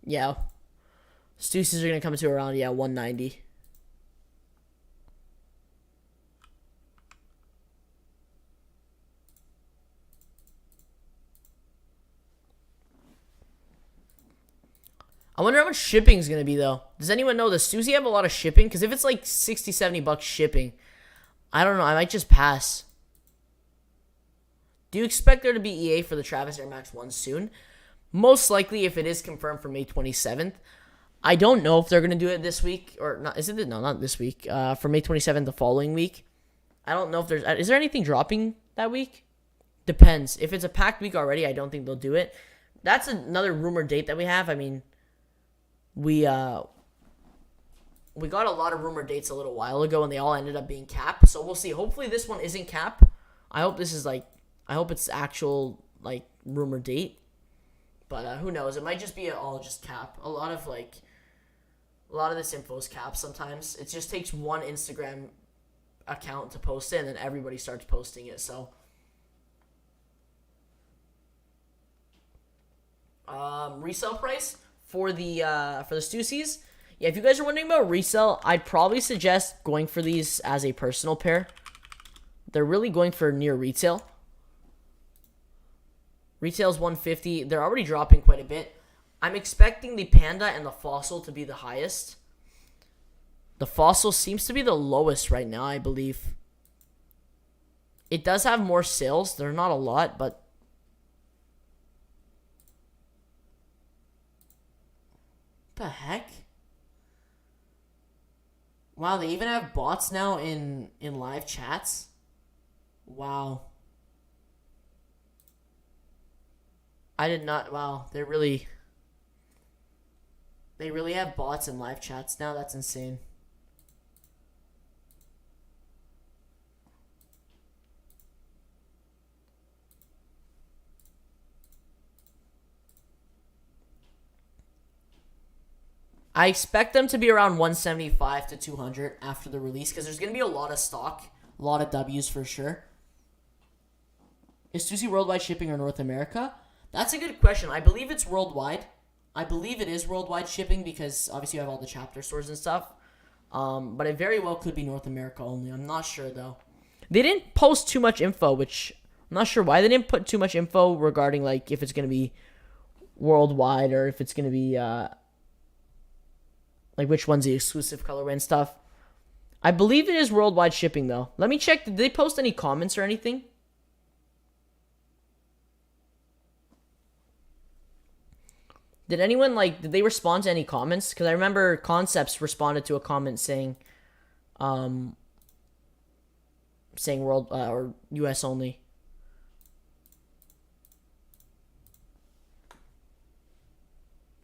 yeah. Stussys are going to come to around, 190. I wonder how much shipping is going to be, though. Does anyone know? Does Stussy have a lot of shipping? Because if it's like 60, 70 bucks shipping, I don't know. I might just pass. Do you expect there to be EA for the Travis Air Max 1 soon? Most likely if it is confirmed for May 27th. I don't know if they're going to do it this week. Or not. Is it? No, not this week. For May 27th, the following week. I don't know if there's... Is there anything dropping that week? Depends. If it's a packed week already, I don't think they'll do it. That's another rumored date that we have. I mean... We got a lot of rumor dates a little while ago, and they all ended up being cap. So we'll see. Hopefully this one isn't cap. I hope this is I hope it's actual like rumor date. But who knows? It might just be all just cap. A lot of this info is cap. Sometimes it just takes one Instagram account to post it, and then everybody starts posting it. So. Resale price. For the Stussys, yeah, if you guys are wondering about resale, I'd probably suggest going for these as a personal pair. They're really going for near retail. Retail's 150. They're already dropping quite a bit. I'm expecting the Panda and the Fossil to be the highest. The Fossil seems to be the lowest right now, I believe. It does have more sales. They're not a lot, but the heck? Wow, they even have bots now in live chats? Wow. I did not... Wow, they really have bots in live chats now? That's insane. I expect them to be around 175 to 200 after the release because there's going to be a lot of stock, a lot of W's for sure. Is Stussy worldwide shipping or North America? That's a good question. I believe it's worldwide. I believe it is worldwide shipping because obviously you have all the chapter stores and stuff. But it very well could be North America only. I'm not sure though. They didn't post too much info, which I'm not sure why they didn't put too much info regarding like if it's going to be worldwide or if it's going to be like which one's the exclusive colorway and stuff. I believe it is worldwide shipping though. Let me check. Did they post any comments or anything? Did anyone did they respond to any comments? Because I remember Concepts responded to a comment saying world or US only.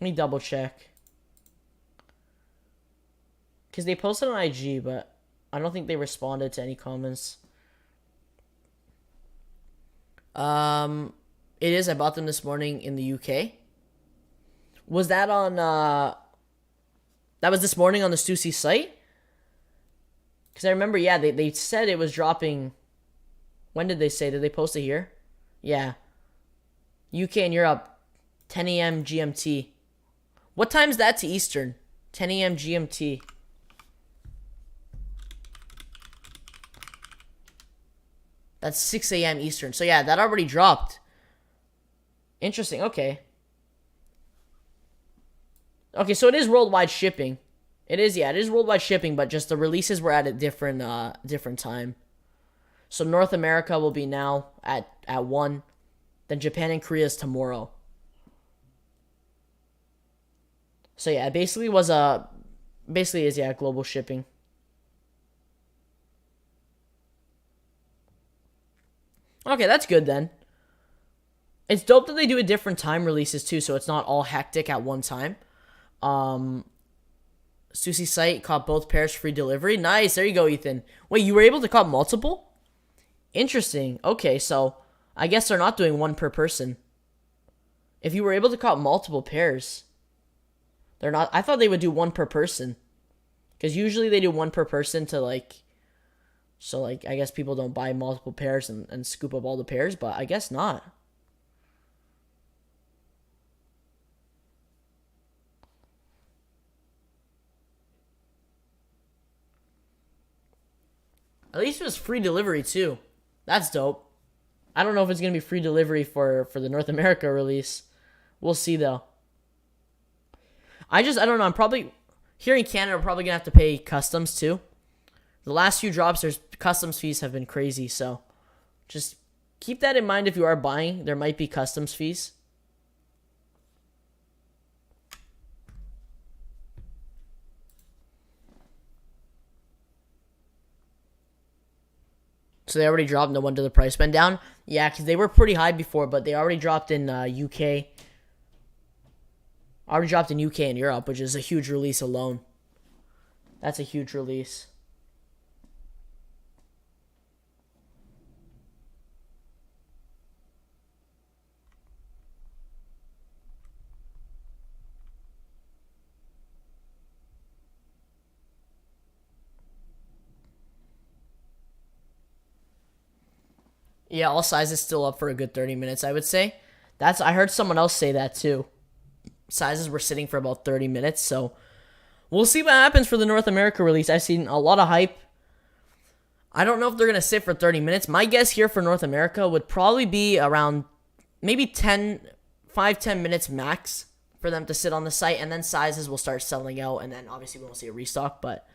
Let me double check. Because they posted on IG, but I don't think they responded to any comments. It is. I bought them this morning in the UK. Was that on, that was this morning on the Stussy site? Because I remember, yeah, they said it was dropping. When did they say? Did they post it here? Yeah. UK and Europe, 10 a.m. GMT. What time is that to Eastern? 10 a.m. GMT. That's 6 a.m. Eastern. So yeah, that already dropped. Interesting. Okay. Okay, so it is worldwide shipping. It is, yeah, it is worldwide shipping, but just the releases were at a different time. So North America will be now at 1. Then Japan and Korea is tomorrow. So yeah, it basically was global shipping. Okay, that's good then. It's dope that they do a different time releases too, so it's not all hectic at one time. Stussy site caught both pairs free delivery. Nice, there you go, Ethan. Wait, you were able to caught multiple? Interesting. Okay, so I guess they're not doing one per person. If you were able to caught multiple pairs, they're not. I thought they would do one per person, because usually they do one per person to so I guess people don't buy multiple pairs and scoop up all the pairs, but I guess not. At least it was free delivery too. That's dope. I don't know if it's going to be free delivery for the North America release. We'll see though. I don't know. I'm probably, here in Canada, we're probably going to have to pay customs too. The last few drops, there's customs fees have been crazy. So just keep that in mind if you are buying. There might be customs fees. So they already dropped. No wonder the price went down. Yeah, because they were pretty high before, but they already dropped in UK. Already dropped in UK and Europe, which is a huge release alone. That's a huge release. Yeah, all sizes still up for a good 30 minutes, I would say. I heard someone else say that too. Sizes were sitting for about 30 minutes, so we'll see what happens for the North America release. I've seen a lot of hype. I don't know if they're going to sit for 30 minutes. My guess here for North America would probably be around maybe 5-10 minutes max for them to sit on the site, and then sizes will start selling out, and then obviously we won't see a restock, but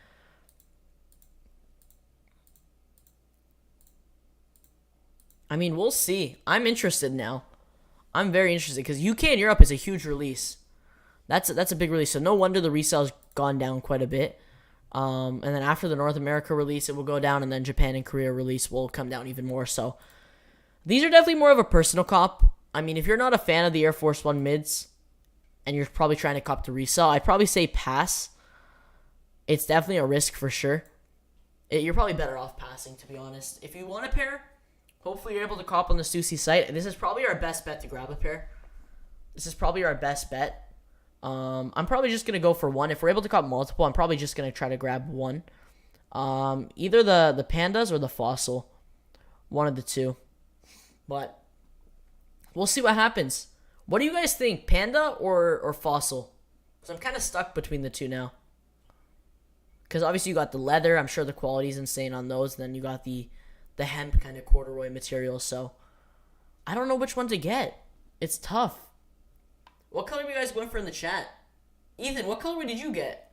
I mean, we'll see. I'm interested now. I'm very interested because UK and Europe is a huge release. That's a big release. So no wonder the resale's gone down quite a bit. And then after the North America release, it will go down, and then Japan and Korea release will come down even more. So these are definitely more of a personal cop. I mean, if you're not a fan of the Air Force One mids, and you're probably trying to cop the resale, I'd probably say pass. It's definitely a risk for sure. You're probably better off passing, to be honest. If you want a pair, hopefully you're able to cop on the Stussy site. This is probably our best bet to grab a pair. This is probably our best bet. I'm probably just going to go for one. If we're able to cop multiple, I'm probably just going to try to grab one. Either the pandas or the fossil. One of the two. But we'll see what happens. What do you guys think? Panda or fossil? Because I'm kind of stuck between the two now. Because obviously you got the leather. I'm sure the quality is insane on those. Then you got the hemp kind of corduroy material. So I don't know which one to get. It's tough. What color are you guys going for in the chat? Ethan, what colorway did you get?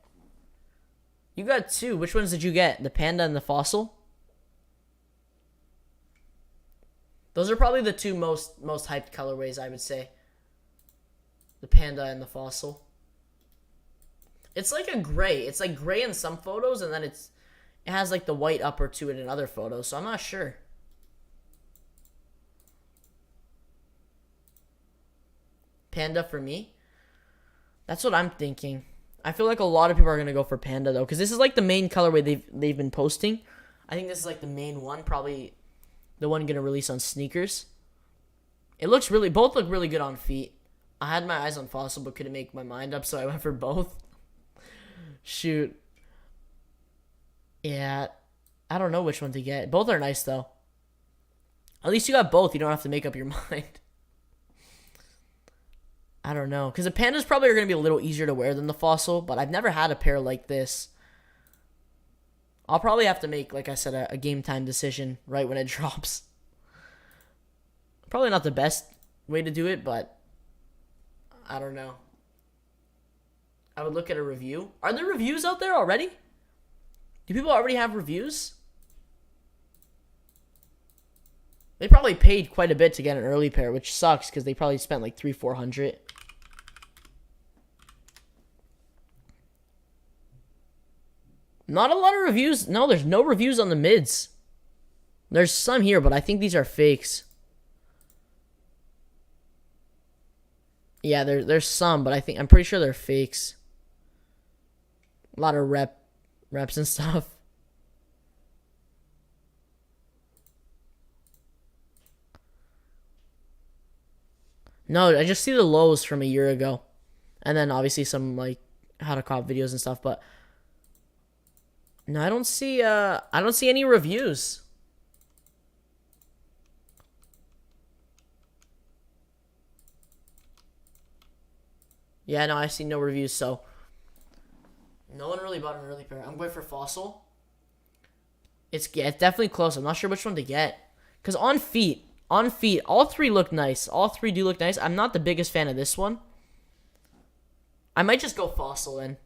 You got two. Which ones did you get? The panda and the fossil? Those are probably the two most hyped colorways, I would say. The panda and the fossil. It's like a gray. It's like gray in some photos, and then it has like the white upper to it in other photos, so I'm not sure. Panda for me? That's what I'm thinking. I feel like a lot of people are going to go for panda, though, because this is like the main colorway they've been posting. I think this is like the main one, probably the one going to release on sneakers. It looks really, both look really good on feet. I had my eyes on fossil, but couldn't make my mind up, so I went for both. Shoot. Yeah, I don't know which one to get. Both are nice, though. At least you got both. You don't have to make up your mind. I don't know. Because the pandas probably are going to be a little easier to wear than the fossil, but I've never had a pair like this. I'll probably have to make, like I said, a game time decision right when it drops. Probably not the best way to do it, but I don't know. I would look at a review. Are there reviews out there already? Do people already have reviews? They probably paid quite a bit to get an early pair, which sucks because they probably spent like $300-400. Not a lot of reviews. No, there's no reviews on the mids. There's some here, but I think these are fakes. Yeah, there's some, but I'm pretty sure they're fakes. A lot of reps and stuff. No, I just see the lows from a year ago. And then obviously some like how to cop videos and stuff, but no, I don't see any reviews. Yeah, no, I see no reviews, so no one really bought an early pair. I'm going for fossil. It's definitely close. I'm not sure which one to get. Because on feet, all three look nice. All three do look nice. I'm not the biggest fan of this one. I might just go fossil then.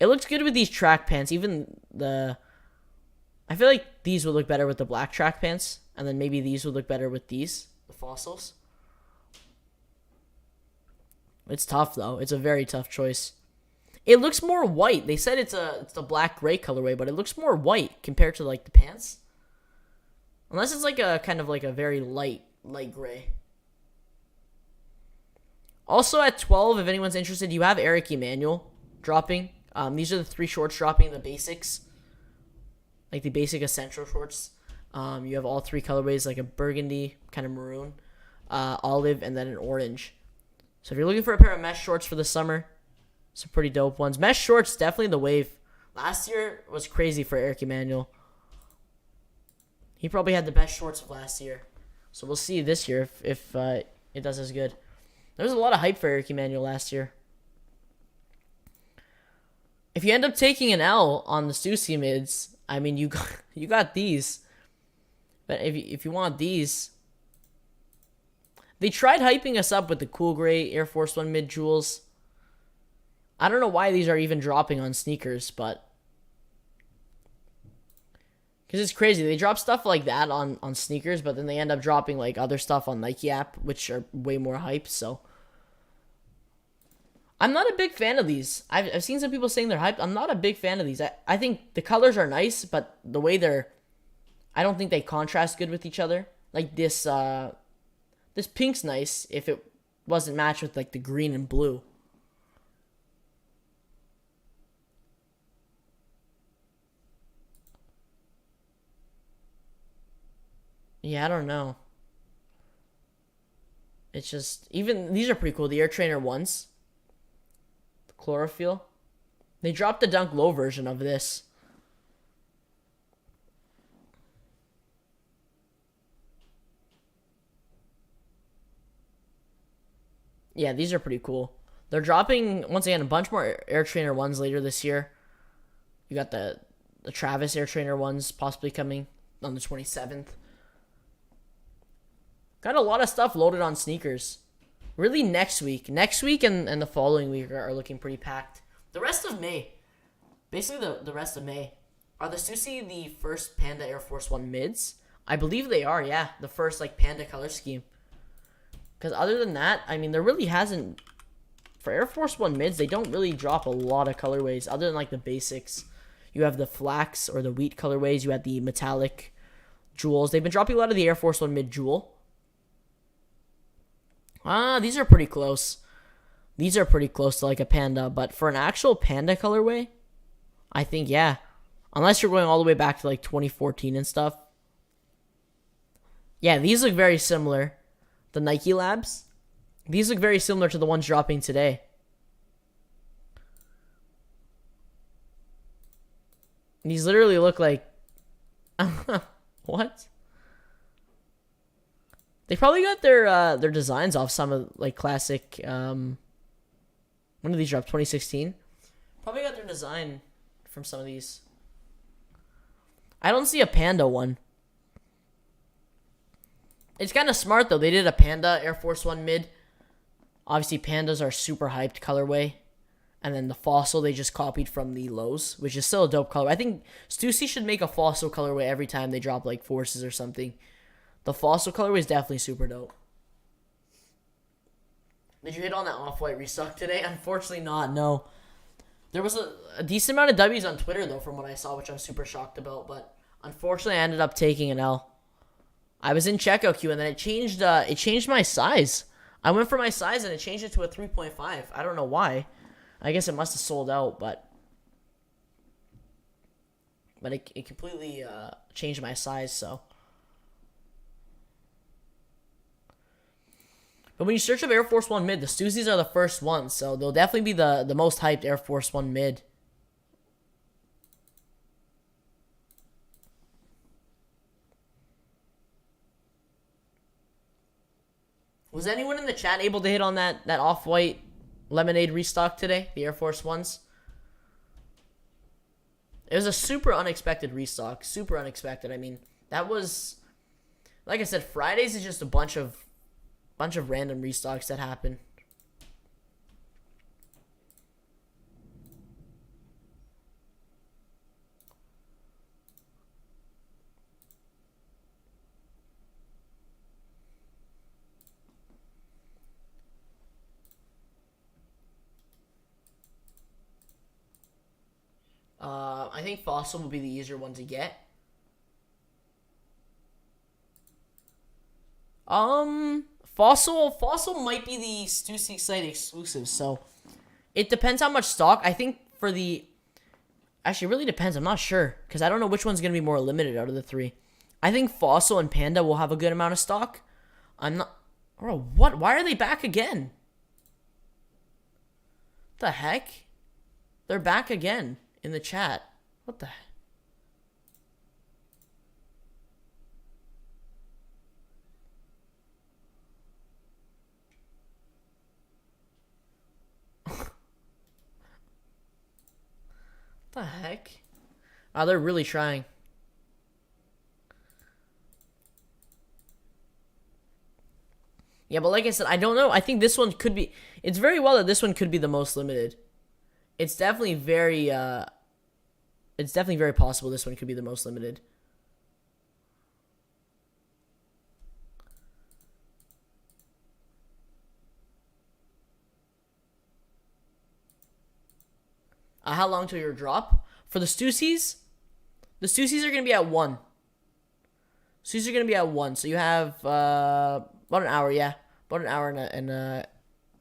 It looks good with these track pants. Even I feel like these would look better with the black track pants. And then maybe these would look better with the fossils. It's tough, though. It's a very tough choice. It looks more white. They said it's a black gray colorway, but it looks more white compared to like the pants. Unless it's like a kind of like a very light gray. Also at 12, if anyone's interested, you have Eric Emanuel dropping. These are the 3 shorts dropping, the basics. Like the basic essential shorts. You have all 3 colorways, like a burgundy, kind of maroon, olive, and then an orange. So if you're looking for a pair of mesh shorts for the summer, some pretty dope ones. Mesh shorts, definitely the wave. Last year was crazy for Eric Emanuel. He probably had the best shorts of last year. So we'll see this year if it does as good. There was a lot of hype for Eric Emanuel last year. If you end up taking an L on the Stussy mids, I mean, you got these. But if you want these, they tried hyping us up with the cool gray Air Force One mid jewels. I don't know why these are even dropping on sneakers, but because it's crazy. They drop stuff like that on sneakers, but then they end up dropping like other stuff on Nike app, which are way more hype. So I'm not a big fan of these. I've seen some people saying they're hyped. I'm not a big fan of these. I think the colors are nice, but the way I don't think they contrast good with each other. Like this pink's nice if it wasn't matched with like the green and blue. Yeah, I don't know. It's just, even these are pretty cool. The Air Trainer ones. chlorophyll. They dropped the Dunk Low version of this. Yeah, these are pretty cool. They're dropping, once again, a bunch more Air Trainer ones later this year. You got the Travis Air Trainer ones possibly coming on the 27th. Got a lot of stuff loaded on sneakers. Really next week. Next week and the following week are looking pretty packed. The rest of May, basically the rest of May, are the Stussy the first Panda Air Force 1 mids? I believe they are, yeah. The first, like, Panda color scheme. Because other than that, I mean, there really hasn't... For Air Force 1 mids, they don't really drop a lot of colorways other than, like, the basics. You have the flax or the wheat colorways. You have the metallic jewels. They've been dropping a lot of the Air Force 1 mid jewel. These are pretty close. These are pretty close to, like, a Panda. But for an actual Panda colorway, I think, yeah. Unless you're going all the way back to, like, 2014 and stuff. Yeah, these look very similar. The Nike Labs. These look very similar to the ones dropping today. These literally look like... What? They probably got their designs off some of, like, classic... When did these drop? 2016? Probably got their design from some of these. I don't see a Panda one. It's kind of smart, though. They did a Panda Air Force 1 mid. Obviously, Pandas are super hyped colorway. And then the Fossil, they just copied from the Lows, which is still a dope color. I think Stussy should make a Fossil colorway every time they drop, like, Forces or something. The Fossil colorway is definitely super dope. Did you hit on that Off-White restock today? Unfortunately not, no. There was a decent amount of W's on Twitter, though, from what I saw, which I'm super shocked about. But unfortunately, I ended up taking an L. I was in checkout queue, and then it changed my size. I went for my size, and it changed it to a 3.5. I don't know why. I guess it must have sold out, but it completely changed my size, so. But when you search up Air Force 1 mid, the Stussys are the first ones, so they'll definitely be the most hyped Air Force 1 mid. Was anyone in the chat able to hit on that Off-White Lemonade restock today? The Air Force 1s? It was a super unexpected restock. Super unexpected. I mean, that was... Like I said, Fridays is just a bunch of random restocks that happen. I think Fossil will be the easier one to get. Fossil might be the Stussy site exclusive, so it depends how much stock. I think for the... Actually, it really depends. I'm not sure, because I don't know which one's going to be more limited out of the three. I think Fossil and Panda will have a good amount of stock. I'm not... Bro, what? Why are they back again? What the heck? They're back again in the chat. What the heck? What the heck? Oh, they're really trying. Yeah, but like I said, I don't know. I think this one could be... It's very well that this one could be the most limited. It's definitely very... It's definitely very possible this one could be the most limited. How long till your drop? For the Stussys are going to be at 1. Stussys are going to be at 1. So you have about an hour, yeah. About an hour and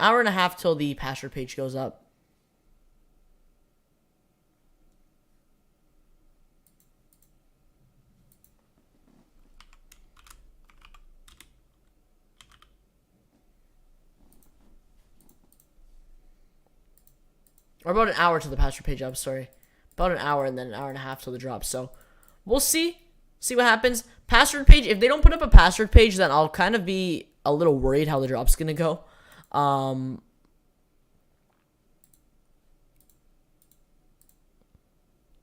hour and a half till the pasture page goes up. Or about an hour to the password page up, sorry. About an hour and then an hour and a half till the drop. So we'll see. See what happens. Password page, if they don't put up a password page, then I'll kind of be a little worried how the drop's going to go. I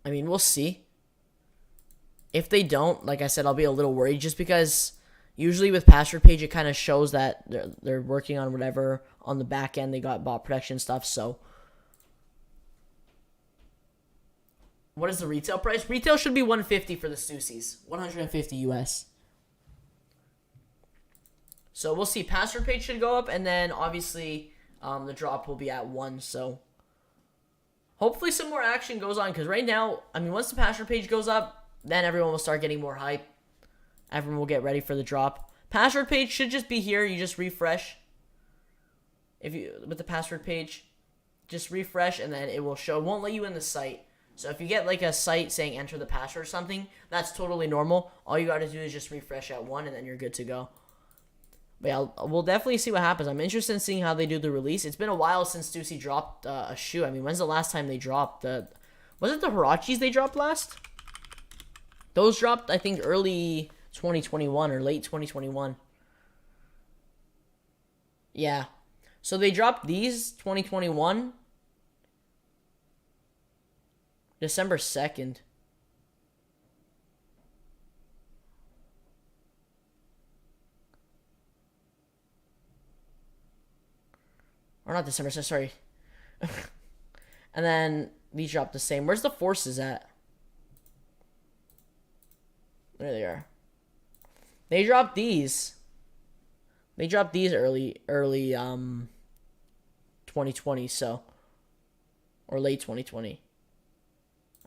mean, we'll see. If they don't, like I said, I'll be a little worried just because usually with password page, it kind of shows that they're working on whatever on the back end. They got bot protection stuff, so. What is the retail price? Retail should be $150 for the Stussies. $150 US. So we'll see. Password page should go up, and then obviously the drop will be at 1. So hopefully some more action goes on, because right now, I mean, once the password page goes up, then everyone will start getting more hype. Everyone will get ready for the drop. Password page should just be here. You just refresh. With the password page, just refresh, and then it will show. It won't let you in the site. So if you get like a site saying enter the password or something, that's totally normal. All you got to do is just refresh at 1, and then you're good to go. But yeah, we'll definitely see what happens. I'm interested in seeing how they do the release. It's been a while since Stussy dropped a shoe. I mean, when's the last time they dropped was it the Hirachis they dropped last? Those dropped, I think, early 2021 or late 2021. Yeah. So they dropped these 2021. December 2nd. Or not December 2nd, sorry. And then these dropped the same. Where's the Forces at? There they are. They dropped these. They dropped these early 2020, so. Or late 2020.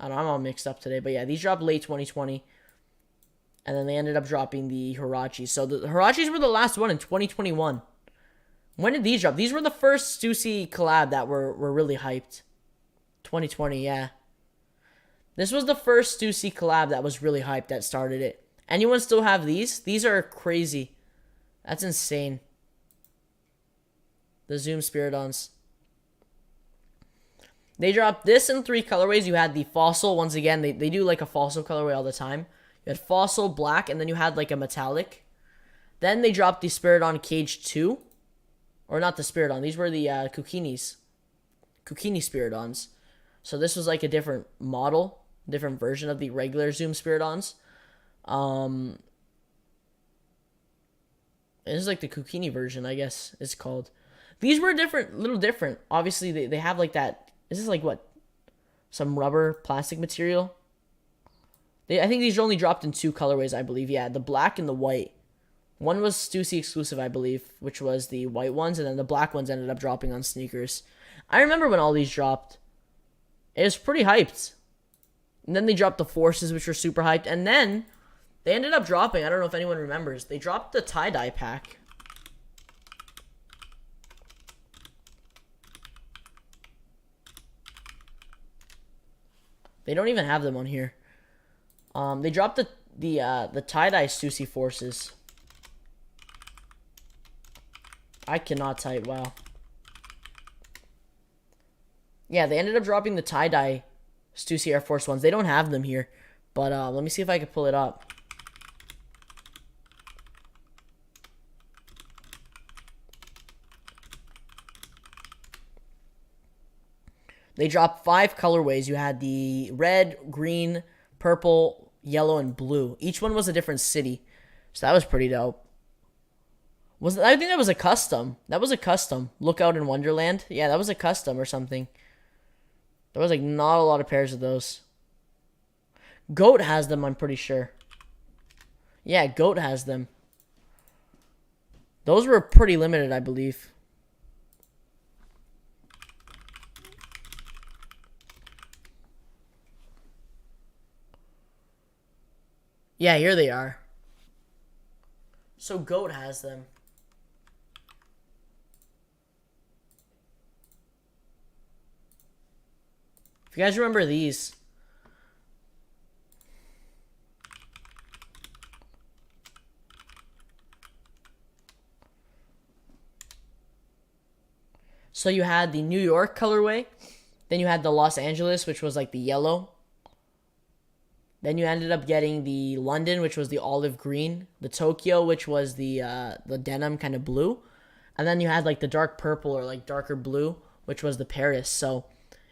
I don't know, I'm all mixed up today. But yeah, these dropped late 2020. And then they ended up dropping the Hirachis. So the Hirachis were the last one in 2021. When did these drop? These were the first Stussy collab that were really hyped. 2020, yeah. This was the first Stussy collab that was really hyped that started it. Anyone still have these? These are crazy. That's insane. The Zoom Spiridons. They dropped this in 3 colorways. You had the Fossil. Once again, they do like a Fossil colorway all the time. You had Fossil, Black, and then you had like a Metallic. Then they dropped the Spiridon Cage 2. Or not the Spiridon. These were the Kukinis. Kukini Spiridons. So this was like a different model. Different version of the regular Zoom Spiridons. This is like the Kukini version, I guess it's called. These were different, little different. Obviously, they have like that. This is like what? Some rubber, plastic material. I think these only dropped in 2 colorways, I believe. Yeah, the black and the white. One was Stussy exclusive, I believe, which was the white ones, and then the black ones ended up dropping on sneakers. I remember when all these dropped. It was pretty hyped. And then they dropped the Forces, which were super hyped. And then they ended up dropping, I don't know if anyone remembers, they dropped the tie-dye pack. They don't even have them on here. They dropped the tie-dye Stussy Forces. I cannot type, wow. Yeah, they ended up dropping the tie-dye Stussy Air Force ones. They don't have them here. But let me see if I can pull it up. They dropped 5 colorways. You had the red, green, purple, yellow, and blue. Each one was a different city. So that was pretty dope. I think that was a custom. That was a custom. Lookout in Wonderland. Yeah, that was a custom or something. There was like not a lot of pairs of those. Goat has them, I'm pretty sure. Yeah, Goat has them. Those were pretty limited, I believe. Yeah, here they are. So Goat has them. If you guys remember these. So you had the New York colorway. Then you had the Los Angeles, which was like the yellow. Then you ended up getting the London, which was the olive green. The Tokyo, which was the denim kind of blue. And then you had like the dark purple or like darker blue, which was the Paris. So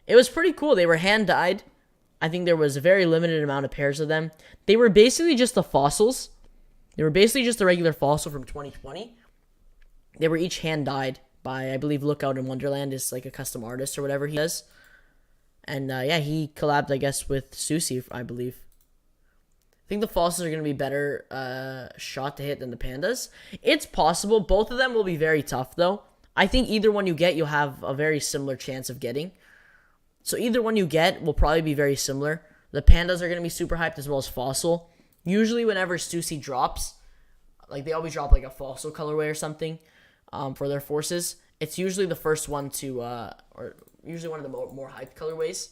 it was pretty cool. They were hand dyed. I think there was a very limited amount of pairs of them. They were basically just the fossils. They were basically just the regular fossil from 2020. They were each hand dyed by, I believe, Lookout in Wonderland is like a custom artist or whatever he does. And yeah, he collabed, I guess, with Stussy, I believe. I think the fossils are going to be better shot to hit than the pandas. It's possible. Both of them will be very tough, though. I think either one you get, you'll have a very similar chance of getting. So either one you get will probably be very similar. The pandas are going to be super hyped as well as fossil. Usually whenever Stussy drops, like they always drop like a fossil colorway or something for their forces. It's usually the first one to, or usually one of the more hyped colorways.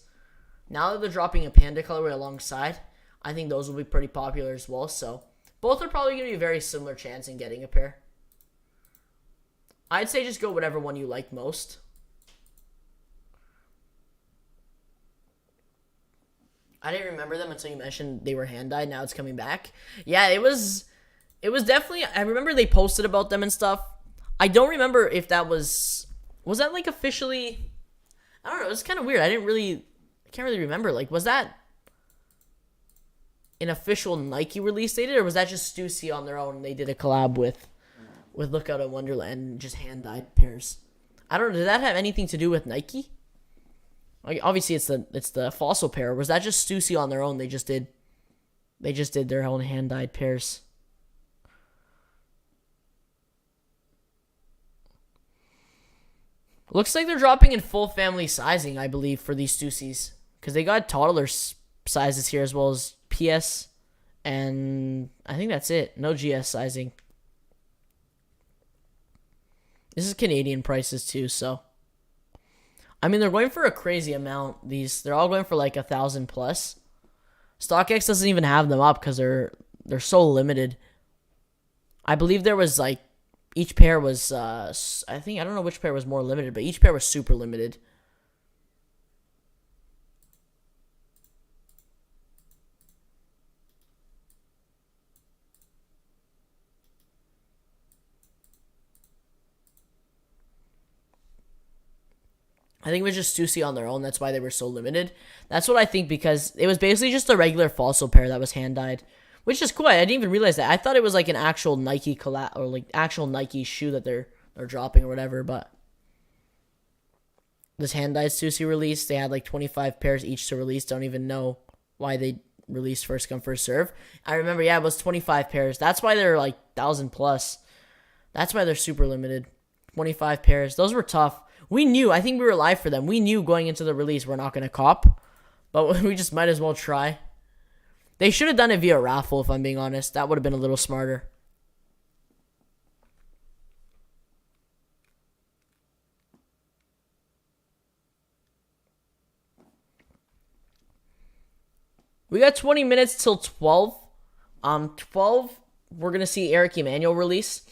Now that they're dropping a panda colorway alongside, I think those will be pretty popular as well. So both are probably going to be a very similar chance in getting a pair. I'd say just go whatever one you like most. I didn't remember them until you mentioned they were hand dyed. Now it's coming back. Yeah, it was definitely. I remember they posted about them and stuff. I don't remember if that was that like officially. I don't know. It was kind of weird. I can't really remember. Like, was that an official Nike release they did, or was that just Stussy on their own? They did a collab with Lookout at Wonderland and just hand dyed pairs. I don't know. Did that have anything to do with Nike? Like, obviously it's the fossil pair. Or was that just Stussy on their own? They just did their own hand dyed pairs. Looks like they're dropping in full family sizing, I believe, for these Stussys, because they got toddler sizes here as well as PS, and I think that's it. No GS sizing. This is Canadian prices too, so I mean they're going for a crazy amount. They're all going for like 1,000 plus. StockX doesn't even have them up because they're so limited. I believe there was like each pair was I don't know which pair was more limited, but each pair was super limited. I think it was just Stussy on their own. That's why they were so limited. That's what I think, because it was basically just a regular fossil pair that was hand dyed, which is cool. I didn't even realize that. I thought it was like an actual Nike collab or like actual Nike shoe that they're dropping or whatever. But this hand dyed Stussy release, they had like 25 pairs each to release. Don't even know why they released first come first serve. I remember, yeah, it was 25 pairs. That's why they're like 1,000 plus. That's why they're super limited. 25 pairs. Those were tough. We knew, I think we were live for them. We knew going into the release we're not going to cop, but we just might as well try. They should have done it via raffle, if I'm being honest. That would have been a little smarter. We got 20 minutes till 12. 12, we're going to see Eric Emanuel release.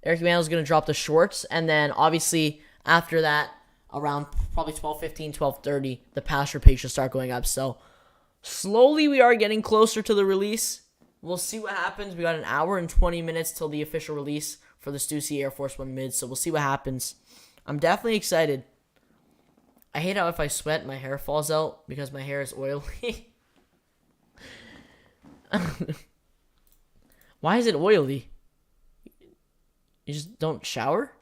Eric Emanuel's going to drop the shorts, and then obviously after that, around probably 12:15, 12:30, the pasture page should start going up. So slowly we are getting closer to the release. We'll see what happens. We got an hour and 20 minutes till the official release for the Stussy Air Force 1 mid. So we'll see what happens. I'm definitely excited. I hate how if I sweat, my hair falls out because my hair is oily. Why is it oily? You just don't shower?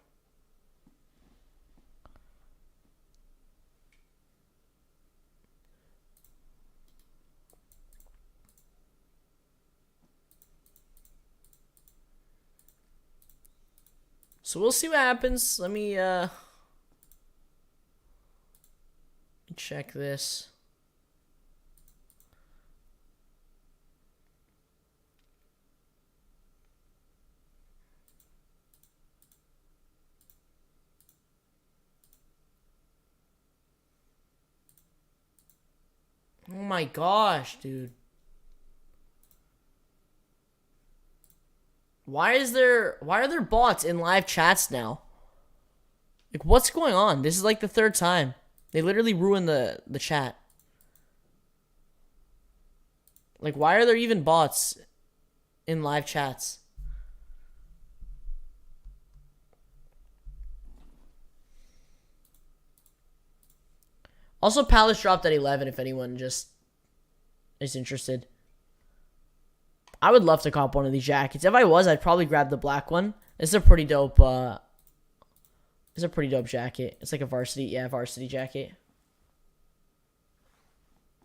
So we'll see what happens. Let me check this. Oh my gosh, dude. Why are there bots in live chats now? Like, what's going on? This is like the third time. They literally ruined the chat. Like, why are there even bots in live chats? Also, Palace dropped at 11 if anyone just is interested. I would love to cop one of these jackets. If I was, I'd probably grab the black one. It's a pretty dope, jacket. It's like a varsity jacket.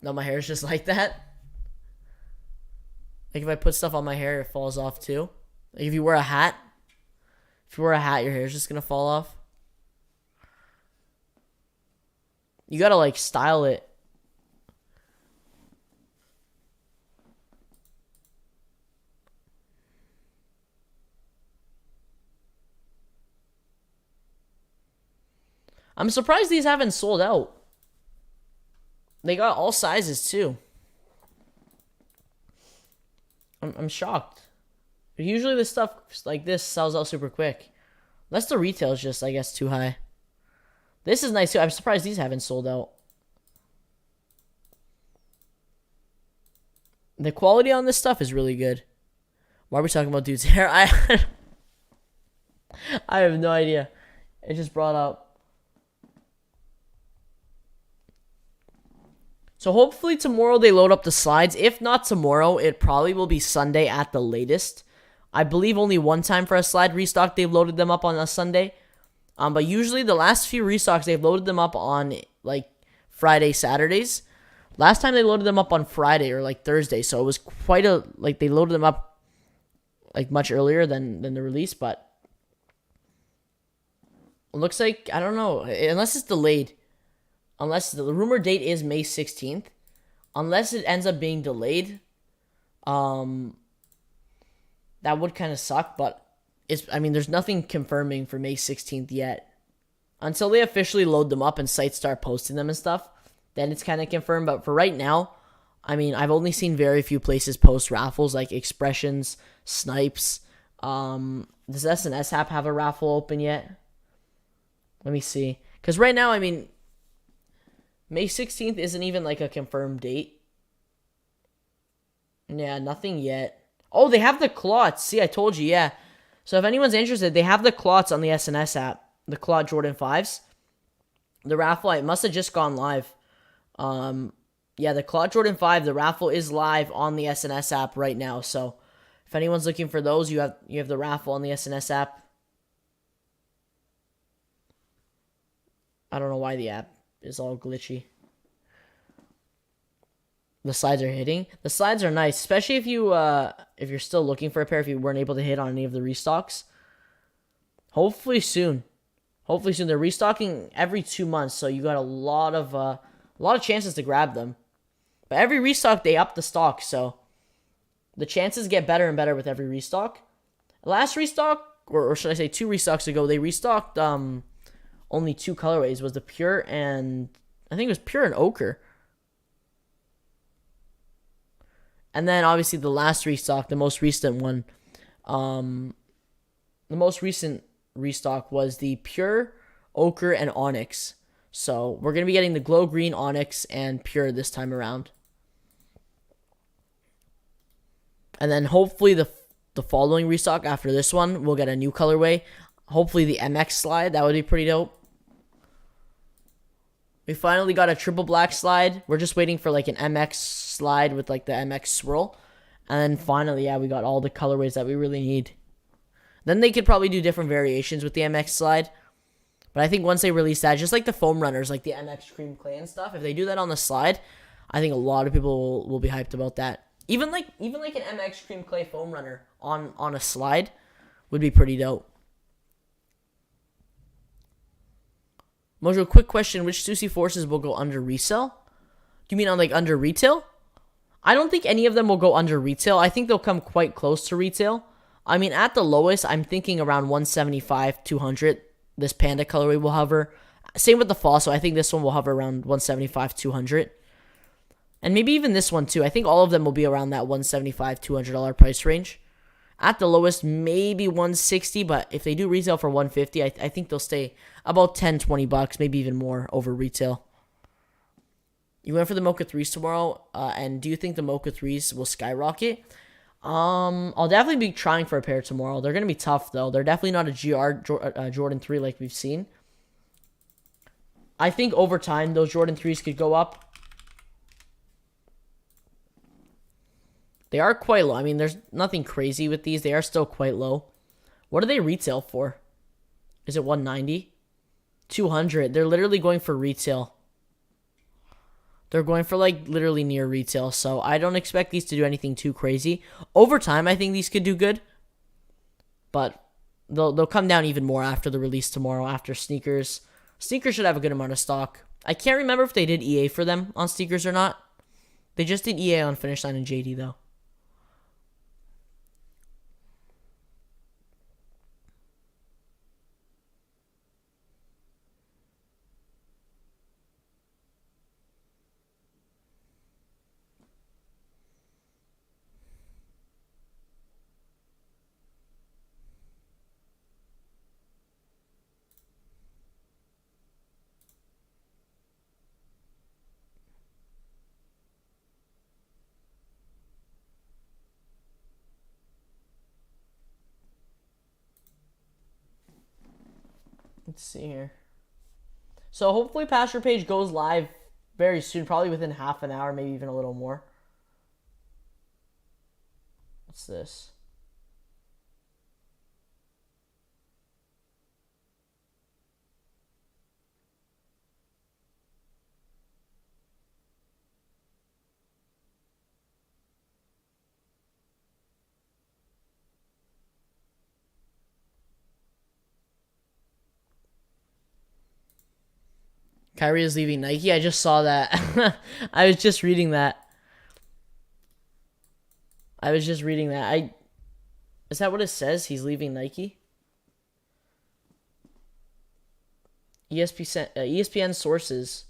No, my hair is just like that. Like, if I put stuff on my hair, it falls off too. Like, if you wear a hat, your hair is just gonna fall off. You gotta, like, style it. I'm surprised these haven't sold out. They got all sizes, too. I'm shocked. Usually this stuff like this sells out super quick. Unless the retail is just, I guess, too high. This is nice, too. I'm surprised these haven't sold out. The quality on this stuff is really good. Why are we talking about dude's hair? I have no idea. It just brought up. So hopefully tomorrow they load up the slides. If not tomorrow, it probably will be Sunday at the latest. I believe only one time for a slide restock they've loaded them up on a Sunday. But usually the last few restocks they've loaded them up on like Friday, Saturdays. Last time they loaded them up on Friday or like Thursday, so it was quite a like they loaded them up like much earlier than the release, but it looks like I don't know, unless it's delayed. Unless the rumor date is May 16th, unless it ends up being delayed, that would kind of suck, but there's nothing confirming for May 16th yet. Until they officially load them up and sites start posting them and stuff, then it's kind of confirmed. But for right now, I've only seen very few places post raffles like Expressions, Snipes. Does SNS app have a raffle open yet? Let me see. Because right now, May 16th isn't even like a confirmed date. Yeah, nothing yet. Oh, they have the clots. See, I told you, yeah. So if anyone's interested, they have the clots on the SNS app. The clot Jordan 5s. The raffle, it must have just gone live. Yeah, the clot Jordan 5, the raffle is live on the SNS app right now. So if anyone's looking for those, you have the raffle on the SNS app. I don't know why the app is all glitchy. The slides are hitting. The slides are nice, especially if you're still looking for a pair. If you weren't able to hit on any of the restocks, hopefully soon. They're restocking every 2 months, so you got a lot of chances to grab them. But every restock they up the stock, so the chances get better and better with every restock. Last restock, or should I say 2 restocks ago, they restocked only 2 colorways. Was the pure and I think it was pure and ochre. And then obviously the last restock, the most recent one, the most recent restock was the pure, ochre, and onyx. So we're going to be getting the glow green, onyx, and pure this time around. And then hopefully the following restock after this one, we'll get a new colorway. Hopefully the MX slide. That would be pretty dope. We finally got a triple black slide. We're just waiting for like an MX slide with like the MX swirl. And then finally, yeah, we got all the colorways that we really need. Then they could probably do different variations with the MX slide. But I think once they release that, just like the foam runners, like the MX cream clay and stuff, if they do that on the slide, I think a lot of people will be hyped about that. Even like an MX cream clay foam runner on a slide would be pretty dope. Mojo, quick question. Which Stussy Forces will go under resale? Do you mean on like under retail? I don't think any of them will go under retail. I think they'll come quite close to retail. At the lowest, I'm thinking around 175, 200. This Panda colorway will hover. Same with the fall, so I think this one will hover around 175, 200. And maybe even this one too. I think all of them will be around that $175, $200 price range. At the lowest, maybe 160, but if they do retail for 150, I think they'll stay about 10, 20 bucks, maybe even more over retail. You went for the Mocha 3s tomorrow, and do you think the Mocha 3s will skyrocket? I'll definitely be trying for a pair tomorrow. They're going to be tough, though. They're definitely not a Jordan 3 like we've seen. I think over time, those Jordan 3s could go up. They are quite low. I mean, there's nothing crazy with these. They are still quite low. What do they retail for? Is it 190? 200. They're literally going for retail. They're going for, like, literally near retail. So I don't expect these to do anything too crazy. Over time, I think these could do good. But they'll come down even more after the release tomorrow, after sneakers. Sneakers should have a good amount of stock. I can't remember if they did EA for them on sneakers or not. They just did EA on Finish Line and JD, though. Let's see here. So hopefully Pasture Page goes live very soon, probably within half an hour, maybe even a little more. What's this? Kyrie is leaving Nike. I just saw that. I was just reading that. Is that what it says? He's leaving Nike? ESPN sources.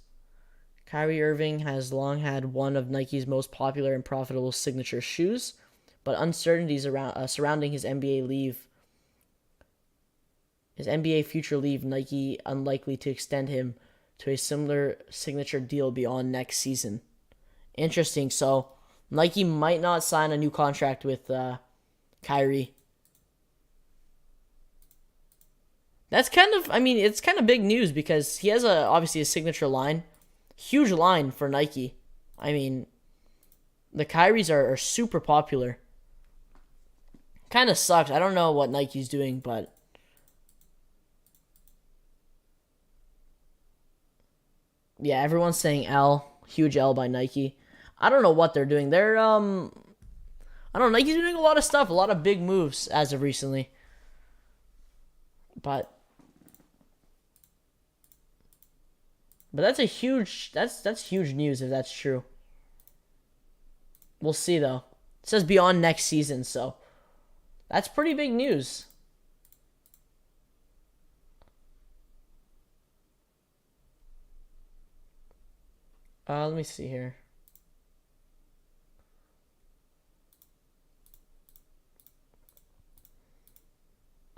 Kyrie Irving has long had one of Nike's most popular and profitable signature shoes, but uncertainties surrounding his NBA leave. His NBA future leave Nike unlikely to extend him to a similar signature deal beyond next season. Interesting. So Nike might not sign a new contract with Kyrie. That's kind of, I mean, it's kind of big news because he has obviously a signature line. Huge line for Nike. I mean, the Kyries are super popular. Kind of sucks. I don't know what Nike's doing, but yeah, everyone's saying L. Huge L by Nike. I don't know what they're doing. They're, I don't know. Nike's doing a lot of stuff. A lot of big moves as of recently. But that's a huge, that's huge news if that's true. We'll see, though. It says beyond next season, so that's pretty big news. Let me see here.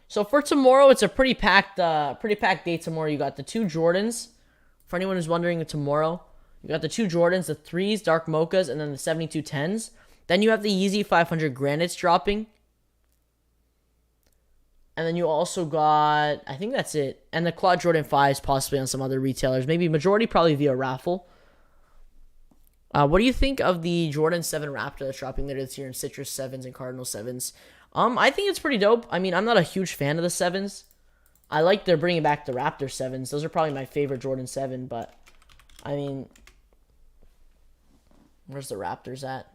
So for tomorrow, it's a pretty packed day tomorrow. You got the two Jordans. For anyone who's wondering, tomorrow you got the two Jordans, the 3s, dark mochas, and then the 72 10s. Then you have the Yeezy 500 granites dropping. And then you also got, I think that's it. And the Claude Jordan 5s possibly on some other retailers. Maybe majority probably via raffle. What do you think of the Jordan 7 Raptor that's dropping later this year in Citrus 7s and Cardinal 7s? I think it's pretty dope. I mean, I'm not a huge fan of the 7s. I like they're bringing back the Raptor 7s. Those are probably my favorite Jordan 7, but, I mean, where's the Raptors at?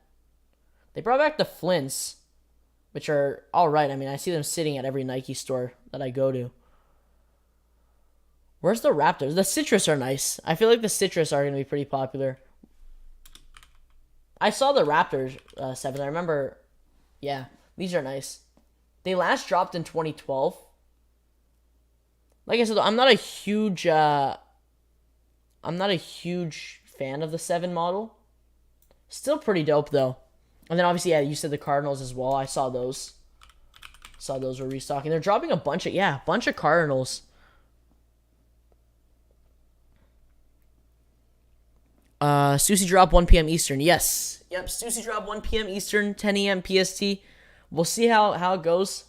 They brought back the Flints, which are alright. I mean, I see them sitting at every Nike store that I go to. Where's the Raptors? The Citrus are nice. I feel like the Citrus are going to be pretty popular. I saw the Raptors 7. I remember, yeah, these are nice. They last dropped in 2012. Like I said, I'm not a huge fan of the 7 model. Still pretty dope though. And then obviously, yeah, you said the Cardinals as well. I saw those. Saw those were restocking. They're dropping a bunch of Cardinals. Stussy drop 1 p.m. Eastern. Yes. Yep, Stussy drop 1 p.m. Eastern, 10 a.m. PST. We'll see how it goes.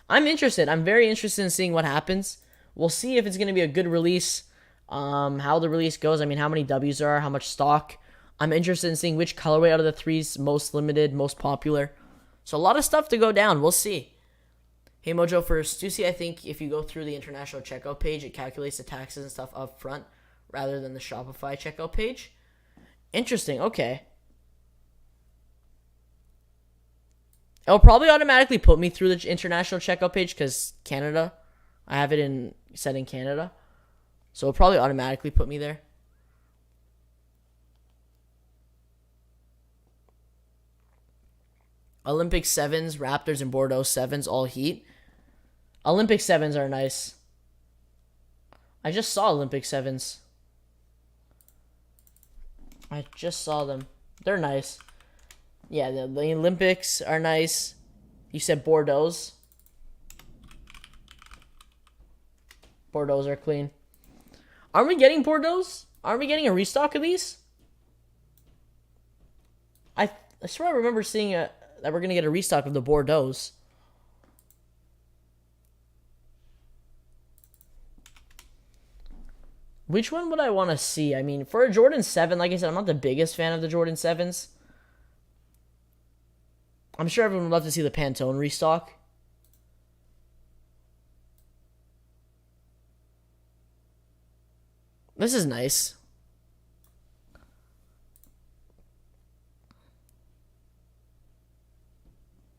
I'm interested. I'm very interested in seeing what happens. We'll see if it's going to be a good release, how the release goes. I mean, how many W's there are, how much stock. I'm interested in seeing which colorway out of the three is most limited, most popular. So a lot of stuff to go down. We'll see. Hey, Mojo, for Stussy, I think if you go through the international checkout page, it calculates the taxes and stuff up front rather than the Shopify checkout page. Interesting. Okay. It'll probably automatically put me through the international checkout page because Canada, I have it set in Canada. So it'll probably automatically put me there. Olympic 7s, Raptors, and Bordeaux 7s, all heat. Olympic 7s are nice. I just saw Olympic 7s. I just saw them. They're nice. Yeah, the Olympics are nice. You said Bordeaux's. Bordeaux's are clean. Aren't we getting Bordeaux's? Aren't we getting a restock of these? I swear I remember seeing that we're going to get a restock of the Bordeaux's. Which one would I want to see? I mean, for a Jordan 7, like I said, I'm not the biggest fan of the Jordan 7s. I'm sure everyone would love to see the Pantone restock. This is nice.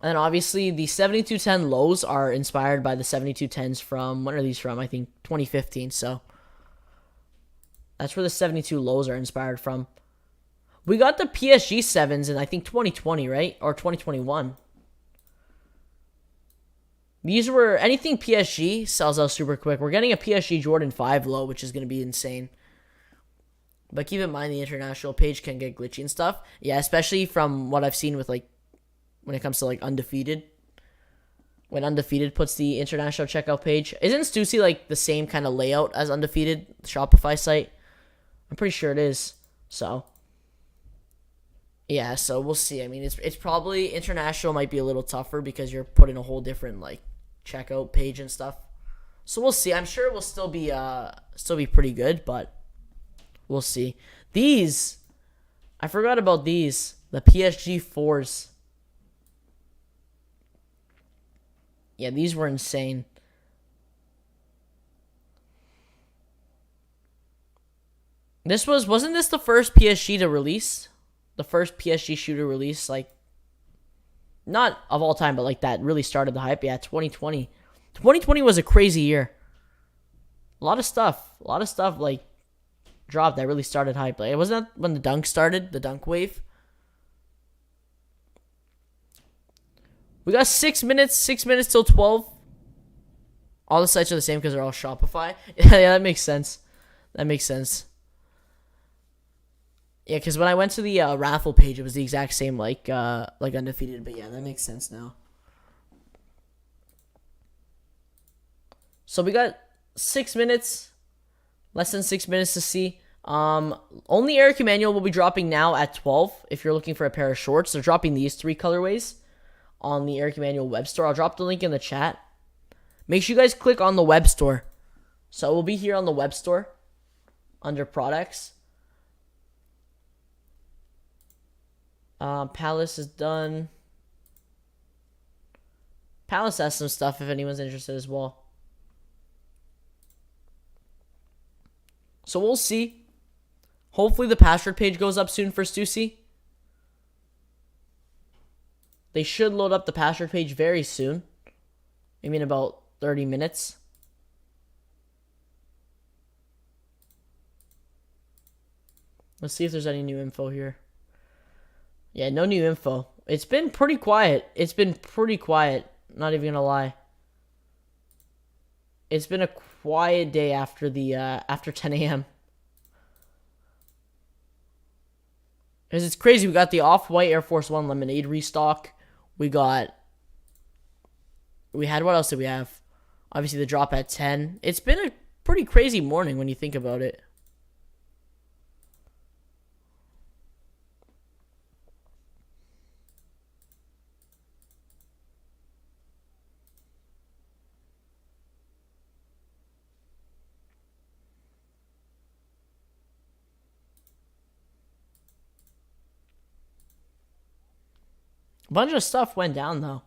And then obviously the 7210 lows are inspired by the 7210s from, when are these from? I think 2015, so that's where the 72 lows are inspired from. We got the PSG 7s in, I think, 2020, right? Or 2021. These were, anything PSG sells out super quick. We're getting a PSG Jordan 5 low, which is going to be insane. But keep in mind, the international page can get glitchy and stuff. Yeah, especially from what I've seen with, like, when it comes to, like, Undefeated. When Undefeated puts the international checkout page. Isn't Stussy, like, the same kind of layout as Undefeated, the Shopify site? I'm pretty sure it is. So, yeah, so we'll see. I mean, it's probably, international might be a little tougher because you're putting a whole different, like, checkout page and stuff. So we'll see. I'm sure it will still be pretty good, but we'll see. These, I forgot about these. The PSG 4s. Yeah, these were insane. Wasn't this the first PSG to release? The first PSG shoe to release, like, not of all time, but like that really started the hype. Yeah, 2020. 2020 was a crazy year. A lot of stuff like dropped that really started hype. Like, wasn't that when the dunk started, the dunk wave? We got 6 minutes till 12. All the sites are the same because they're all Shopify. Yeah, that makes sense. Yeah, because when I went to the raffle page, it was the exact same like Undefeated. But yeah, that makes sense now. So we got 6 minutes, less than 6 minutes to see. Only Eric Emanuel will be dropping now at 12. If you're looking for a pair of shorts, they're dropping these 3 colorways on the Eric Emanuel web store. I'll drop the link in the chat. Make sure you guys click on the web store. So we'll be here on the web store under products. Palace is done. Palace has some stuff if anyone's interested as well. So we'll see. Hopefully the password page goes up soon for Stussy. They should load up the password page very soon. Maybe in about 30 minutes. Let's see if there's any new info here. Yeah, no new info. It's been pretty quiet. Not even gonna lie. It's been a quiet day after 10 a.m. Because it's crazy. We got the Off-White Air Force 1 Lemonade restock. We had, what else did we have? Obviously the drop at 10. It's been a pretty crazy morning when you think about it. A bunch of stuff went down, though.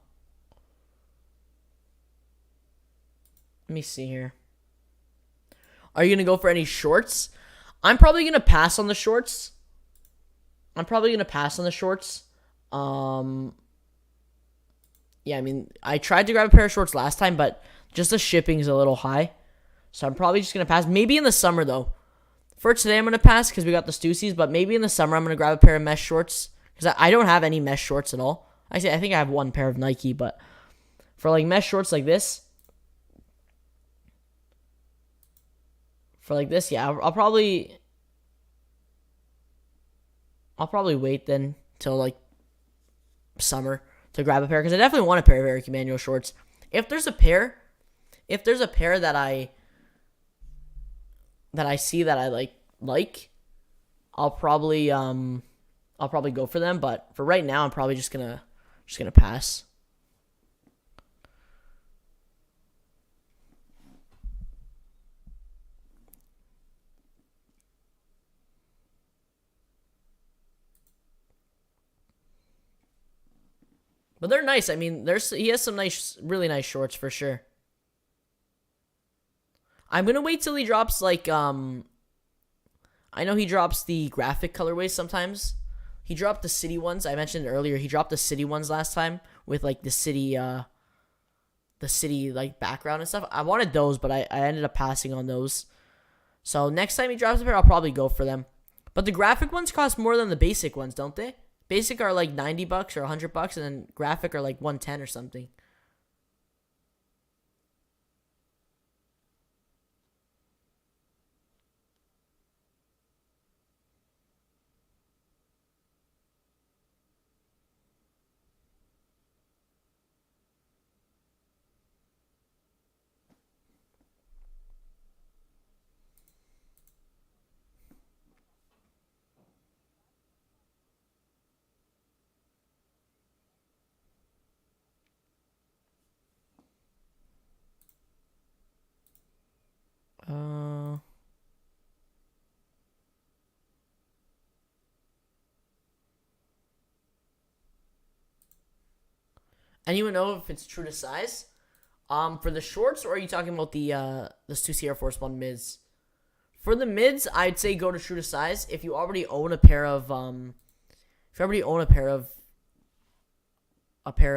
Let me see here. Are you going to go for any shorts? I'm probably going to pass on the shorts. Yeah, I mean, I tried to grab a pair of shorts last time, but just the shipping is a little high. So I'm probably just going to pass. Maybe in the summer, though. For today, I'm going to pass because we got the Stussies. But maybe in the summer, I'm going to grab a pair of mesh shorts. Because I don't have any mesh shorts at all. Actually, I think I have one pair of Nike. But for like mesh shorts like this. Yeah, I'll probably wait then till like summer to grab a pair, because I definitely want a pair of Eric Emanuel shorts. If there's a pair that I see that I like, I'll probably go for them. But for right now, I'm probably just gonna pass. But they're nice. I mean, he has some really nice shorts for sure. I'm gonna wait till he drops I know he drops the graphic colorways sometimes. He dropped the city ones. I mentioned earlier. He dropped the city ones last time with like the city like background and stuff. I wanted those, but I ended up passing on those. So next time he drops a pair, I'll probably go for them. But the graphic ones cost more than the basic ones, don't they? Basic are like $90 or $100, and then graphic are like $110 or something. Anyone know if it's true to size? For the shorts, or are you talking about the Stussy Air Force 1 mids? For the mids, I'd say go to true to size. If you already own a pair of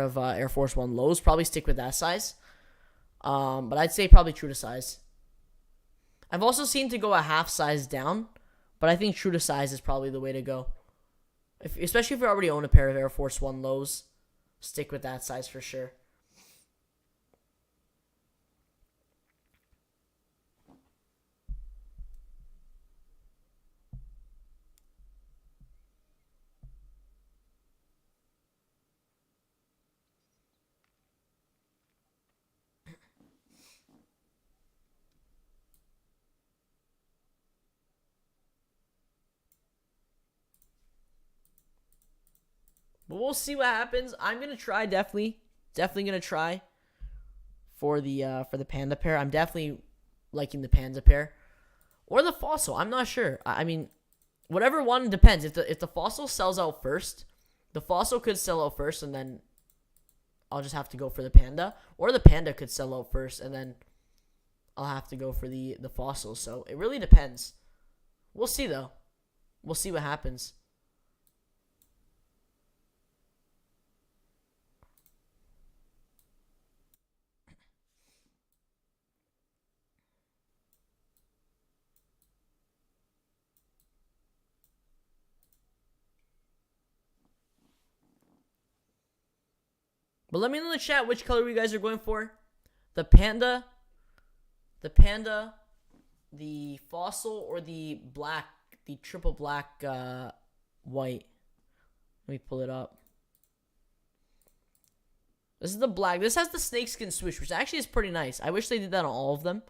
Air Force 1 lows, probably stick with that size. But I'd say probably true to size. I've also seen to go a half size down, but I think true to size is probably the way to go. Especially if you already own a pair of Air Force 1 lows, stick with that size for sure. But we'll see what happens. I'm gonna try, definitely gonna try for the panda pair. I'm definitely liking the panda pair or the fossil. I'm not sure. I mean, whatever one depends. If the fossil sells out first, the fossil could sell out first, and then I'll just have to go for the panda, or the panda could sell out first, and then I'll have to go for the fossil. So it really depends. We'll see though. We'll see what happens. But let me know in the chat which color you guys are going for. The panda, the fossil, or the black, the triple black white. Let me pull it up. This is the black. This has the snakeskin swoosh, which actually is pretty nice. I wish they did that on all of them,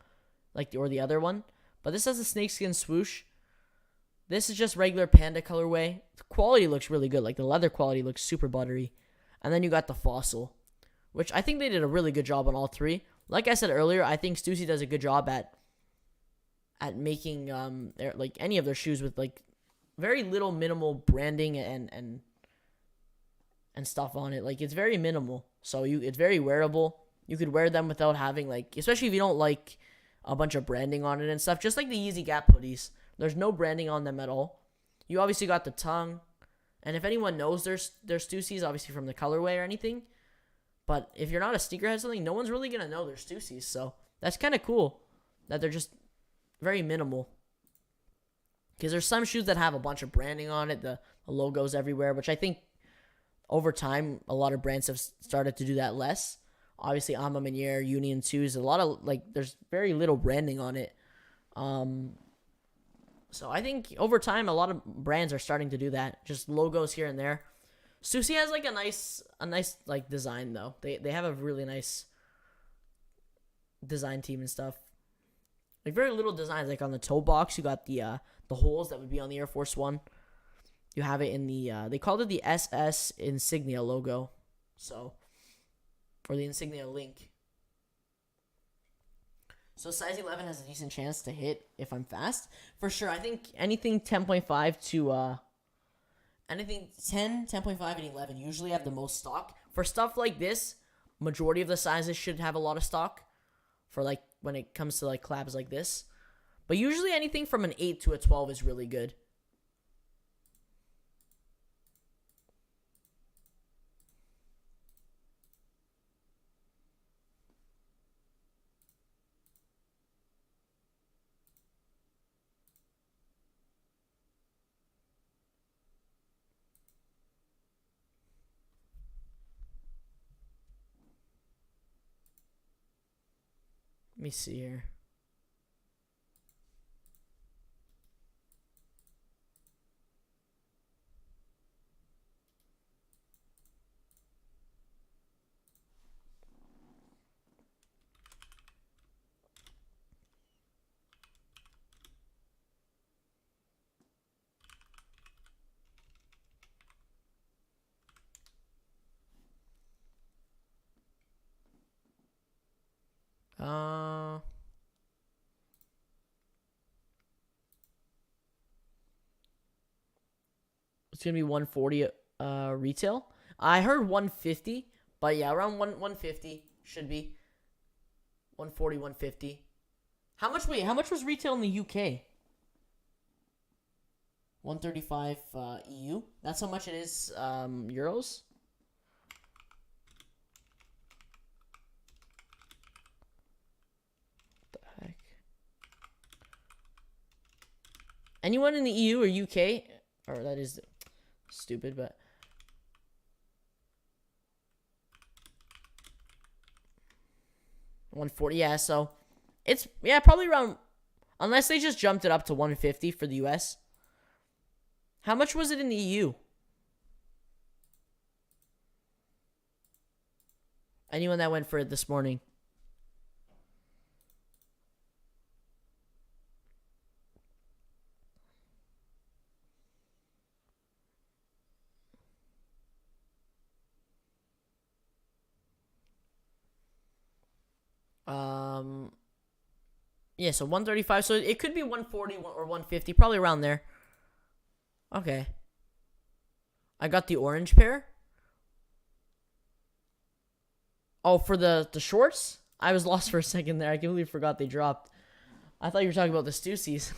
or the other one. But this has the snakeskin swoosh. This is just regular panda colorway. The quality looks really good. Like the leather quality looks super buttery. And then you got the fossil, which I think they did a really good job on all three. Like I said earlier, I think Stussy does a good job at making any of their shoes with like very little minimal branding and and stuff on it. Like, it's very minimal. So it's very wearable. You could wear them without having, like, especially if you don't like a bunch of branding on it and stuff. Just like the Yeezy Gap hoodies. There's no branding on them at all. You obviously got the tongue. And if anyone knows their Stussies, obviously from the colorway or anything. But if you're not a sneakerhead or something, no one's really going to know they're Stussies. So that's kind of cool that they're just very minimal. Because there's some shoes that have a bunch of branding on it, the logos everywhere, which I think over time, a lot of brands have started to do that less. Obviously, Ama Maniere, Union 2 is a lot of, like, there's very little branding on it. So I think over time, a lot of brands are starting to do that. Just logos here and there. Stussy has, like, a nice like, design, though. They have a really nice design team and stuff. Like, very little designs. Like, on the toe box, you got the holes that would be on the Air Force One. You have it in the, they called it the SS insignia logo. So, or the insignia link. So, size 11 has a decent chance to hit if I'm fast. For sure, I think anything 10.5 to, anything 10, 10.5, and 11 usually have the most stock. For stuff like this, majority of the sizes should have a lot of stock. For, like, when it comes to, like, collabs like this. But usually anything from an 8 to a 12 is really good. Let me see here. It's gonna be 140 retail. I heard 150, but yeah, around 150 should be 140, 150. How much? Wait, how much was retail in the UK? 135 EU. That's how much it is euros. What the heck? Anyone in the EU or UK? Or that is stupid, but 140. Yeah, so it's probably around, unless they just jumped it up to 150 for the US. How much was it in the EU? Anyone that went for it this morning? Yeah, so 135. So it could be 140 or 150, probably around there. Okay. I got the orange pair. Oh, for the shorts? I was lost for a second there. I completely forgot they dropped. I thought you were talking about the Stussies.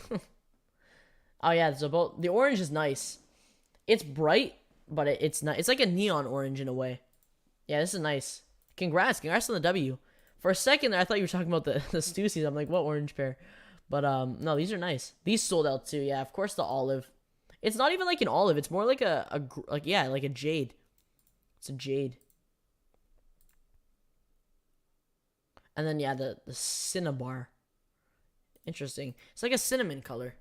Oh yeah, so both, the orange is nice. It's bright, but it's not. It's like a neon orange in a way. Yeah, this is nice. Congrats on the W. For a second there, I thought you were talking about the Stussies. I'm like, what orange pair? But no, these are nice. These sold out too. Yeah, of course the olive. It's not even like an olive. It's more like like a jade. It's a jade. And then yeah, the cinnabar. Interesting. It's like a cinnamon color.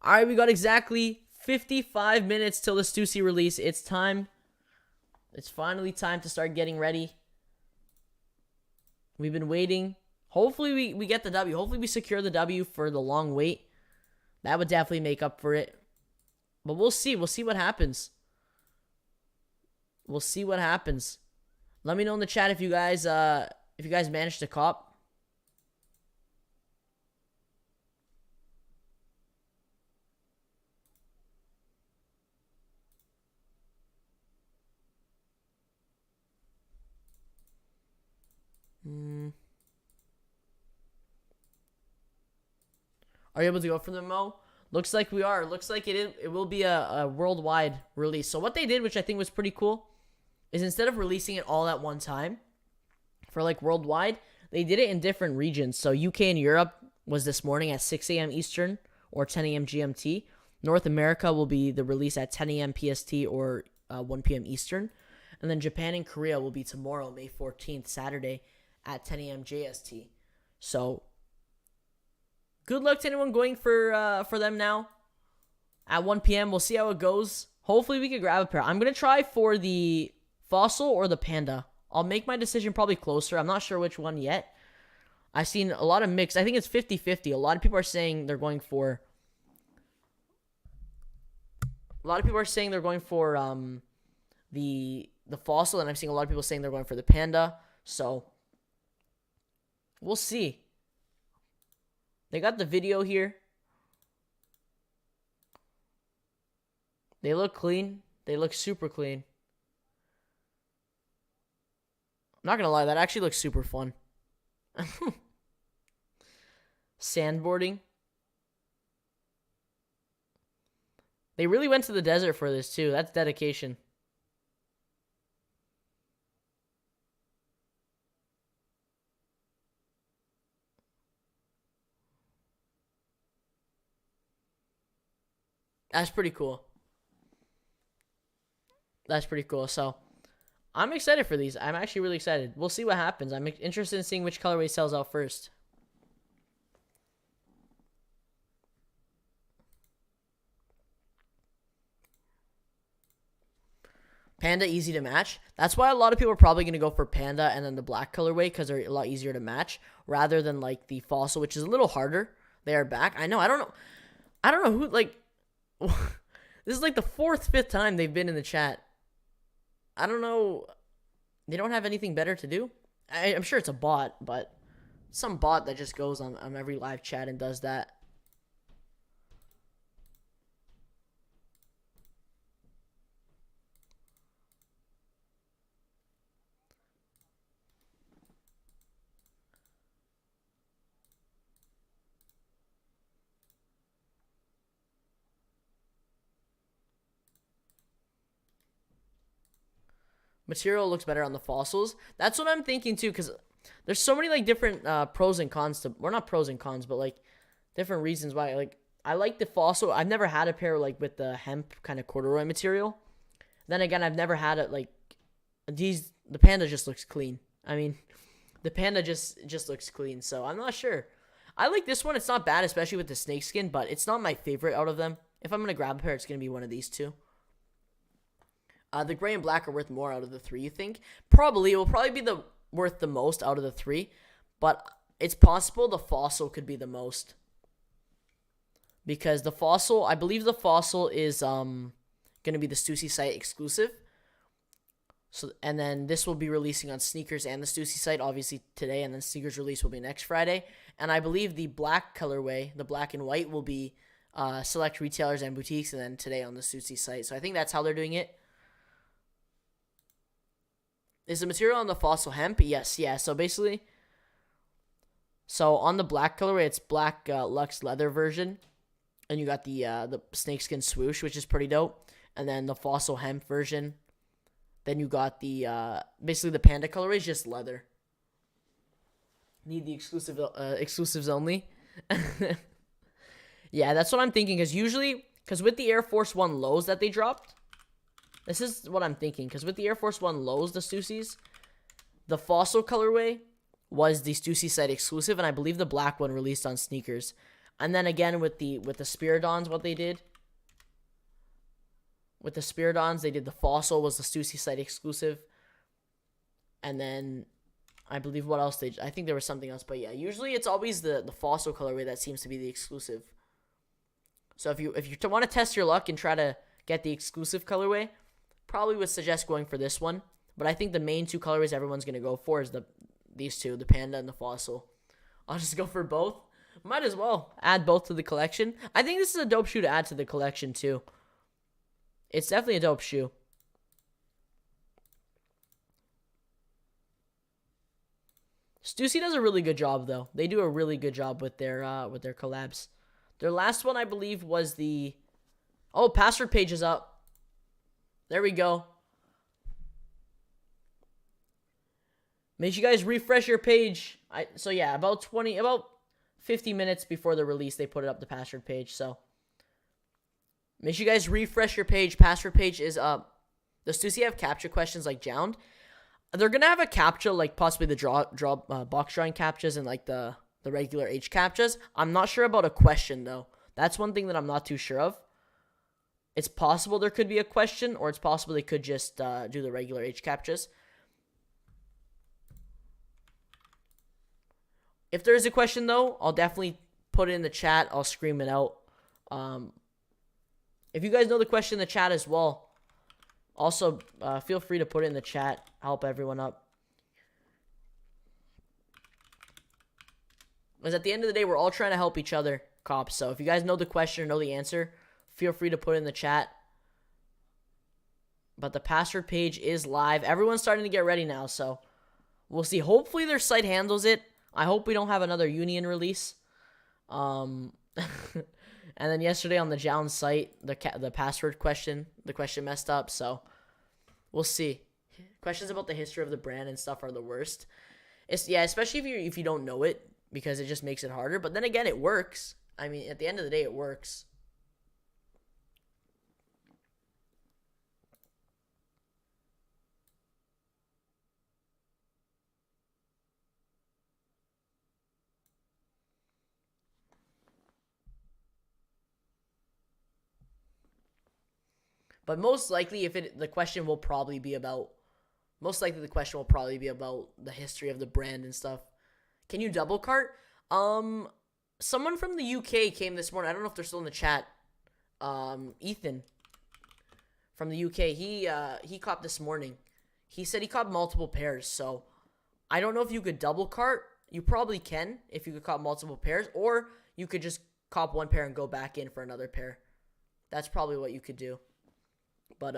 All right, we got exactly 55 minutes till the Stussy release. It's time. It's finally time to start getting ready. We've been waiting. Hopefully we get the W. Hopefully we secure the W for the long wait. That would definitely make up for it. But we'll see. We'll see what happens. We'll see what happens. Let me know in the chat if you guys managed to cop. Are you able to go for the Mo? Looks like we are. Looks like it will be a worldwide release. So what they did, which I think was pretty cool, is instead of releasing it all at one time for like worldwide, they did it in different regions. So UK and Europe was this morning at 6 a.m. Eastern or 10 a.m. GMT. North America will be the release at 10 a.m. PST or 1 p.m. Eastern. And then Japan and Korea will be tomorrow, May 14th, Saturday at 10 a.m. JST. So good luck to anyone going for them now at 1 p.m. We'll see how it goes. Hopefully we can grab a pair. I'm going to try for the Fossil or the Panda. I'll make my decision probably closer. I'm not sure which one yet. I've seen a lot of mix. I think it's 50-50. A lot of people are saying they're going for the Fossil, and I'm seeing a lot of people saying they're going for the Panda. So we'll see. They got the video here. They look clean. They look super clean. I'm not gonna lie, that actually looks super fun. Sandboarding. They really went to the desert for this too. That's dedication. That's pretty cool. That's pretty cool. So I'm excited for these. I'm actually really excited. We'll see what happens. I'm interested in seeing which colorway sells out first. Panda, easy to match. That's why a lot of people are probably going to go for Panda and then the black colorway because they're a lot easier to match rather than like the Fossil, which is a little harder. They are back. I know. I don't know who, like, this is like the 4th, 5th time they've been in the chat. I don't know. They don't have anything better to do. I'm sure it's a bot, but some bot that just goes on every live chat and does that. Material looks better on the Fossils. That's what I'm thinking too, because there's so many like different pros and cons to, or not pros and cons, but like different reasons why. Like I like the Fossil. I've never had a pair like with the hemp kind of corduroy material. Then again, I've never had it like these. The Panda just looks clean. I mean, the Panda just looks clean. So I'm not sure. I like this one. It's not bad, especially with the snakeskin, but it's not my favorite out of them. If I'm gonna grab a pair, it's gonna be one of these two. The gray and black are worth more out of the 3, you think? Probably. It will probably be worth the most out of the 3. But it's possible the Fossil could be the most. Because the Fossil, I believe the Fossil is going to be the Stussy site exclusive. So, and then this will be releasing on sneakers and the Stussy site, obviously today. And then sneakers release will be next Friday. And I believe the black colorway, the black and white, will be select retailers and boutiques. And then today on the Stussy site. So I think that's how they're doing it. Is the material on the Fossil hemp? Yes, yeah. So basically, on the black colorway, it's black luxe leather version, and you got the snakeskin swoosh, which is pretty dope, and then the Fossil hemp version. Then you got the basically the Panda colorway is just leather. Need the exclusives only. Yeah, that's what I'm thinking. Because with the Air Force One lows that they dropped. This is what I'm thinking, because with the Air Force One lows, the Stussys, the Fossil colorway was the Stussy site exclusive, and I believe the black one released on sneakers. And then again with the Spiridons, what they did with the Spiridons, they did the Fossil was the Stussy site exclusive, and then I believe what else I think there was something else, but yeah, usually it's always the Fossil colorway that seems to be the exclusive. So if you want to test your luck and try to get the exclusive colorway, probably would suggest going for this one. But I think the main 2 colorways everyone's going to go for is these 2, the Panda and the Fossil. I'll just go for both. Might as well add both to the collection. I think this is a dope shoe to add to the collection too. It's definitely a dope shoe. Stussy does a really good job though. They do a really good job with their collabs. Their last one I believe was the password page is up. There we go. Make sure you guys refresh your page. So yeah, about 50 minutes before the release, they put it up, the password page. So make sure you guys refresh your page. Password page is up. The Stussy have captcha questions like Jound. They're gonna have a captcha like possibly the box drawing captchas and like the regular H captchas. I'm not sure about a question though. That's one thing that I'm not too sure of. It's possible there could be a question, or it's possible they could just do the regular H captchas. If there is a question though, I'll definitely put it in the chat. I'll scream it out. If you guys know the question in the chat as well, also feel free to put it in the chat. Help everyone up. Because at the end of the day, we're all trying to help each other, cops. So if you guys know the question or know the answer, feel free to put it in the chat. But the password page is live. Everyone's starting to get ready now, so we'll see. Hopefully their site handles it. I hope we don't have another Union release. And then yesterday on the Jound site, the password question, the question messed up. So we'll see. Questions about the history of the brand and stuff are the worst. Especially if you don't know it, because it just makes it harder. But then again, it works. I mean, at the end of the day, it works. But most likely, the question will probably be about the history of the brand and stuff. Can you double cart? Someone from the UK came this morning. I don't know if they're still in the chat. Ethan from the UK. He copped this morning. He said he copped multiple pairs. So I don't know if you could double cart. You probably can if you could cop multiple pairs, or you could just cop one pair and go back in for another pair. That's probably what you could do. But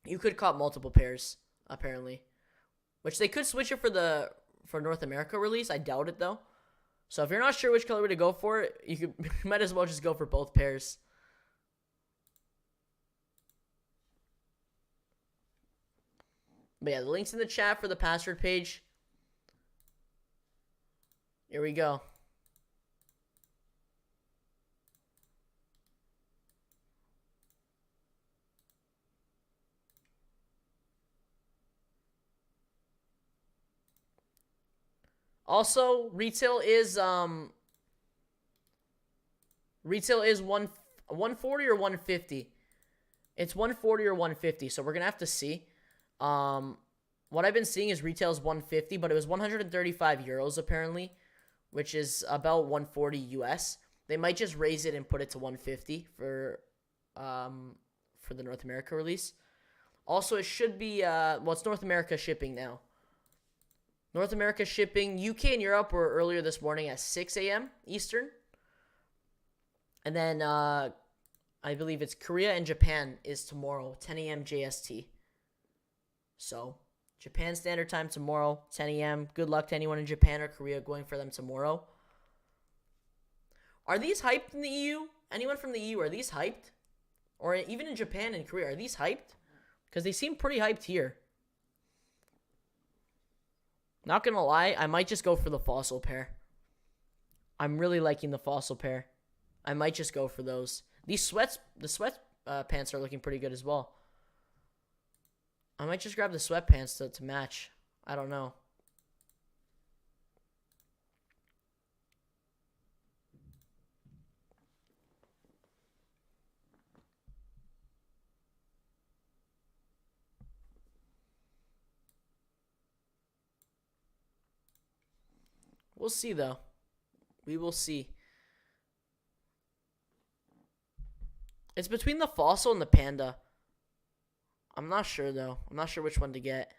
you could cop multiple pairs apparently, which they could switch it for North America release. I doubt it though. So if you're not sure which colorway to go for, you might as well just go for both pairs. But yeah, the link's in the chat for the password page. Here we go. Also, retail is 140 or 150. It's 140 or 150, so we're gonna have to see. What I've been seeing is retail is 150, but it was 135 euros apparently, which is about 140 US. They might just raise it and put it to 150 for the North America release. Also, it should be it's North America shipping now. North America shipping. UK and Europe were earlier this morning at 6 a.m. Eastern. And then I believe it's Korea and Japan is tomorrow, 10 a.m. JST. So, Japan Standard Time tomorrow, 10 a.m. Good luck to anyone in Japan or Korea going for them tomorrow. Are these hyped in the EU? Anyone from the EU, are these hyped? Or even in Japan and Korea, are these hyped? Because they seem pretty hyped here. Not gonna lie, I might just go for the fossil pair. I'm really liking the fossil pair. I might just go for those. The sweat pants are looking pretty good as well. I might just grab the sweatpants to match. I don't know. We'll see, though. We will see. It's between the fossil and the panda. I'm not sure, though. I'm not sure which one to get.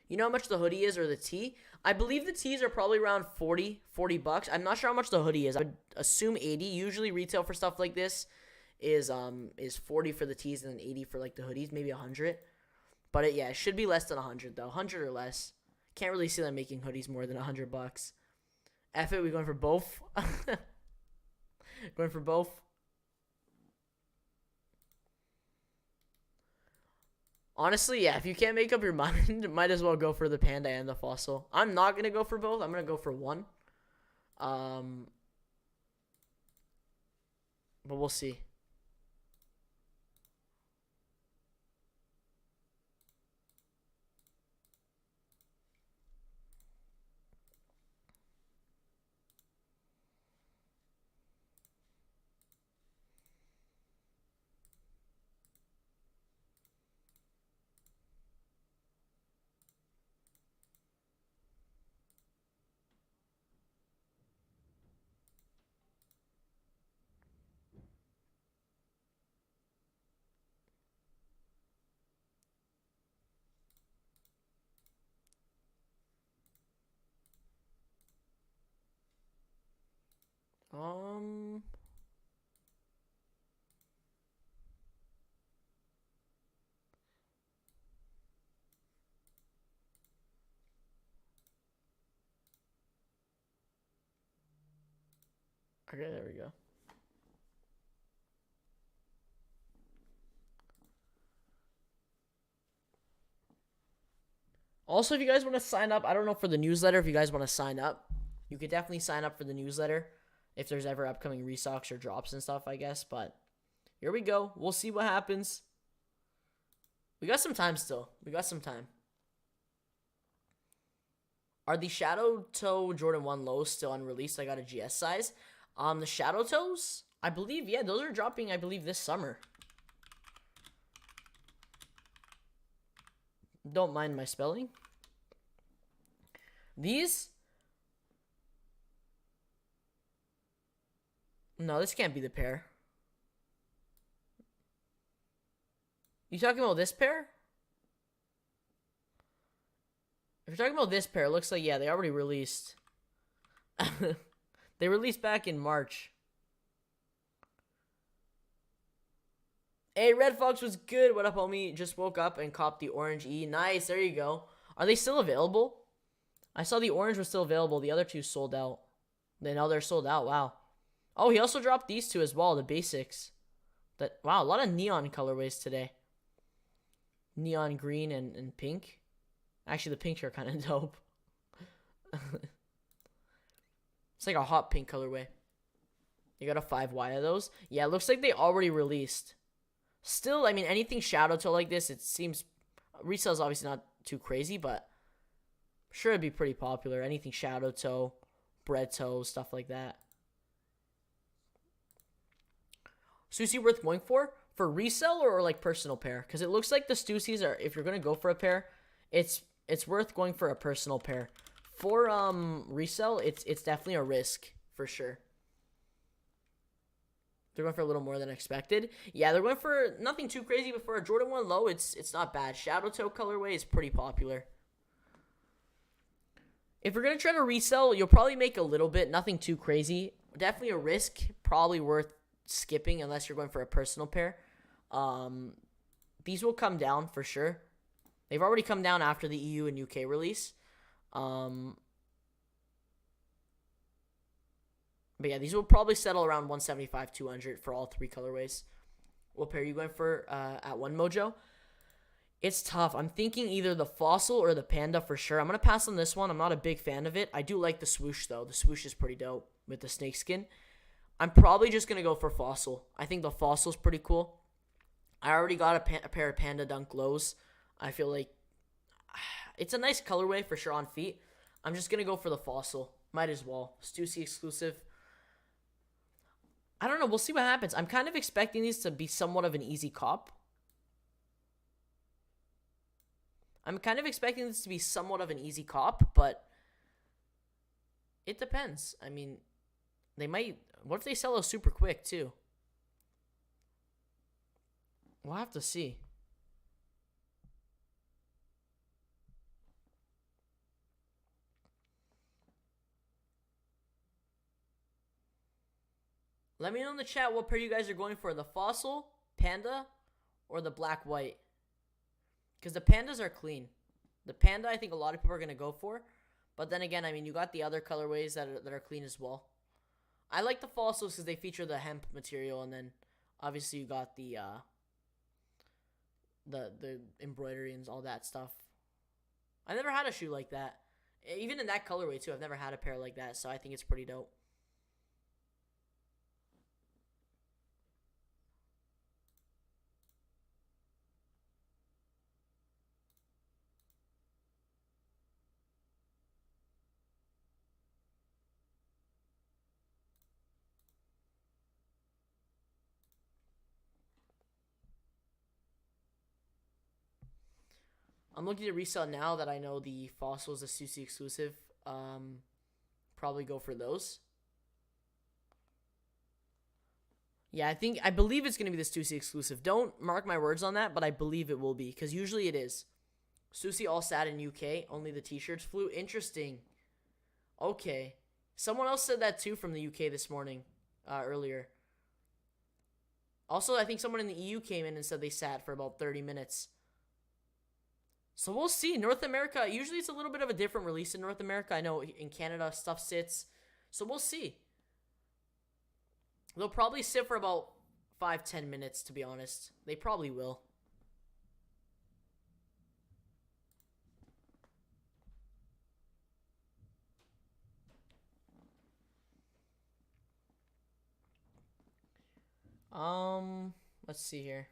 You know how much the hoodie is or the tee? I believe the tees are probably around 40 bucks. I'm not sure how much the hoodie is. I would assume 80. Usually retail for stuff like this is 40 for the tees and then 80 for like the hoodies, maybe 100. But it should be less than 100 though, 100 or less. Can't really see them making hoodies more than $100. F it, we going for both. Going for both. Honestly, yeah, if you can't make up your mind, might as well go for the panda and the fossil. I'm not going to go for both. I'm going to go for one. But we'll see. Okay, there we go. Also, if you guys want to sign up, I don't know for the newsletter, if you guys want to sign up, you could definitely sign up for the newsletter if there's ever upcoming restocks or drops and stuff, I guess. But here we go. We'll see what happens. We got some time still. We got some time. Are the Shadow Toe Jordan 1 lows still unreleased? I got a GS size. The Shadow Toes, I believe, yeah, those are dropping, I believe, this summer. Don't mind my spelling. These? No, this can't be the pair. You talking about this pair? If you're talking about this pair, it looks like, yeah, they already released. They released back in March. Hey, Red Fox was good. What up, homie? Just woke up and copped the orange E. Nice, there you go. Are they still available? I saw the orange was still available. The other two sold out. Now they're sold out. Wow. Oh, he also dropped these two as well, the basics. Wow, a lot of neon colorways today. Neon green and pink. Actually, the pinks are kind of dope. It's like a hot pink colorway. You got a 5Y of those? Yeah, it looks like they already released. Still, I mean, anything Shadow Toe like this, it seems... Resale is obviously not too crazy, but... I'm sure it'd be pretty popular. Anything Shadow Toe, Bread Toe, stuff like that. Stussy worth going for? For resale or like personal pair? Because it looks like the Stussys are... If you're going to go for a pair, it's worth going for a personal pair. For resale, it's definitely a risk for sure. They're going for a little more than expected. Yeah, they're going for nothing too crazy, but for a Jordan 1 low, it's not bad. Shadow Toe colorway is pretty popular. If you're going to try to resell, you'll probably make a little bit, nothing too crazy. Definitely a risk, probably worth skipping unless you're going for a personal pair. These will come down for sure. They've already come down after the EU and UK release. But yeah, these will probably settle around 175, 200 for all three colorways. What pair are you going for at one Mojo? It's tough. I'm thinking either the Fossil or the Panda for sure. I'm going to pass on this one. I'm not a big fan of it. I do like the swoosh, though. The swoosh is pretty dope with the snakeskin. I'm probably just going to go for Fossil. I think the Fossil's pretty cool. I already got a pair of Panda Dunk lows. I feel like it's a nice colorway for sure on feet. I'm just going to go for the Fossil. Might as well. Stussy exclusive. I don't know. We'll see what happens. I'm kind of expecting these to be somewhat of an easy cop. I'm kind of expecting this to be somewhat of an easy cop, but it depends. I mean, they might... What if they sell those super quick, too? We'll have to see. Let me know in the chat what pair you guys are going for. The Fossil, Panda, or the Black White. Because the Pandas are clean. The Panda, I think a lot of people are going to go for. But then again, I mean, you got the other colorways that are clean as well. I like the Fossils because they feature the hemp material. And then, obviously, you got the embroidery and all that stuff. I never had a shoe like that. Even in that colorway, too. I've never had a pair like that. So I think it's pretty dope. I'm looking to resell now that I know the Fossil is a Stussy exclusive. Probably go for those. Yeah, I believe it's going to be the Stussy exclusive. Don't mark my words on that, but I believe it will be. Because usually it is. Stussy all sat in UK. Only the t-shirts flew. Interesting. Okay. Someone else said that too from the UK this morning. Earlier. Also, I think someone in the EU came in and said they sat for about 30 minutes. So we'll see. North America, usually it's a little bit of a different release in North America. I know in Canada stuff sits. So we'll see. They'll probably sit for about 5-10 minutes, to be honest. They probably will. Let's see here.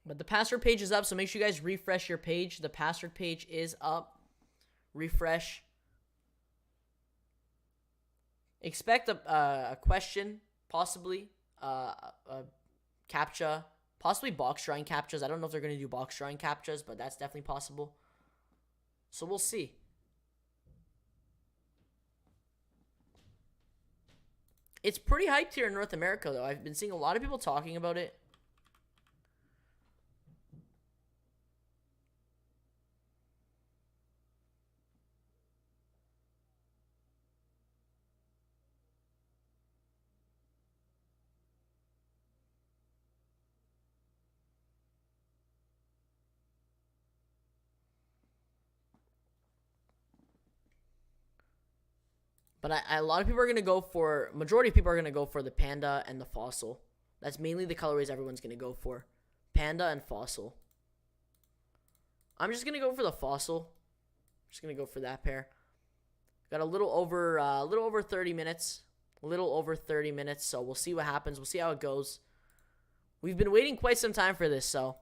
But the password page is up, so make sure you guys refresh your page. The password page is up. Refresh. Expect a question, possibly. A CAPTCHA. Possibly box drawing CAPTCHAs. I don't know if they're going to do box drawing CAPTCHAs, but that's definitely possible. So we'll see. It's pretty hyped here in North America, though. I've been seeing a lot of people talking about it. But a lot of people are going to go for, majority of people are going to go for the Panda and the Fossil. That's mainly the colorways everyone's going to go for. Panda and Fossil. I'm just going to go for the Fossil. Just going to go for that pair. Got a little over 30 minutes. A little over 30 minutes, so we'll see what happens. We'll see how it goes. We've been waiting quite some time for this, so.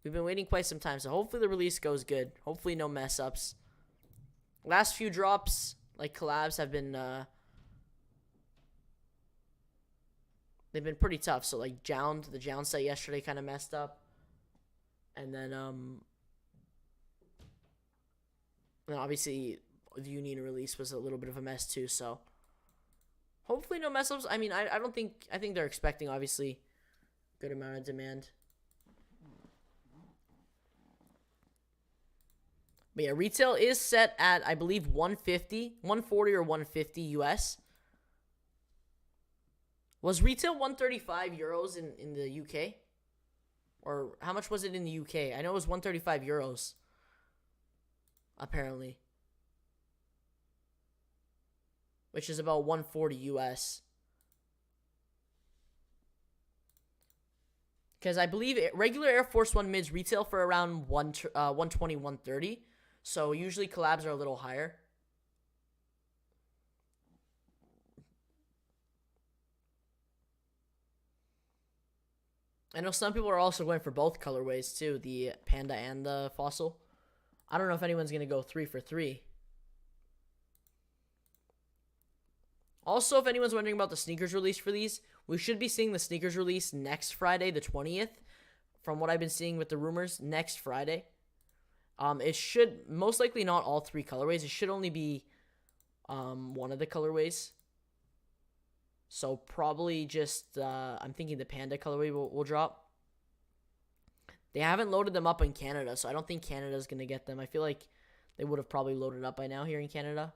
We've been waiting quite some time, so hopefully the release goes good. Hopefully no mess-ups. Last few drops, like collabs, have been they've been pretty tough. So like Jound, the Jound set yesterday kind of messed up. And then obviously the Union release was a little bit of a mess too, so hopefully no mess ups. I mean, I think they're expecting obviously good amount of demand. But yeah, retail is set at, I believe, 140 or 150 US. Was retail 135 euros in the UK? Or how much was it in the UK? I know it was 135 euros. Apparently. Which is about 140 US. Because I believe regular Air Force One mids retail for around 120, 130. So usually collabs are a little higher. I know some people are also going for both colorways too, the Panda and the Fossil. I don't know if anyone's going to go 3 for 3. Also, if anyone's wondering about the sneakers release for these, we should be seeing the sneakers release next Friday, the 20th. From what I've been seeing with the rumors, next Friday. It should most likely not all 3 colorways. It should only be one of the colorways. So probably just I'm thinking the Panda colorway will drop. They haven't loaded them up in Canada, so I don't think Canada's gonna get them. I feel like they would have probably loaded up by now here in Canada.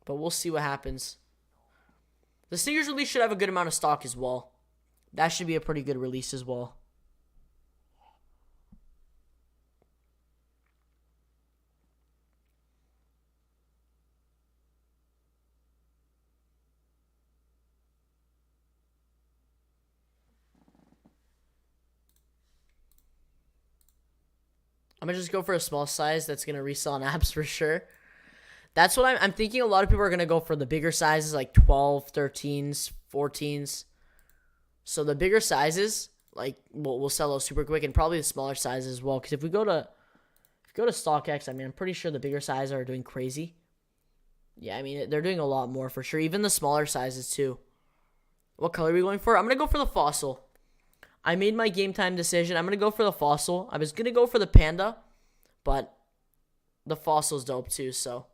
But we'll see what happens. The sneakers release should have a good amount of stock as well. That should be a pretty good release as well. I'm going to just go for a small size that's going to resell on apps for sure. That's what I'm thinking. A lot of people are going to go for the bigger sizes like 12, 13s, 14s. So the bigger sizes, like, we'll sell those super quick, and probably the smaller sizes as well. Because if we go to StockX, I mean, I'm pretty sure the bigger sizes are doing crazy. Yeah, I mean, they're doing a lot more for sure. Even the smaller sizes too. What color are we going for? I'm going to go for the Fossil. I made my game time decision. I'm going to go for the Fossil. I was going to go for the Panda, but the Fossil's dope too, so.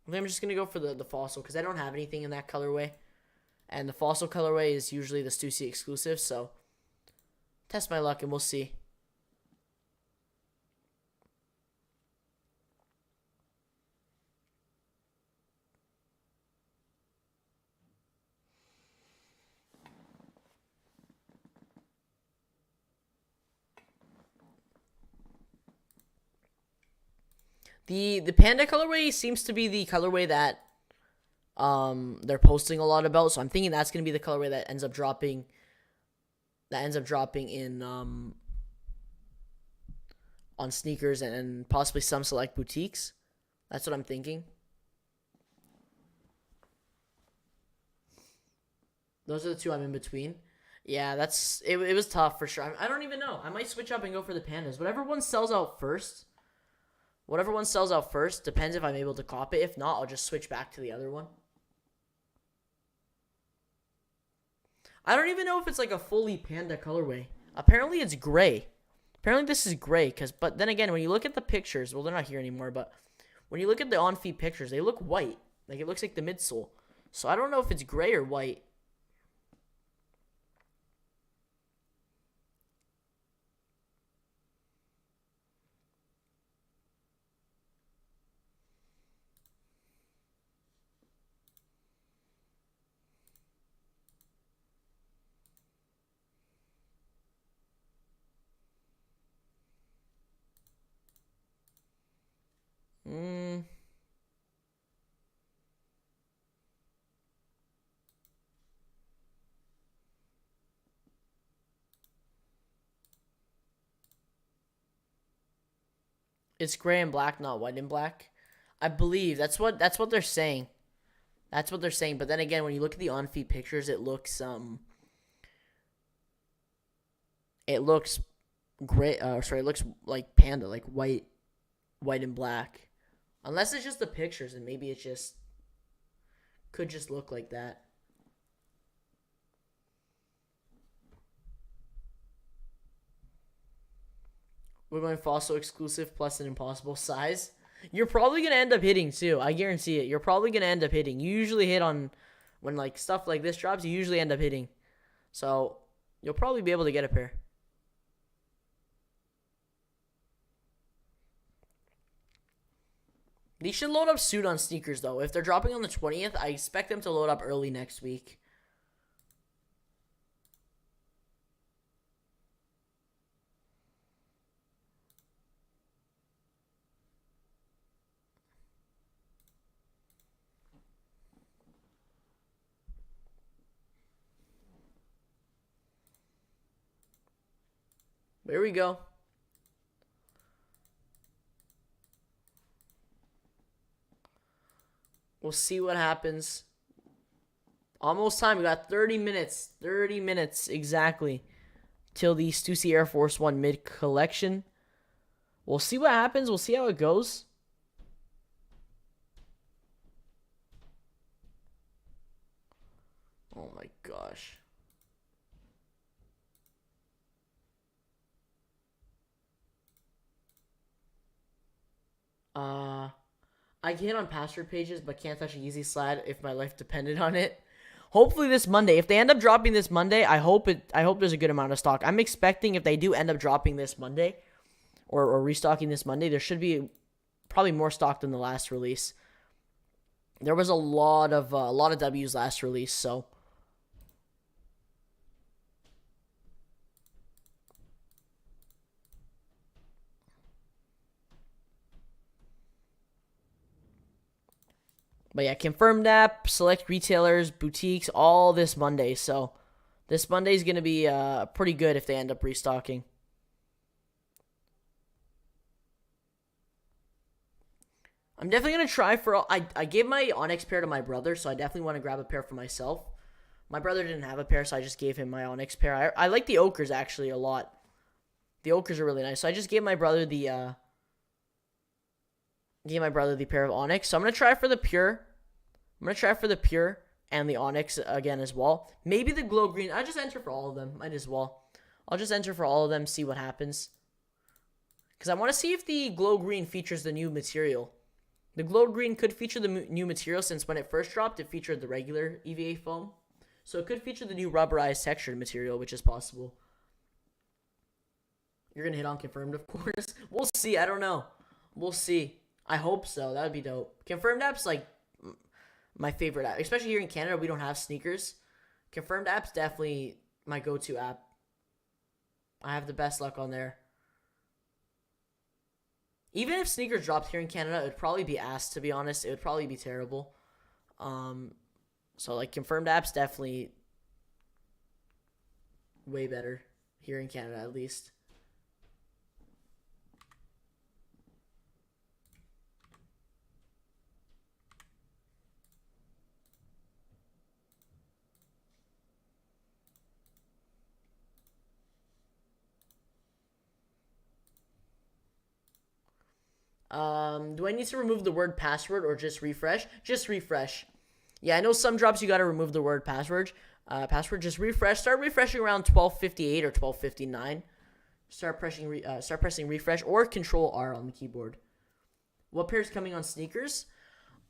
I think I'm just going to go for the Fossil because I don't have anything in that colorway. And the Fossil colorway is usually the Stussy exclusive, so test my luck and we'll see. The Panda colorway seems to be the colorway that they're posting a lot about, so I'm thinking that's gonna be the colorway that ends up dropping. That ends up dropping in on sneakers and possibly some select boutiques. That's what I'm thinking. Those are the two I'm in between. Yeah, it was tough for sure. I don't even know. I might switch up and go for the Pandas. Whatever one sells out first. Whatever one sells out first, depends if I'm able to cop it. If not, I'll just switch back to the other one. I don't even know if it's like a fully Panda colorway. Apparently it's gray. Apparently this is gray. But then again, when you look at the pictures, well, they're not here anymore, but when you look at the on-feet pictures, they look white. Like it looks like the midsole. So I don't know if it's gray or white. It's gray and black, not white and black. I believe that's what they're saying. That's what they're saying. But then again, when you look at the on-feet pictures, it looks gray. It looks like Panda, like white and black. Unless it's just the pictures, and maybe it just could just look like that. We're going Fossil exclusive plus an impossible size. You're probably going to end up hitting too. I guarantee it. You're probably going to end up hitting. You usually hit on when like stuff like this drops, you usually end up hitting. So you'll probably be able to get a pair. These should load up soon on sneakers though. If they're dropping on the 20th, I expect them to load up early next week. There we go. We'll see what happens. Almost time. We got 30 minutes. 30 minutes exactly till the Stussy Air Force 1 mid collection. We'll see what happens. We'll see how it goes. Oh my gosh. I can hit on password pages, but can't touch an easy slide if my life depended on it. Hopefully this Monday. If they end up dropping this Monday, I hope there's a good amount of stock. I'm expecting if they do end up dropping this Monday, or restocking this Monday. There should be probably more stock than the last release. There was a lot of W's last release, so. But yeah, confirmed app, select retailers, boutiques, all this Monday. So this Monday is going to be pretty good if they end up restocking. I'm definitely going to try for all. I gave my Onyx pair to my brother, so I definitely want to grab a pair for myself. My brother didn't have a pair, so I just gave him my Onyx pair. I like the ochres actually a lot. The ochres are really nice. So I just gave my brother the pair of Onyx. So I'm going to try for the pure. And the Onyx again as well. Maybe the glow green. I just enter for all of them. Might as well. I'll just enter for all of them, see what happens. Because I want to see if the glow green features the new material. The glow green could feature the new material since when it first dropped, it featured the regular EVA foam. So it could feature the new rubberized textured material, which is possible. You're going to hit on confirmed, of course. We'll see. I don't know. We'll see. I hope so. That would be dope. Confirmed app's like my favorite app. Especially here in Canada, we don't have sneakers. Confirmed app's definitely my go-to app. I have the best luck on there. Even if sneakers dropped here in Canada, it would probably be ass, to be honest. It would probably be terrible. So, like, confirmed app's definitely way better here in Canada, at least. Do I need to remove the word password or just refresh? Just refresh. Yeah, I know some drops you got to remove the word password. Just refresh. Start refreshing around 12:58 or 12:59. Start pressing refresh or Control R on the keyboard. What pair is coming on sneakers?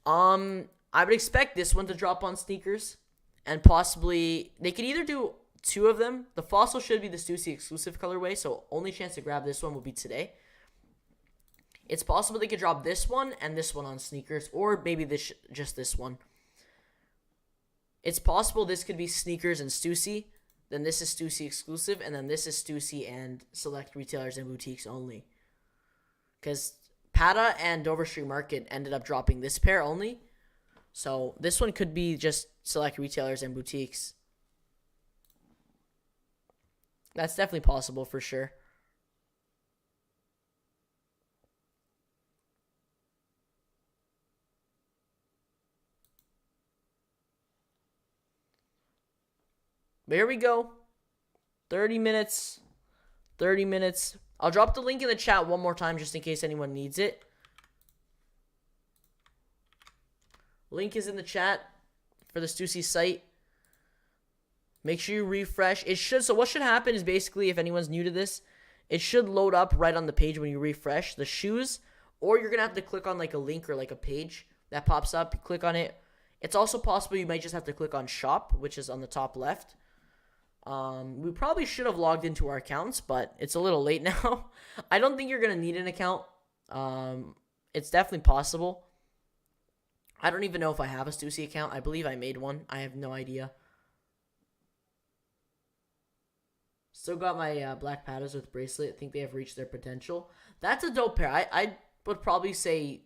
I would expect this one to drop on sneakers, and possibly they could either do two of them. The Fossil should be the Stussy exclusive colorway, so only chance to grab this one will be today. It's possible they could drop this one and this one on sneakers, or maybe just this one. It's possible this could be sneakers and Stussy, then this is Stussy exclusive, and then this is Stussy and select retailers and boutiques only. Because Pata and Dover Street Market ended up dropping this pair only, so this one could be just select retailers and boutiques. That's definitely possible for sure. But here we go. 30 minutes. 30 minutes. I'll drop the link in the chat one more time just in case anyone needs it. Link is in the chat for the Stussy site. Make sure you refresh. So what should happen is basically, if anyone's new to this, it should load up right on the page when you refresh the shoes, or you're going to have to click on like a link or like a page that pops up. You click on it. It's also possible you might just have to click on shop, which is on the top left. We probably should have logged into our accounts, but it's a little late now. I don't think you're going to need an account. It's definitely possible. I don't even know if I have a Stussy account. I believe I made one. I have no idea. Still got my black Patas with bracelet. I think they have reached their potential. That's a dope pair. I would probably say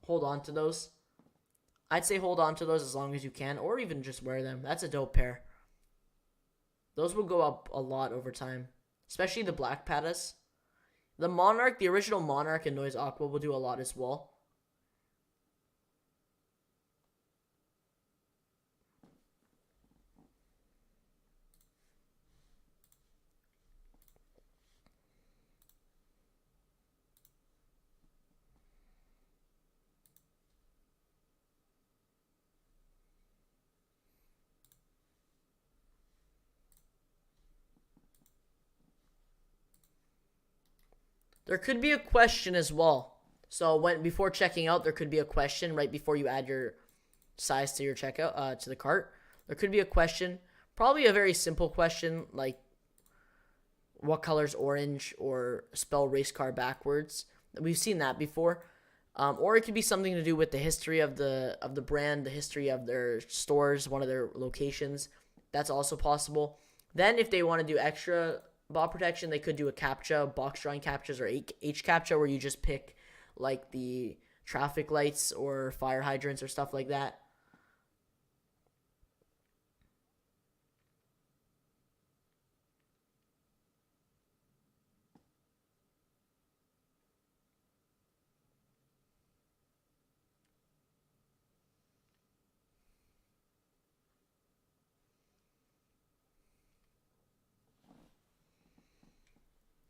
hold on to those. I'd say hold on to those as long as you can, or even just wear them. That's a dope pair. Those will go up a lot over time, especially the black Patas. The Monarch, the original Monarch and Noise Aqua will do a lot as well. There could be a question as well. So before checking out, there could be a question right before you add your size to your checkout to the cart. There could be a question, probably a very simple question like, what color's orange or spell race car backwards. We've seen that before. Or it could be something to do with the history of the brand, the history of their stores, one of their locations. That's also possible. Then if they want to do extra bot protection, they could do a CAPTCHA, box drawing CAPTCHAs, or H CAPTCHA, where you just pick like the traffic lights or fire hydrants or stuff like that.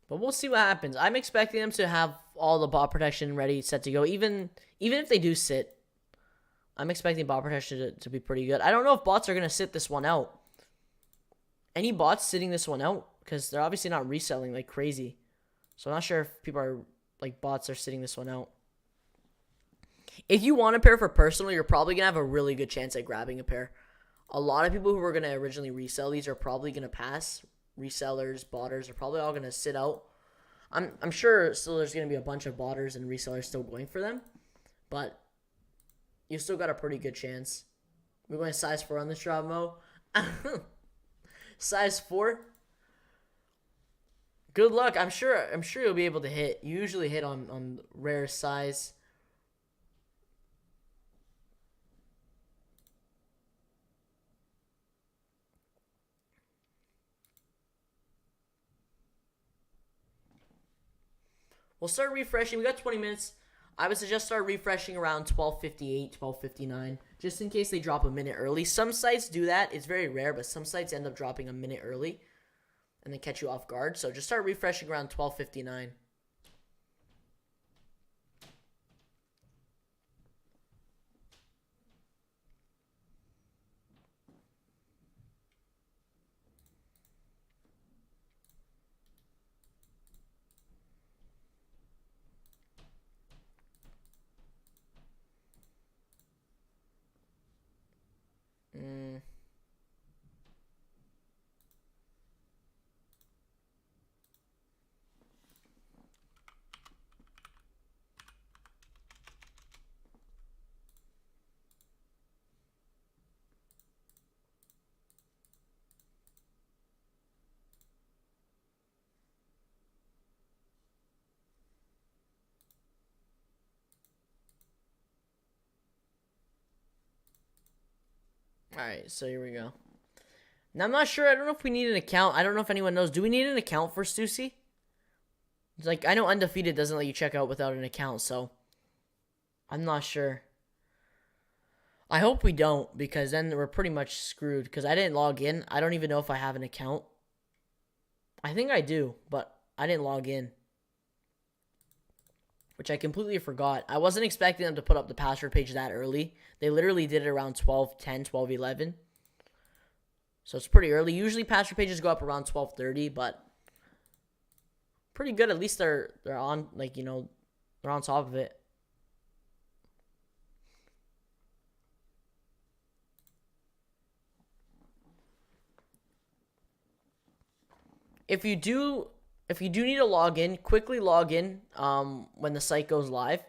But we'll see what happens. I'm expecting them to have all the bot protection ready, set to go. Even if they do sit, I'm expecting bot protection to be pretty good. I don't know if bots are going to sit this one out. Any bots sitting this one out? Because they're obviously not reselling like crazy. So I'm not sure if people are, like, bots are sitting this one out. If you want a pair for personal, you're probably going to have a really good chance at grabbing a pair. A lot of people who were going to originally resell these are probably going to pass. Resellers, botters are probably all going to sit out. I'm sure still there's going to be a bunch of botters and resellers still going for them. But you still got a pretty good chance. We're going size 4 on this drop, Mo. Size 4. Good luck. I'm sure you'll be able to hit. You usually hit on rare size. We'll start refreshing. We got 20 minutes. I would suggest start refreshing around 12:58, 12:59, just in case they drop a minute early. Some sites do that. It's very rare, but some sites end up dropping a minute early and then catch you off guard. So just start refreshing around 12:59. Alright, so here we go. Now, I'm not sure. I don't know if we need an account. I don't know if anyone knows. Do we need an account for Stussy? It's like, I know Undefeated doesn't let you check out without an account, so I'm not sure. I hope we don't, because then we're pretty much screwed, because I didn't log in. I don't even know if I have an account. I think I do, but I didn't log in, which I completely forgot. I wasn't expecting them to put up the password page that early. They literally did it around 12:10, 12:11. So it's pretty early. Usually password pages go up around 12:30, but pretty good. At least they're on, like, you know, they're on top of it. If you do need to log in, quickly log in when the site goes live.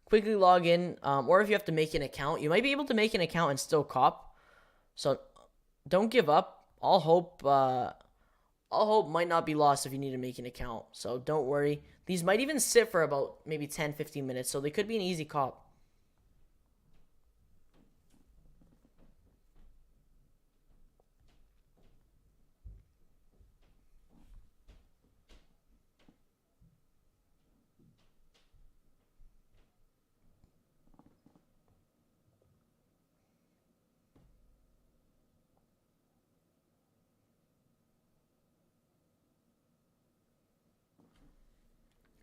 Quickly log in, or if you have to make an account, you might be able to make an account and still cop. So don't give up. All hope might not be lost if you need to make an account. So don't worry. These might even sit for about maybe 10, 15 minutes, so they could be an easy cop.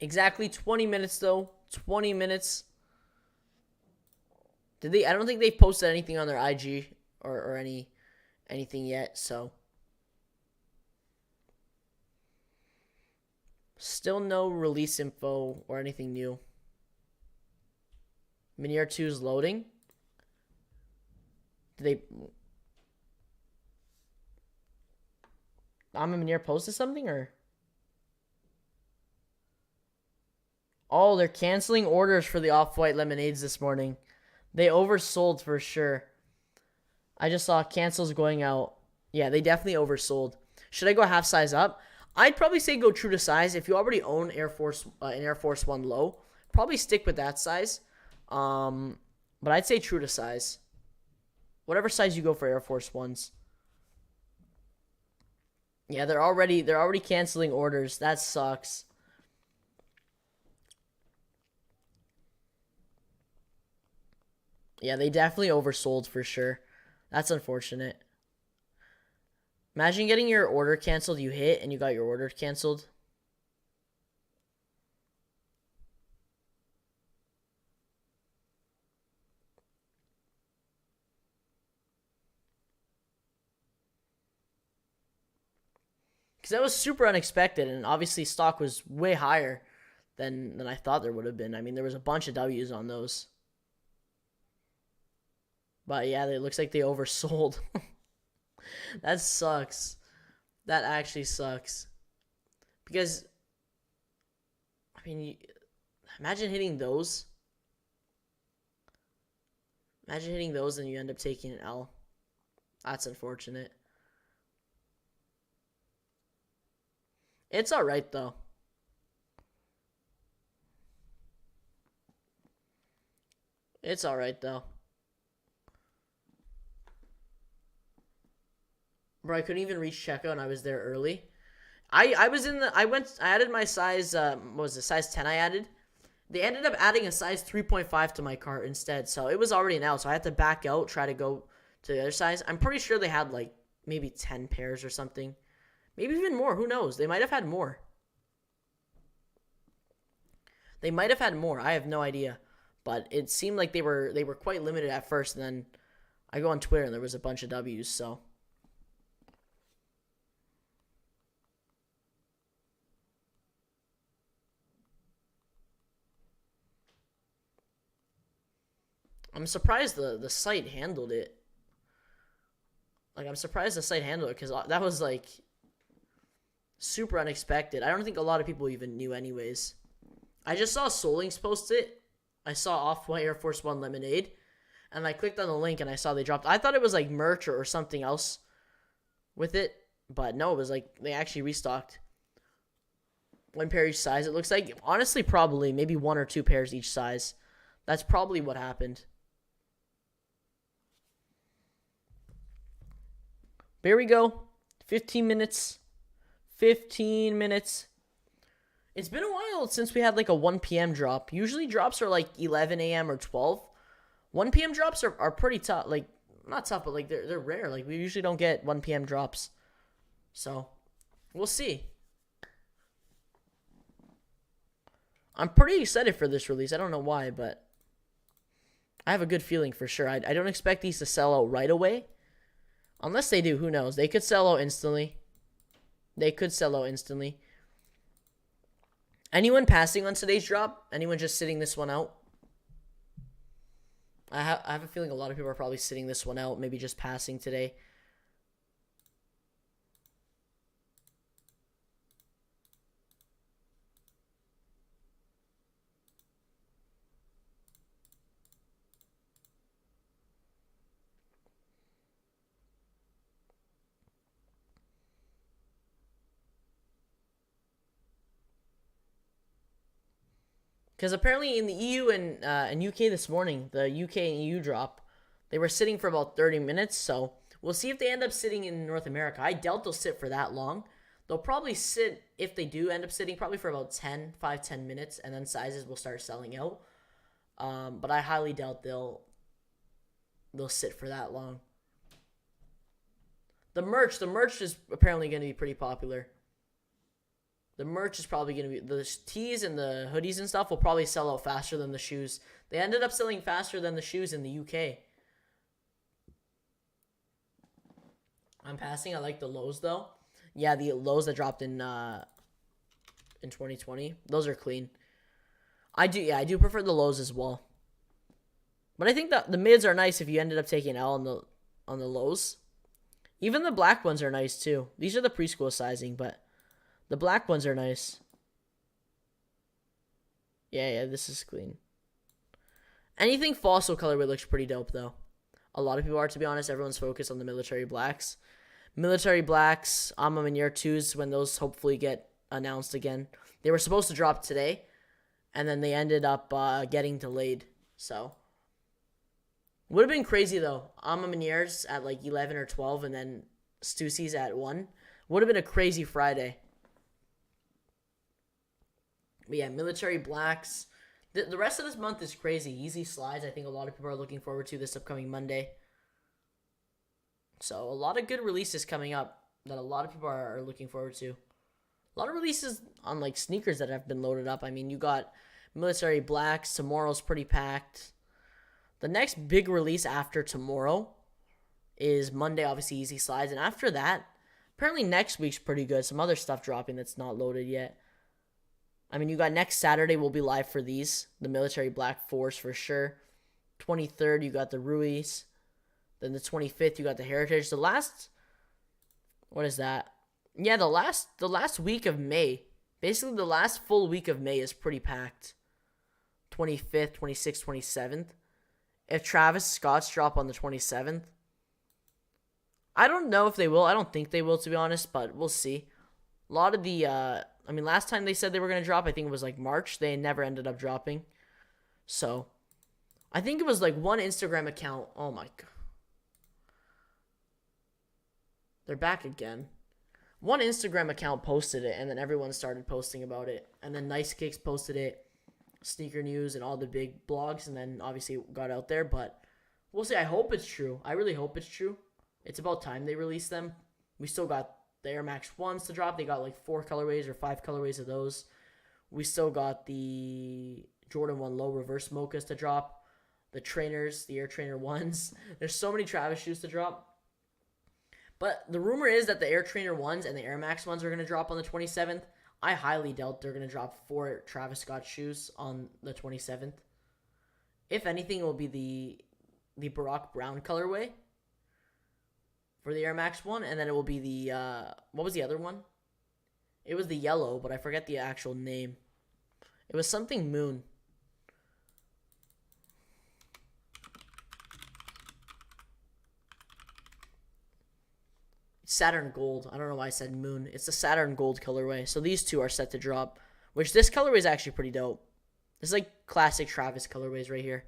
Exactly 20 minutes, though. 20 minutes. Did they? I don't think they've posted anything on their IG or anything yet, so. Still no release info or anything new. Minier 2 is loading. Did they... Minier posted something, or... Oh, they're canceling orders for the off-white lemonades this morning. They oversold for sure. I just saw cancels going out. Yeah, they definitely oversold. Should I go half size up? I'd probably say go true to size. If you already own Air Force, an Air Force One low, probably stick with that size. But I'd say true to size. Whatever size you go for Air Force Ones. Yeah, they're already canceling orders. That sucks. Yeah, they definitely oversold for sure. That's unfortunate. Imagine getting your order canceled. You hit and you got your order canceled. Because that was super unexpected, and obviously stock was way higher than I thought there would have been. I mean, there was a bunch of W's on those. But yeah, it looks like they oversold. That sucks. That actually sucks. Because, I mean, imagine hitting those. Imagine hitting those and you end up taking an L. That's unfortunate. It's alright, though. It's alright, though. Bro, I couldn't even reach checkout and I was there early. I added my size, what was it, size 10 I added? They ended up adding a size 3.5 to my cart instead, so it was already an L, so I had to back out, try to go to the other size. I'm pretty sure they had, like, maybe 10 pairs or something. Maybe even more, who knows? They might have had more. They might have had more, I have no idea. But it seemed like they were quite limited at first, and then I go on Twitter and there was a bunch of W's, so... I'm surprised the site handled it. Like, I'm surprised the site handled it because that was, like, super unexpected. I don't think a lot of people even knew anyways. I just saw Solings post it. I saw Off-White Air Force One Lemonade. And I clicked on the link and I saw they dropped. I thought it was, like, merch or something else with it. But no, it was, like, they actually restocked. One pair each size, it looks like. Honestly, probably. Maybe one or two pairs each size. That's probably what happened. There we go. 15 minutes. 15 minutes. It's been a while since we had like a 1 p.m. drop. Usually drops are like 11 a.m. or 12. 1 p.m. drops are pretty tough. Like, not tough, but like they're rare. Like, we usually don't get 1 p.m. drops. So, we'll see. I'm pretty excited for this release. I don't know why, but I have a good feeling for sure. I don't expect these to sell out right away. Unless they do, who knows? They could sell out instantly. They could sell out instantly. Anyone passing on today's drop? Anyone just sitting this one out? I have a feeling a lot of people are probably sitting this one out. Maybe just passing today. Because apparently in the EU and UK this morning, the UK and EU drop, they were sitting for about 30 minutes. So we'll see if they end up sitting in North America. I doubt they'll sit for that long. They'll probably sit, if they do end up sitting, probably for about 5-10 minutes. And then sizes will start selling out. But I highly doubt they'll sit for that long. The merch is apparently going to be pretty popular. The merch is probably going to be... The tees and the hoodies and stuff will probably sell out faster than the shoes. They ended up selling faster than the shoes in the UK. I'm passing. I like the lows, though. Yeah, the lows that dropped in 2020. Those are clean. I do prefer the lows as well. But I think that the mids are nice if you ended up taking an L on the lows. Even the black ones are nice, too. These are the preschool sizing, but... The black ones are nice. Yeah, this is clean. Anything fossil colorway looks pretty dope, though. A lot of people are, to be honest. Everyone's focused on the military blacks. Military blacks, Amam and Year 2s, when those hopefully get announced again. They were supposed to drop today, and then they ended up getting delayed. So, would have been crazy, though. Amam and Years at like 11 or 12, and then Stussy's at 1. Would have been a crazy Friday. But yeah, military blacks. The rest of this month is crazy. Easy slides, I think a lot of people are looking forward to this upcoming Monday. So, a lot of good releases coming up that a lot of people are looking forward to. A lot of releases on, like, sneakers that have been loaded up. I mean, you got military blacks. Tomorrow's pretty packed. The next big release after tomorrow is Monday, obviously, easy slides. And after that, apparently next week's pretty good. Some other stuff dropping that's not loaded yet. I mean, you got next Saturday, we'll be live for these. The military black force for sure. 23rd, you got the Ruiz. Then the 25th, you got the Heritage. The last, what is that? Yeah, the last week of May. Basically, the last full week of May is pretty packed. 25th, 26th, 27th. If Travis Scott's drop on the 27th, I don't know if they will. I don't think they will, to be honest, but we'll see. A lot of the, I mean, last time they said they were going to drop, I think it was like March. They never ended up dropping. So, I think it was like one Instagram account. Oh my God. They're back again. One Instagram account posted it, and then everyone started posting about it. And then Nice Kickz posted it, Sneaker News, and all the big blogs, and then obviously it got out there. But we'll see. I hope it's true. I really hope it's true. It's about time they release them. We still got the Air Max 1s to drop. They got like 4 colorways or 5 colorways of those. We still got the Jordan 1 Low Reverse Mochas to drop. The trainers, the Air Trainer 1s. There's so many Travis shoes to drop. But the rumor is that the Air Trainer 1s and the Air Max 1s are going to drop on the 27th. I highly doubt they're going to drop 4 Travis Scott shoes on the 27th. If anything, it will be the Barack Brown colorway for the Air Max 1. And then it will be the, what was the other one? It was the yellow, but I forget the actual name. It was something Moon. Saturn Gold. I don't know why I said Moon. It's the Saturn Gold colorway. So these two are set to drop. Which this colorway is actually pretty dope. This is like classic Travis colorways right here.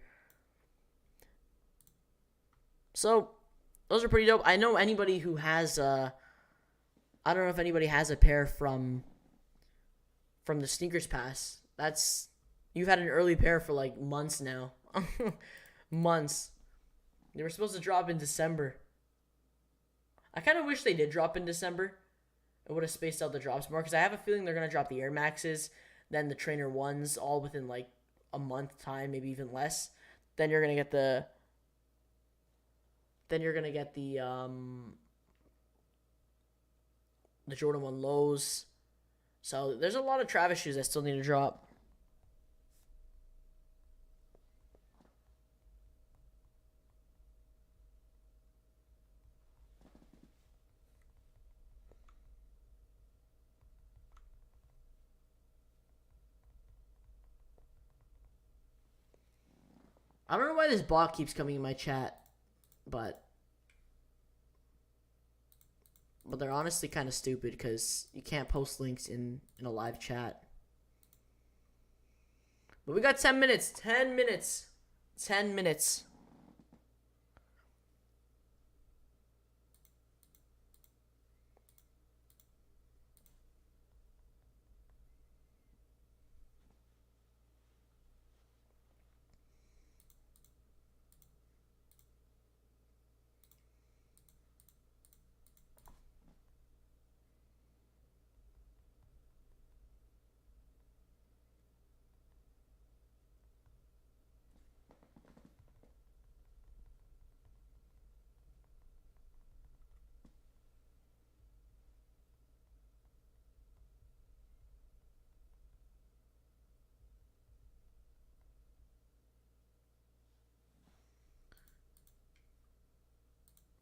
So those are pretty dope. I know anybody who has I don't know if anybody has a pair from the Sneakers Pass. That's, you've had an early pair for like months now. Months. They were supposed to drop in December. I kind of wish they did drop in December. It would have spaced out the drops more, because I have a feeling they're going to drop the Air Maxes, then the Trainer 1s, all within like a month time, maybe even less. Then you're going to get the Jordan 1 Lows. So there's a lot of Travis shoes that still need to drop. I don't know why this bot keeps coming in my chat, but they're honestly kind of stupid, because you can't post links in a live chat. But we got 10 minutes. 10 minutes. 10 minutes.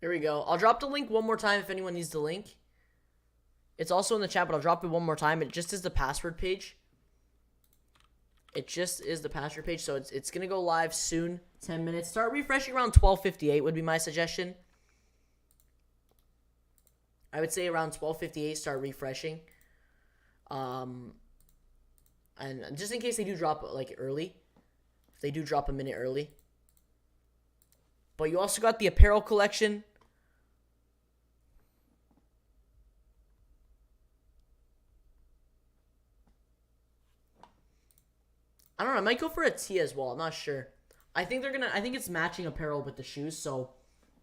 Here we go. I'll drop the link one more time if anyone needs the link. It's also in the chat, but I'll drop it one more time. It just is the password page. It just is the passenger page, so it's gonna go live soon. 10 minutes. Start refreshing around 12:58 would be my suggestion. I would say around 12:58 start refreshing. And just in case they do drop like early, if they do drop a minute early. But you also got the apparel collection. I don't know. I might go for a T as well. I'm not sure. I think it's matching apparel with the shoes, so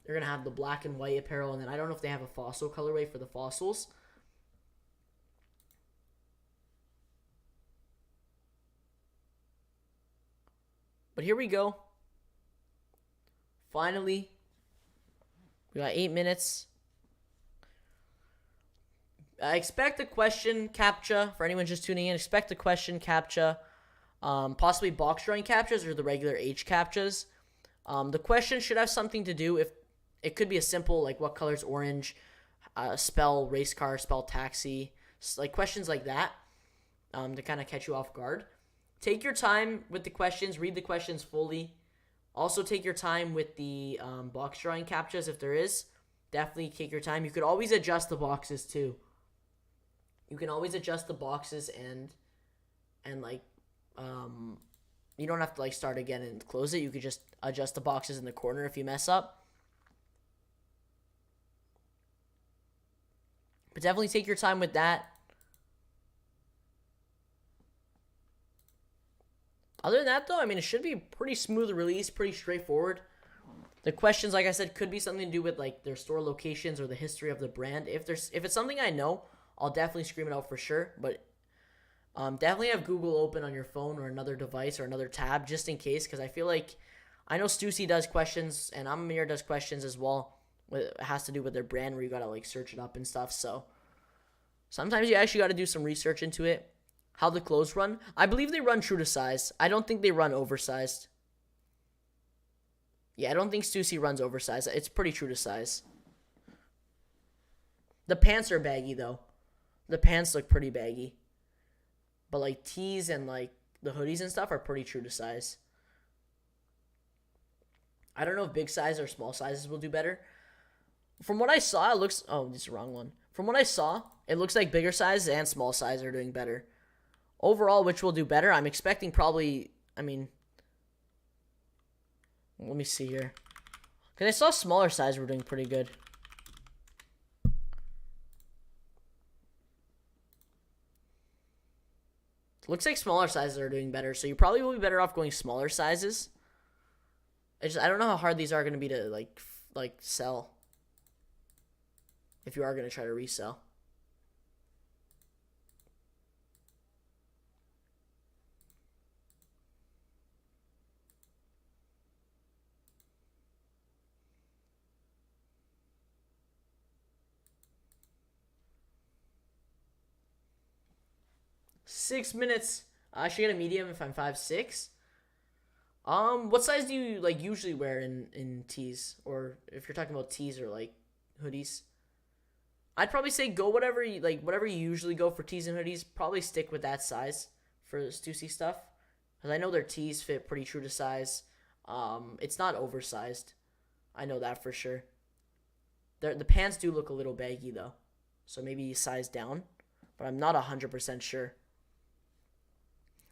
they're gonna have the black and white apparel, and then I don't know if they have a fossil colorway for the fossils. But here we go. Finally, we got 8 minutes. I expect a question captcha for anyone just tuning in. Expect a question captcha, possibly box drawing captchas or the regular H captchas. The question should have something to do if it could be a simple like what color's orange, spell race car, spell taxi, like questions like that, to kind of catch you off guard. Take your time with the questions. Read the questions fully. Also take your time with the box drawing captchas if there is. Definitely take your time. You could always adjust the boxes too. You can always adjust the boxes and like you don't have to like start again and close it. You could just adjust the boxes in the corner if you mess up. But definitely take your time with that. Other than that, though, I mean, it should be a pretty smooth release, pretty straightforward. The questions, like I said, could be something to do with like their store locations or the history of the brand. If it's something I know, I'll definitely scream it out for sure. But definitely have Google open on your phone or another device or another tab just in case, because I feel like I know Stussy does questions and Amir does questions as well. It has to do with their brand where you gotta like search it up and stuff. So sometimes you actually gotta do some research into it. How the clothes run? I believe they run true to size. I don't think they run oversized. Yeah, I don't think Stussy runs oversized. It's pretty true to size. The pants are baggy, though. The pants look pretty baggy. But, like, tees and, like, the hoodies and stuff are pretty true to size. I don't know if big size or small sizes will do better. From what I saw, it looks... Oh, this is the wrong one. From what I saw, it looks like bigger sizes and small sizes are doing better. Overall, which will do better? I'm expecting probably, I mean, let me see here. Because I saw smaller size were doing pretty good. Looks like smaller sizes are doing better, so you probably will be better off going smaller sizes. I don't know how hard these are going to be to, like sell. If you are going to try to resell. Six minutes. I should get a medium if I'm 5'6". What size do you like usually wear in tees, or if you're talking about tees or like hoodies? I'd probably say go whatever you usually go for tees and hoodies. Probably stick with that size for the Stussy stuff, because I know their tees fit pretty true to size. It's not oversized. I know that for sure. The pants do look a little baggy though, so maybe size down, but I'm not 100% sure.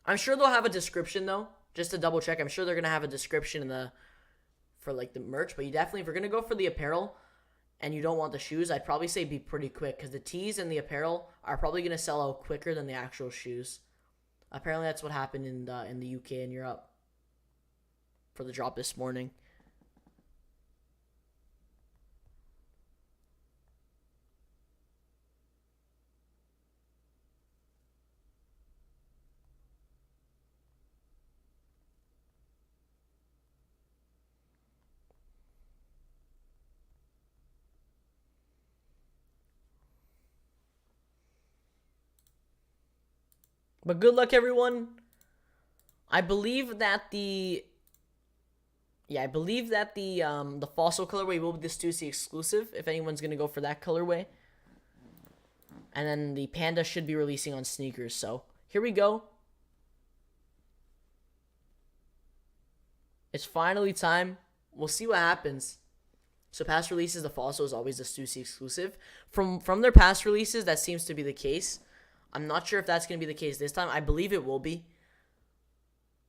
I'm sure they'll have a description though, just to double check. I'm sure they're gonna have a description for like the merch. But you definitely, if you're gonna go for the apparel and you don't want the shoes, I'd probably say be pretty quick, because the tees and the apparel are probably gonna sell out quicker than the actual shoes. Apparently, that's what happened in the UK and Europe for the drop this morning. But good luck, everyone. I believe that the fossil colorway will be the Stussy exclusive if anyone's gonna go for that colorway. And then the panda should be releasing on sneakers. So here we go. It's finally time. We'll see what happens. So past releases, the Fossil is always a Stussy exclusive. From their past releases, that seems to be the case. I'm not sure if that's going to be the case this time. I believe it will be.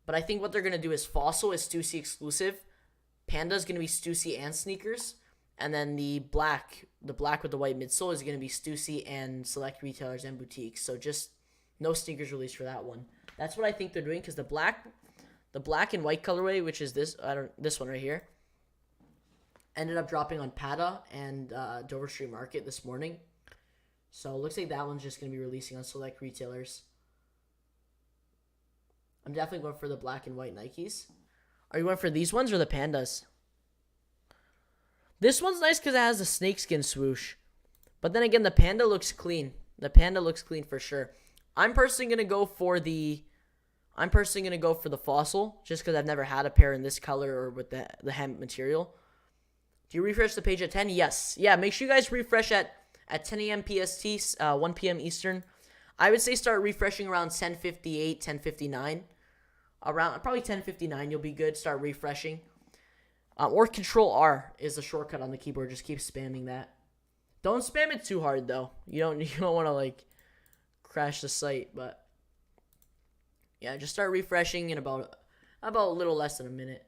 But I think what they're going to do is Fossil is Stussy exclusive. Panda is going to be Stussy and sneakers. And then the black with the white midsole is going to be Stussy and select retailers and boutiques. So just no sneakers released for that one. That's what I think they're doing because the black and white colorway, which is this one right here, ended up dropping on Pata and Dover Street Market this morning. So it looks like that one's just going to be releasing on select retailers. I'm definitely going for the black and white Nikes. Are you going for these ones or the Pandas? This one's nice because it has a snakeskin swoosh. But then again, the Panda looks clean. The Panda looks clean for sure. I'm personally going to go for the Fossil just because I've never had a pair in this color or with the hemp material. Do you refresh the page at 10? Yes. Yeah, make sure you guys refresh at 10 a.m. PST, 1 p.m. Eastern. I would say start refreshing around 10:58, 10:59. Around probably 10:59, you'll be good. Start refreshing. Or Control R is the shortcut on the keyboard. Just keep spamming that. Don't spam it too hard though. You don't want to like crash the site, but yeah, just start refreshing in about a little less than a minute.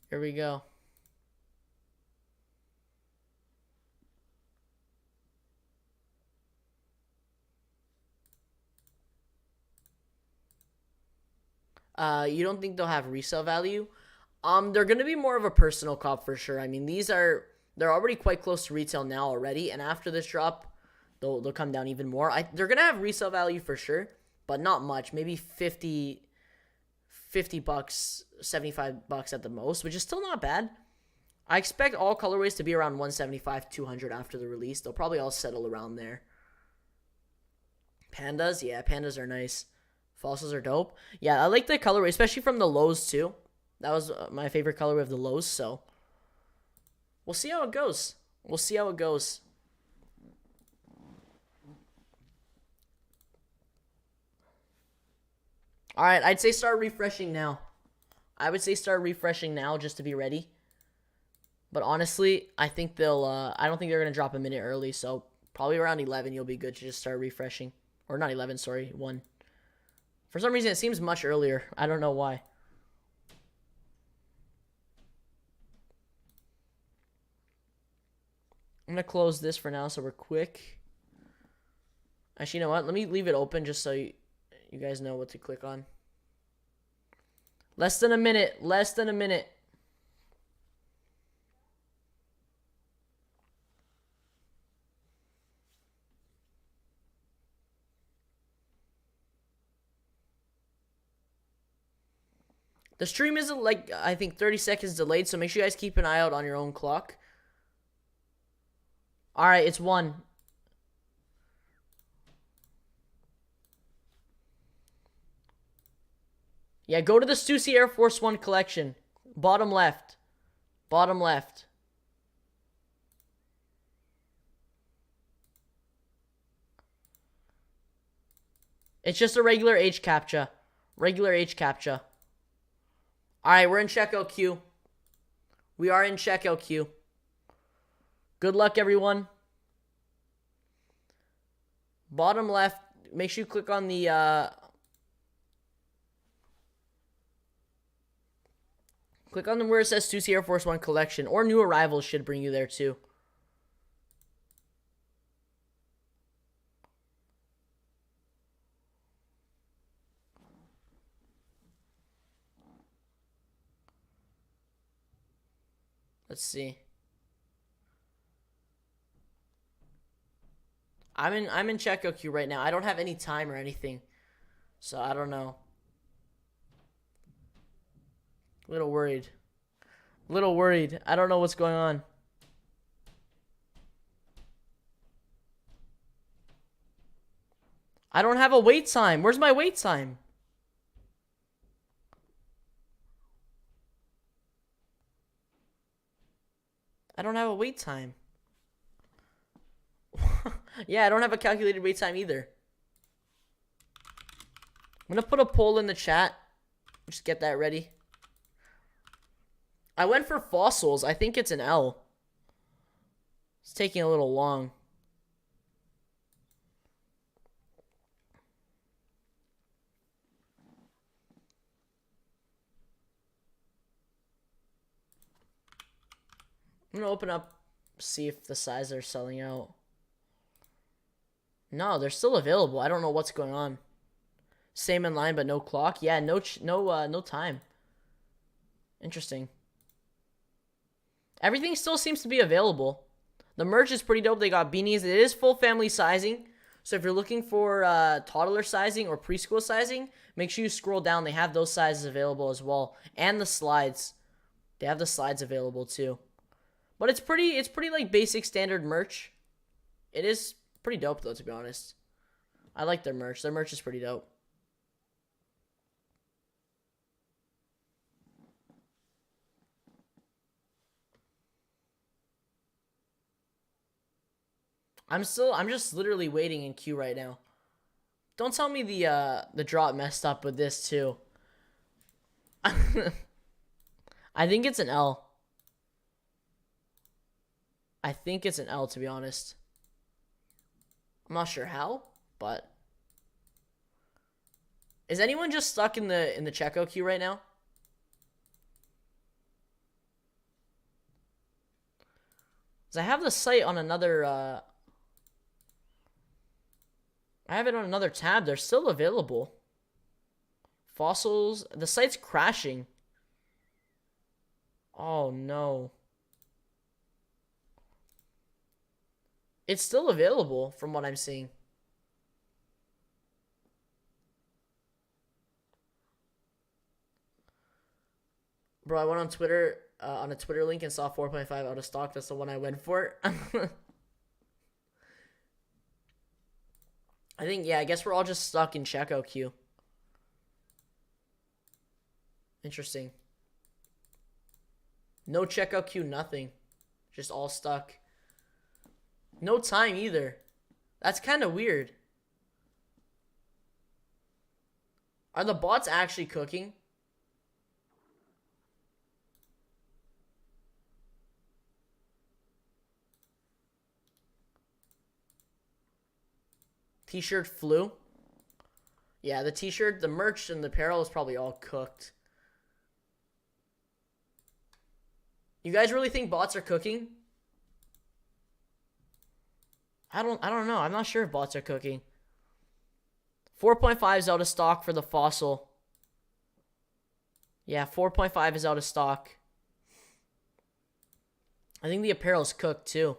Here we go. You don't think they'll have resale value? They're gonna be more of a personal cop for sure. I mean, they're already quite close to retail now already, and after this drop, they'll come down even more. They're gonna have resale value for sure, but not much. Maybe 50 bucks, 75 bucks at the most, which is still not bad. I expect all colorways to be around 175, 200 after the release. They'll probably all settle around there. Pandas, yeah, pandas are nice. Fossils are dope. Yeah, I like the colorway, especially from the lows too. That was my favorite colorway of the lows, so we'll see how it goes. We'll see how it goes. All right, I'd say start refreshing now. I would say start refreshing now just to be ready. But honestly, I think I don't think they're going to drop a minute early, so probably around 11 you'll be good to just start refreshing. Or not 11, sorry, 1. For some reason, it seems much earlier. I don't know why. I'm going to close this for now so we're quick. Actually, you know what? Let me leave it open just so you guys know what to click on. Less than a minute. Less than a minute. The stream isn't like, I think, 30 seconds delayed, so make sure you guys keep an eye out on your own clock. Alright, it's 1. Yeah, go to the Stussy Air Force 1 collection. Bottom left. Bottom left. It's just a regular H captcha. Regular H captcha. Alright, we're in checkout queue. We are in checkout queue. Good luck, everyone. Bottom left. Make sure you click on the... click on where it says Stussy Air Force 1 collection. Or new arrivals should bring you there, too. Let's see. I'm in checkout queue right now. I don't have any time or anything, so I don't know. A little worried. A little worried. I don't know what's going on. I don't have a wait time. Where's my wait time? I don't have a wait time. Yeah, I don't have a calculated wait time either. I'm going to put a poll in the chat. Just get that ready. I went for fossils. I think it's an L. It's taking a little long. I'm going to open up, see if the sizes are selling out. No, they're still available. I don't know what's going on. Same in line, but no clock. Yeah, no time. Interesting. Everything still seems to be available. The merch is pretty dope. They got beanies. It is full family sizing. So if you're looking for toddler sizing or preschool sizing, make sure you scroll down. They have those sizes available as well. And the slides. They have the slides available too. But it's pretty like basic standard merch. It is pretty dope though, to be honest. I like their merch. Their merch is pretty dope. I'm just literally waiting in queue right now. Don't tell me the drop messed up with this too. I think it's an L. I think it's an L, to be honest. I'm not sure how, but is anyone just stuck in the checkout queue right now? Cause I have the site on another I have it on another tab. They're still available. Fossils. The site's crashing. Oh, no. It's still available from what I'm seeing. Bro, I went on Twitter, on a Twitter link and saw 4.5 out of stock. That's the one I went for. I think, yeah, I guess we're all just stuck in checkout queue. Interesting. No checkout queue, nothing. Just all stuck. No time either. That's kind of weird. Are the bots actually cooking? T-shirt flew. Yeah, the t-shirt, the merch, and the apparel is probably all cooked. You guys really think bots are cooking? I don't know. I'm not sure if bots are cooking. 4.5 is out of stock for the fossil. Yeah, 4.5 is out of stock. I think the apparel's cooked too.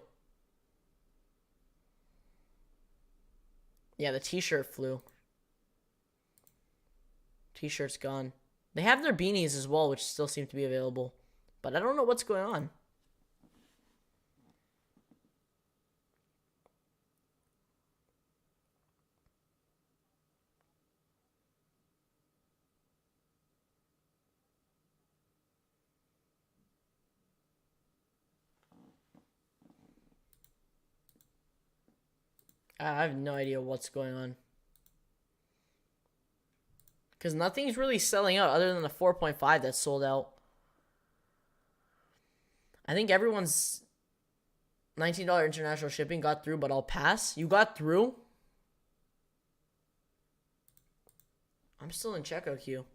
Yeah, the t-shirt flew. T-shirt's gone. They have their beanies as well, which still seem to be available. But I don't know what's going on. I have no idea what's going on. Because nothing's really selling out other than the 4.5 that's sold out. I think everyone's $19 international shipping got through, but I'll pass. You got through? I'm still in checkout queue.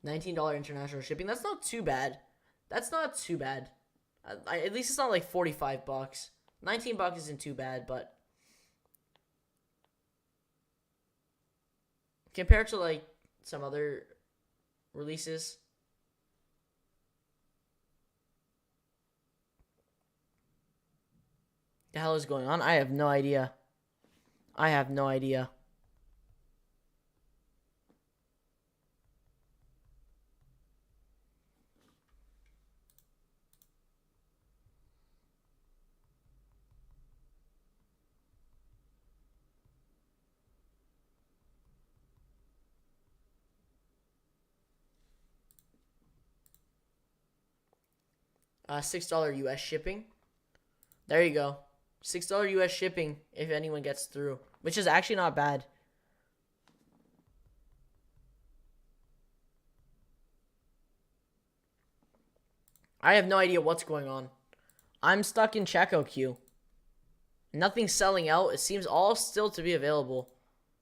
$19 international shipping. That's not too bad. That's not too bad. At least it's not like 45 bucks. 19 bucks isn't too bad, but compared to like some other releases. The hell is going on? I have no idea. I have no idea. $6 US shipping. There you go. $6 US shipping if anyone gets through, which is actually not bad. I have no idea what's going on. I'm stuck in checkout queue. Nothing's selling out. It seems all still to be available.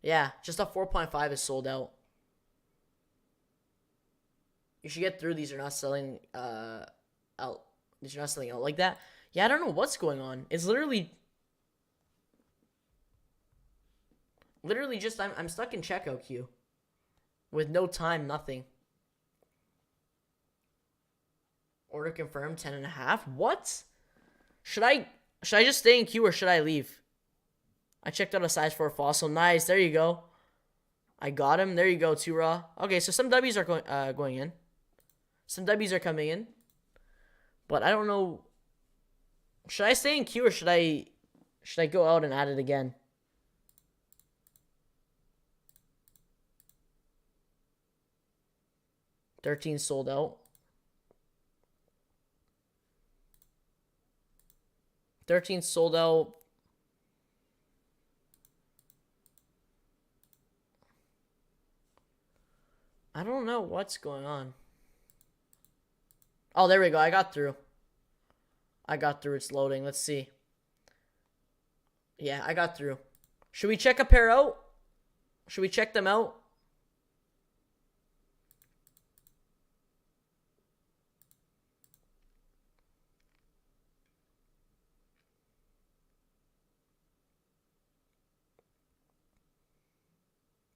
Yeah, just a 4.5 is sold out. You should get through. These are not selling out. These are not selling out like that. Yeah, I don't know what's going on. It's literally just I'm stuck in checkout queue with no time, nothing. Order confirmed 10.5. What? Should I just stay in queue or should I leave? I checked out a size 4 fossil. Nice. There you go. I got him. There you go, 2 raw. Okay, so some W's are going in. Some W's are coming in. But I don't know. Should I stay in queue or should I go out and add it again? $13 sold out. 13 sold out. I don't know what's going on. Oh, there we go. I got through. It's loading. Let's see. Yeah, I got through. Should we check a pair out? Should we check them out?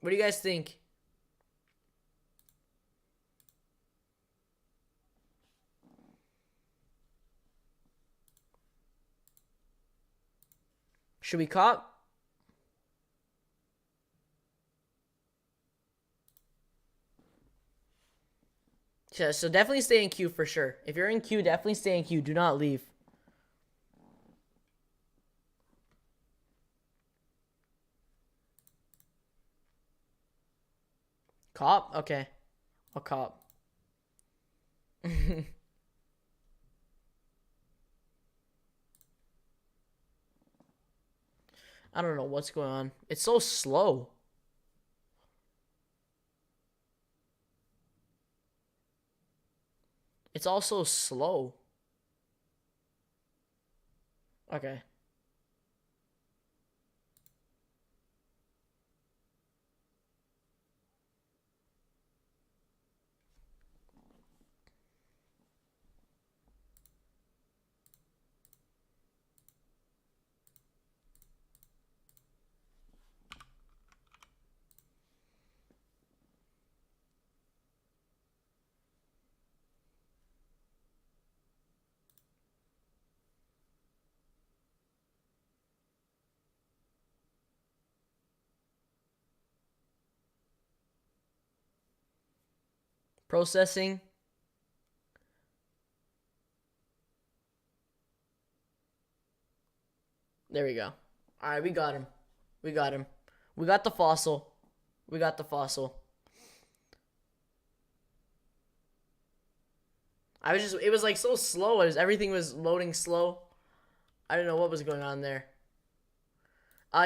What do you guys think? Should we cop? Yeah, so definitely stay in queue for sure. If you're in queue, definitely stay in queue. Do not leave. Cop? Okay. I'll cop. I don't know what's going on. It's so slow. It's all so slow. Okay. Processing. There we go. All right, we got him. We got him. We got the fossil. We got the fossil. It was like so slow. Everything was loading slow. I don't know what was going on there.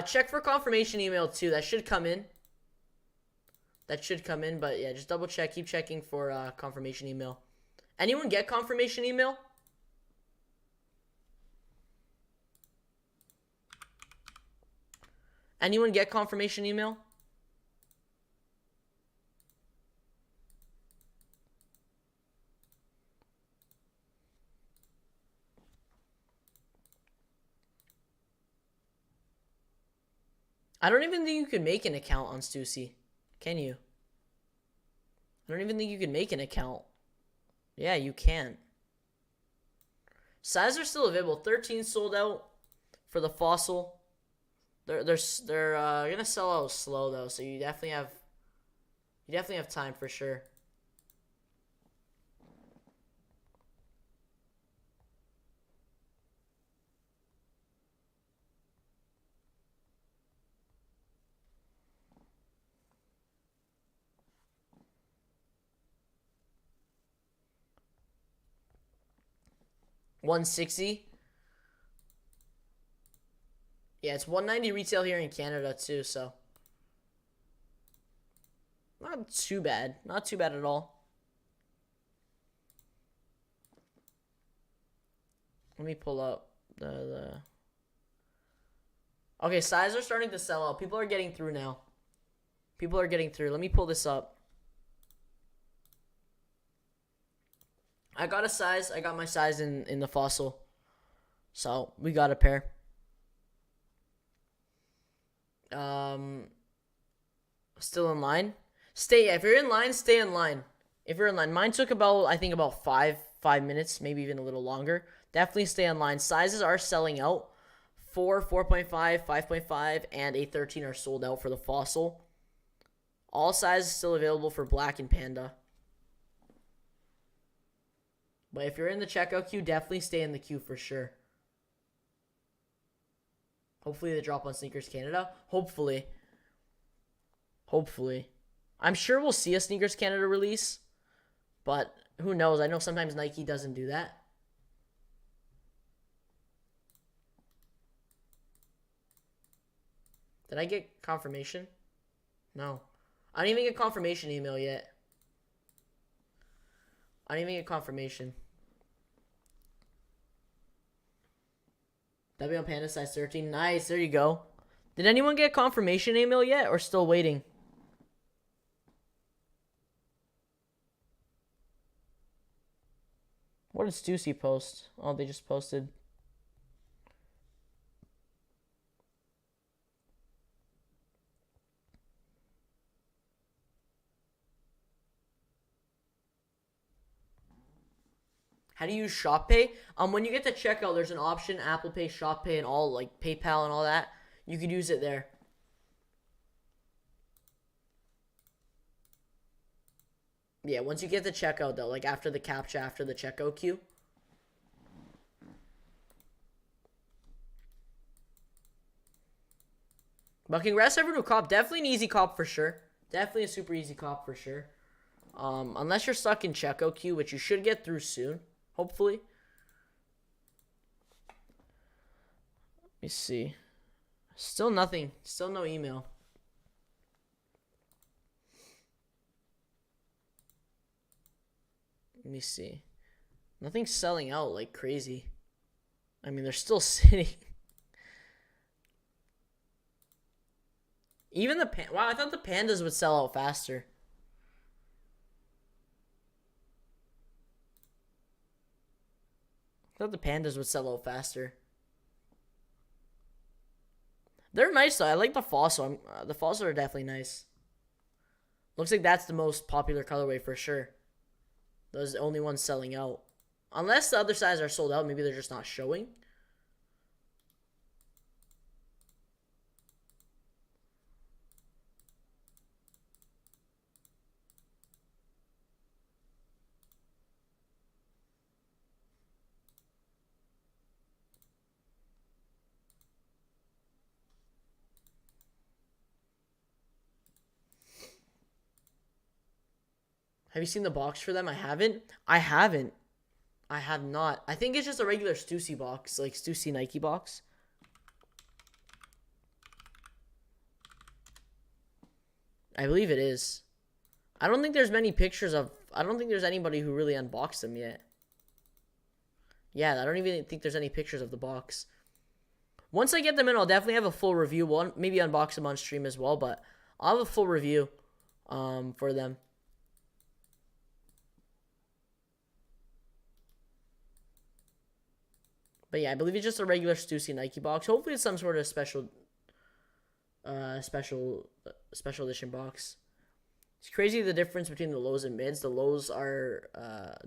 Check for confirmation email too. That should come in. But yeah, just double check. Keep checking for confirmation email. Anyone get confirmation email? Anyone get confirmation email? I don't even think you can make an account on Stussy. Can you? I don't even think you can make an account. Yeah, you can. Sizes are still available. 13 sold out for the fossil. They're gonna sell out slow though, so you definitely have time for sure. 160. Yeah, it's 190 retail here in Canada too, so not too bad. Not too bad at all. Let me pull up the Okay, sizes are starting to sell out. People are getting through now. People are getting through. Let me pull this up. I got a size. I got my size in the Fossil. So, we got a pair. Still in line? If you're in line, stay in line. If you're in line. Mine took about, I think, about 5 minutes, maybe even a little longer. Definitely stay in line. Sizes are selling out. 4, 4.5, 5.5, and a 13 are sold out for the Fossil. All sizes still available for black and panda. But if you're in the checkout queue, definitely stay in the queue for sure. Hopefully they drop on Sneakers Canada. Hopefully. I'm sure we'll see a Sneakers Canada release. But who knows? I know sometimes Nike doesn't do that. Did I get confirmation? No. I didn't even get confirmation email yet. I didn't even get confirmation. W on Panda size 13. Nice. There you go. Did anyone get confirmation email yet or still waiting? What did Stussy post? Oh, they just posted. How do you use Shop Pay? When you get to checkout, there's an option, Apple Pay, Shop Pay, and all, like PayPal and all that. You could use it there. Yeah, once you get to checkout, though, like after the CAPTCHA, after the checkout queue. But congrats everyone who cop. Definitely an easy cop for sure. Definitely a super easy cop for sure. Unless you're stuck in checkout queue, which you should get through soon. Hopefully. Let me see. Still nothing. Still no email. Let me see. Nothing's selling out like crazy. I mean, they're still sitting. Even the wow, I thought the pandas would sell out faster. I thought the pandas would sell out faster. They're nice though. I like the Fossil. The Fossil are definitely nice. Looks like that's the most popular colorway for sure. Those are the only ones selling out. Unless the other sizes are sold out, maybe they're just not showing. Have you seen the box for them? I haven't. I have not. I think it's just a regular Stussy box, like Stussy Nike box. I believe it is. I don't think there's many pictures of... I don't think there's anybody who really unboxed them yet. Yeah, I don't even think there's any pictures of the box. Once I get them in, I'll definitely have a full review. We'll maybe unbox them on stream as well, but I'll have a full review for them. But yeah, I believe it's just a regular Stussy Nike box. Hopefully it's some sort of special edition box. It's crazy the difference between the lows and mids. The lows are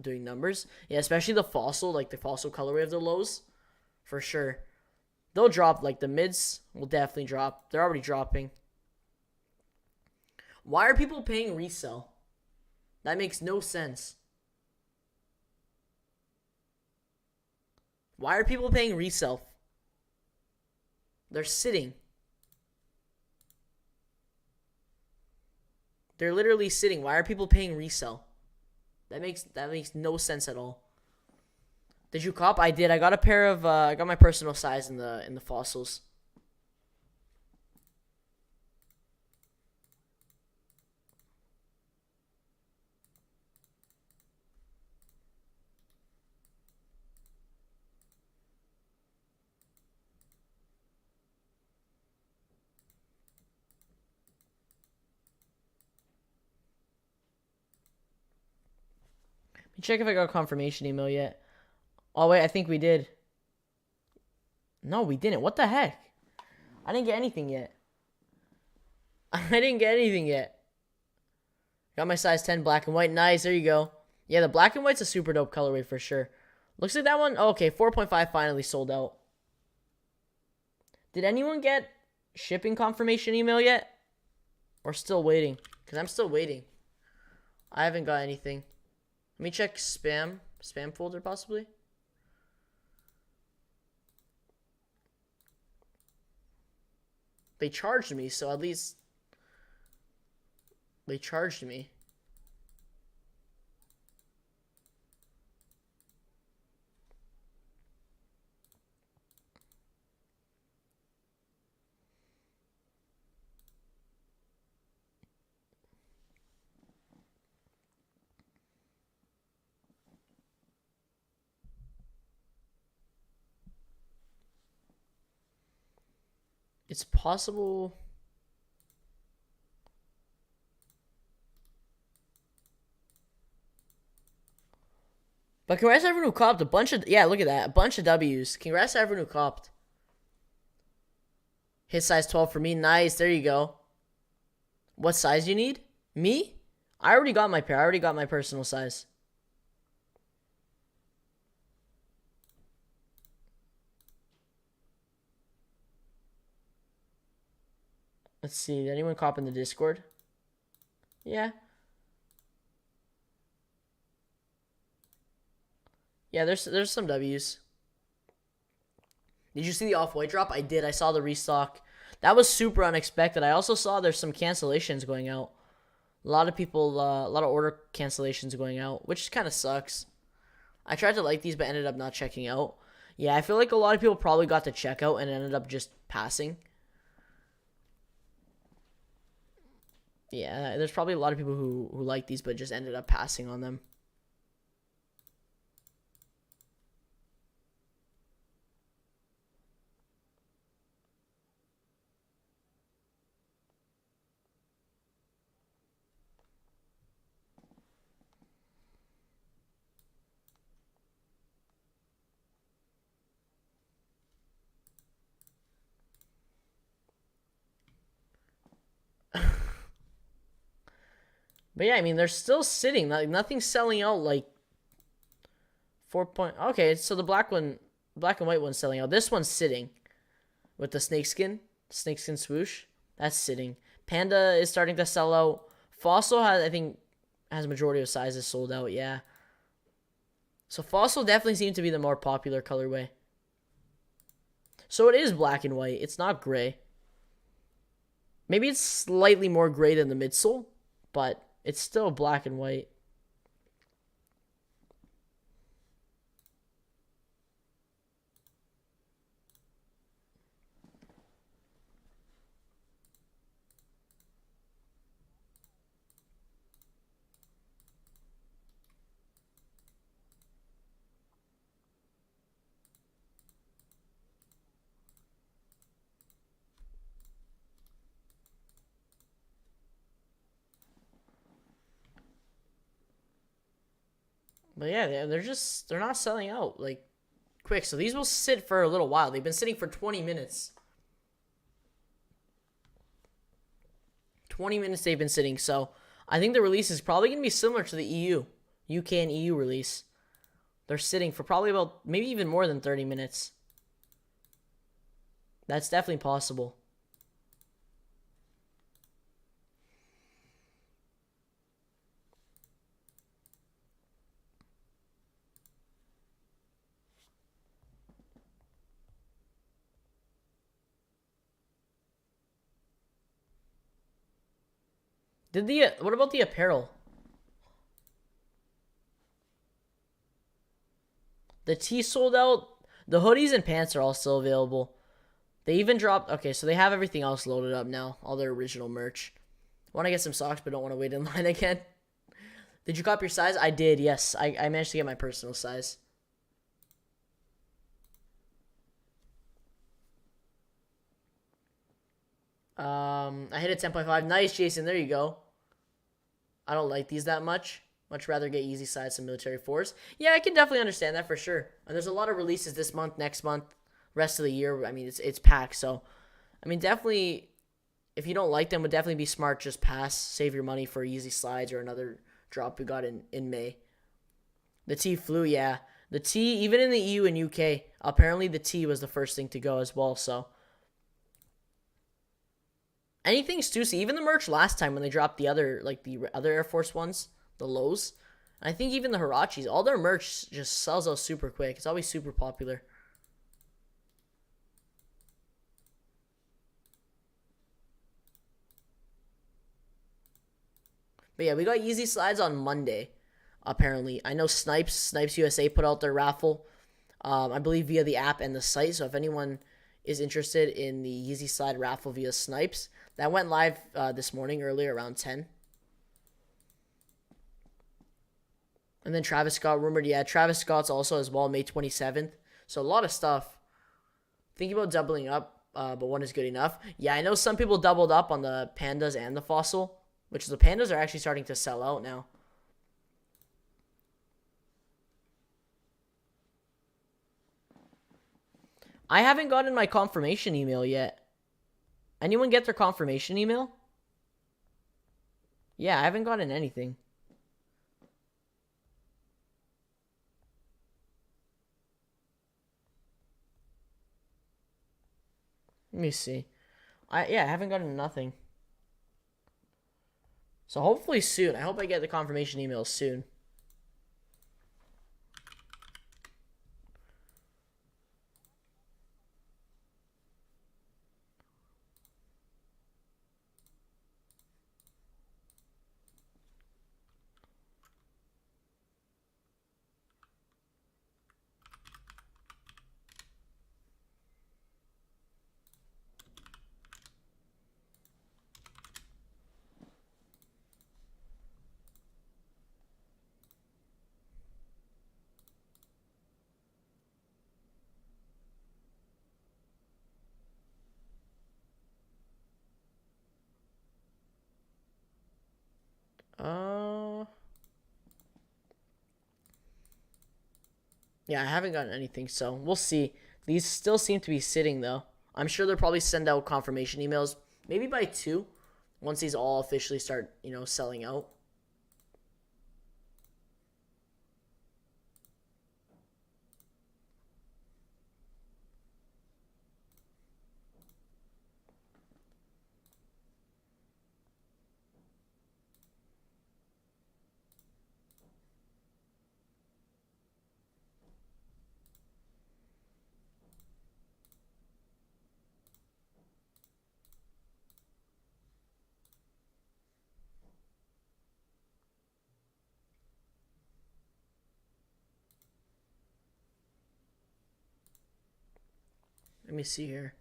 doing numbers. Yeah, especially the Fossil, like the Fossil colorway of the lows. For sure. They'll drop, like the mids will definitely drop. They're already dropping. Why are people paying resell? That makes no sense. Why are people paying resell? They're sitting. They're literally sitting. Why are people paying resell? That makes no sense at all. Did you cop? I did. I got a pair of. I got my personal size in the fossils. Let me check if I got a confirmation email yet. Oh wait, I think we did. No, we didn't. What the heck? I didn't get anything yet. I didn't get anything yet. Got my size 10 black and white. Nice. There you go. Yeah, the black and white's a super dope colorway for sure. Looks like that one. Oh, okay, 4.5 finally sold out. Did anyone get shipping confirmation email yet? Or still waiting? Because I'm still waiting. I haven't got anything. Let me check spam. Spam folder possibly. They charged me, so at least they charged me. It's possible. But congrats to everyone who copped a bunch of, yeah, look at that. A bunch of W's. Congrats to everyone who copped. Hit size 12 for me. Nice. There you go. What size do you need? Me? I already got my pair. I already got my personal size. Let's see. Did anyone cop in the Discord? Yeah. Yeah, there's some W's. Did you see the off-white drop? I did. I saw the restock. That was super unexpected. I also saw there's some cancellations going out. A lot of people, a lot of order cancellations going out, which kind of sucks. I tried to like these, but ended up not checking out. Yeah, I feel like a lot of people probably got to check out and ended up just passing. Yeah, there's probably a lot of people who like these, but just ended up passing on them. But yeah, I mean, they're still sitting. Like, nothing's selling out like 4 point. Okay, so the black one, black and white one's selling out. This one's sitting with the snakeskin swoosh. That's sitting. Panda is starting to sell out. Fossil has, I think, has a majority of sizes sold out. Yeah. So Fossil definitely seems to be the more popular colorway. So it is black and white. It's not gray. Maybe it's slightly more gray than the midsole, but it's still black and white. But yeah, they're not selling out like quick. So these will sit for a little while. They've been sitting for 20 minutes. 20 minutes they've been sitting. So I think the release is probably going to be similar to the UK and EU release. They're sitting for probably about, maybe even more than 30 minutes. That's definitely possible. What about the apparel? The tee sold out. The hoodies and pants are all still available. They even dropped. Okay, so they have everything else loaded up now. All their original merch. Want to get some socks, but don't want to wait in line again. Did you cop your size? I did, yes. I managed to get my personal size. I hit a 10.5. Nice, Jason. There you go. I don't like these that much. Much rather get easy size and military force. Yeah, I can definitely understand that for sure. And there's a lot of releases this month, next month, rest of the year. I mean, it's packed. So, I mean, definitely, if you don't like them, would definitely be smart. Just pass, save your money for easy slides or another drop we got in May. The T flew, yeah. The T, even in the EU and UK, apparently the T was the first thing to go as well. So, anything Stussy, even the merch last time when they dropped the other Air Force ones, the lows. I think even the Hirachis, all their merch just sells out super quick. It's always super popular. But yeah, we got easy slides on Monday, apparently. I know Snipes USA put out their raffle, I believe via the app and the site. So if anyone is interested in the Yeezy Slide raffle via Snipes, that went live this morning earlier around 10. And then Travis Scott rumored, yeah, Travis Scott's also as well, May 27th. So a lot of stuff. Thinking about doubling up, but one is good enough. Yeah, I know some people doubled up on the Pandas and the Fossil, which the Pandas are actually starting to sell out now. I haven't gotten my confirmation email yet. Anyone get their confirmation email? Yeah, I haven't gotten anything. Let me see. I haven't gotten nothing. So hopefully soon. I hope I get the confirmation email soon. Yeah, I haven't gotten anything, so we'll see. These still seem to be sitting, though. I'm sure they'll probably send out confirmation emails, maybe by 2, once these all officially start, selling out. Let me see here.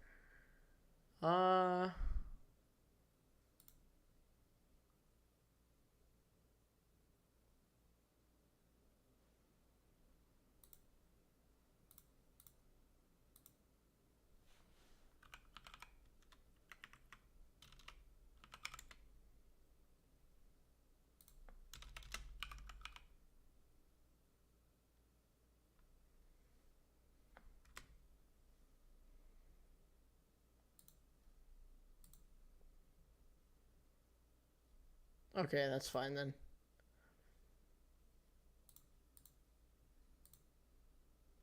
Okay, that's fine then.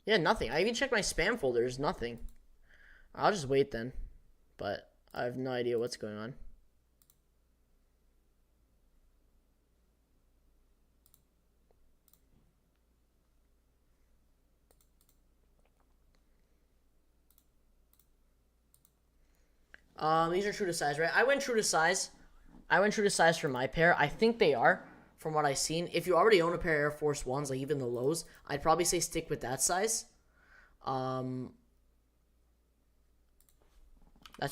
Yeah, nothing. I even checked my spam folder. There's nothing. I'll just wait then. But I have no idea what's going on. These are true to size, right? I went true to size. I went true to size for my pair. I think they are. from what I've seen. If you already own a pair of Air Force Ones, like even the lows, I'd probably say stick with that size. That's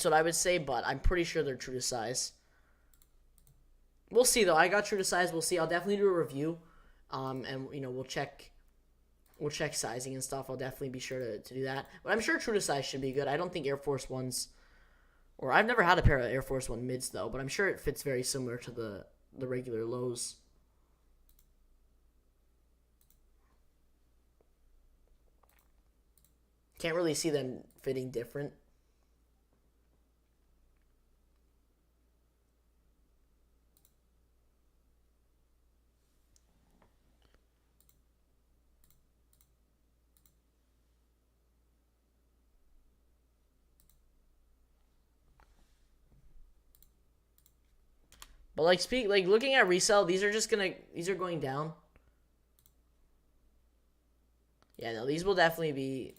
what I would say, but I'm pretty sure they're true to size. We'll see though. I got true to size. We'll see. I'll definitely do a review, and you know we'll check sizing and stuff. I'll definitely be sure to do that. But I'm sure true to size should be good. I don't think Air Force Ones, or I've never had a pair of Air Force One mids though, but I'm sure it fits very similar to the regular lows. Can't really see them fitting different. But like looking at resale, these are going down. Yeah, no, these will definitely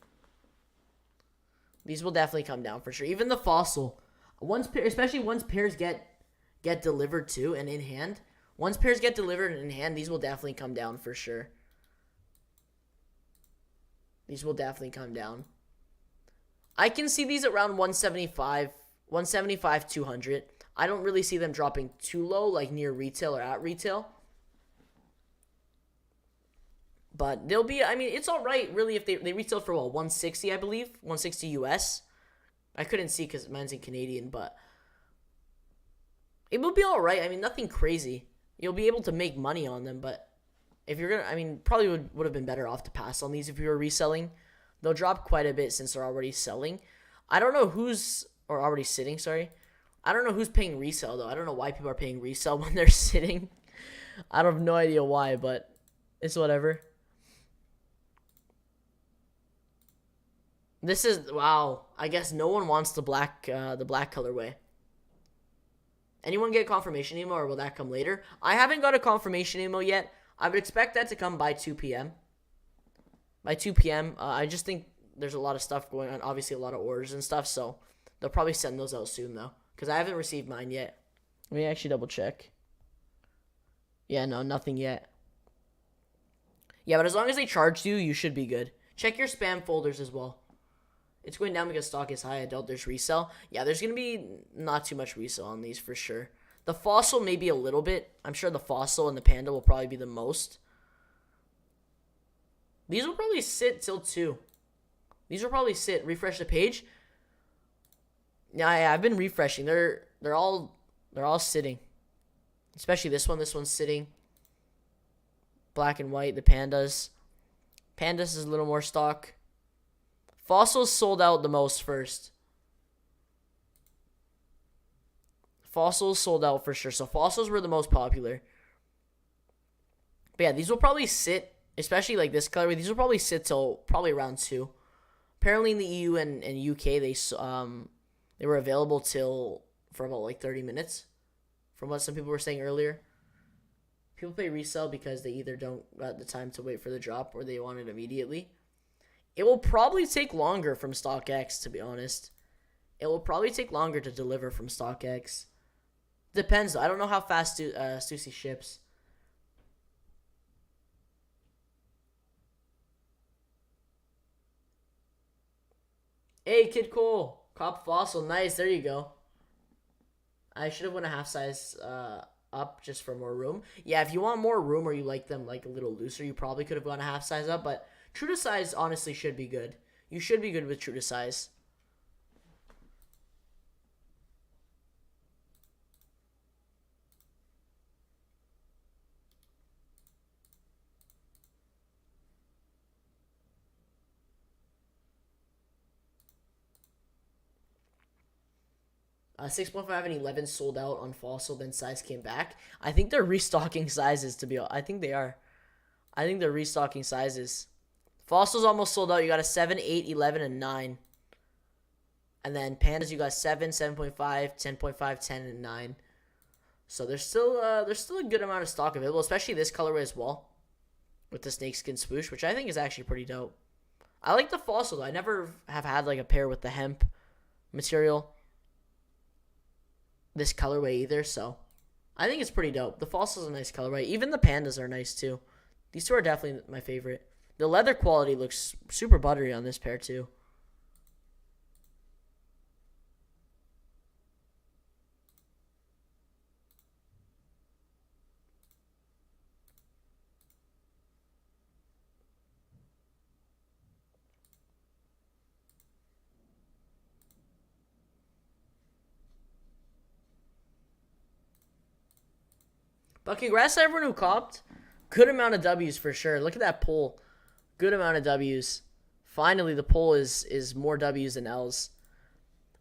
come down for sure. Even the fossil, especially once pairs get delivered to and in hand. Once pairs get delivered and in hand, these will definitely come down for sure. These will definitely come down. I can see these around 175, 200. I don't really see them dropping too low, like near retail or at retail. But they'll be, I mean, it's all right, really, if they retail for, what, 160, I believe? 160 US? I couldn't see because mine's in Canadian, but it will be all right. I mean, nothing crazy. You'll be able to make money on them, but if you're going to, I mean, probably would have been better off to pass on these if you were reselling. They'll drop quite a bit since they're already selling. I don't know or already sitting, sorry. I don't know who's paying resale, though. I don't know why people are paying resale when they're sitting. I have no idea why, but it's whatever. This is, wow. I guess no one wants the black colorway. Anyone get a confirmation email, or will that come later? I haven't got a confirmation email yet. I would expect that to come by 2 p.m. By 2 p.m., I just think there's a lot of stuff going on. Obviously, a lot of orders and stuff, so they'll probably send those out soon, though. Because I haven't received mine yet. Let me actually double check. Yeah, no, nothing yet. Yeah, but as long as they charged you, you should be good. Check your spam folders as well. It's going down because stock is high. I doubt there's resale. Yeah, there's going to be not too much resale on these for sure. The fossil maybe a little bit. I'm sure the fossil and the panda will probably be the most. These will probably sit till 2. These will probably sit. Refresh the page. Yeah, I've been refreshing. They're all sitting. Especially this one. This one's sitting. Black and white, the pandas. Pandas is a little more stock. Fossils sold out the most first. Fossils sold out for sure. So fossils were the most popular. But yeah, these will probably sit, especially like this colorway, these will probably sit till probably around 2. Apparently in the EU and UK, they were available for about like 30 minutes, from what some people were saying earlier. People pay resale because they either don't got the time to wait for the drop or they want it immediately. It will probably take longer from StockX, to be honest. It will probably take longer to deliver from StockX. Depends, though. I don't know how fast Stussy ships. Hey, Kid Cole. Cop Fossil. Nice. There you go. I should have went a half size up just for more room. Yeah, if you want more room or you like them like a little looser, you probably could have gone a half size up. But true to size honestly should be good. You should be good with true to size. 6.5 and 11 sold out on Fossil, then size came back. I think they're restocking sizes, to be honest. I think they are. I think they're restocking sizes. Fossil's almost sold out. You got a 7, 8, 11, and 9. And then Pandas, you got 7, 7.5, 10.5, 10, and 9. So there's still a good amount of stock available, especially this colorway as well, with the snakeskin swoosh, which I think is actually pretty dope. I like the Fossil, though. I never have had like a pair with the hemp material, this colorway either, so I think it's pretty dope. The Fossil's a nice colorway. Even the Pandas are nice too. These two are definitely my favorite. The leather quality looks super buttery on this pair too. But congrats to everyone who copped. Good amount of W's for sure. Look at that poll. Good amount of W's. Finally, the poll is more W's than L's.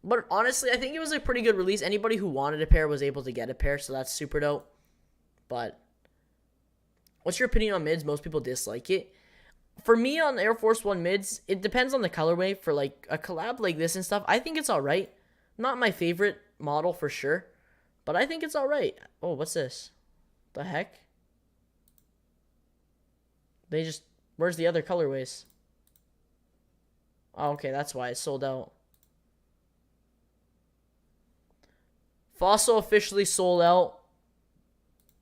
But honestly, I think it was a pretty good release. Anybody who wanted a pair was able to get a pair, so that's super dope. But what's your opinion on mids? Most people dislike it. For me, on Air Force One mids, it depends on the colorway. For like a collab like this and stuff, I think it's alright. Not my favorite model for sure, but I think it's alright. Oh, what's this? The heck? Where's the other colorways? Oh, okay, that's why it's sold out. Fossil officially sold out.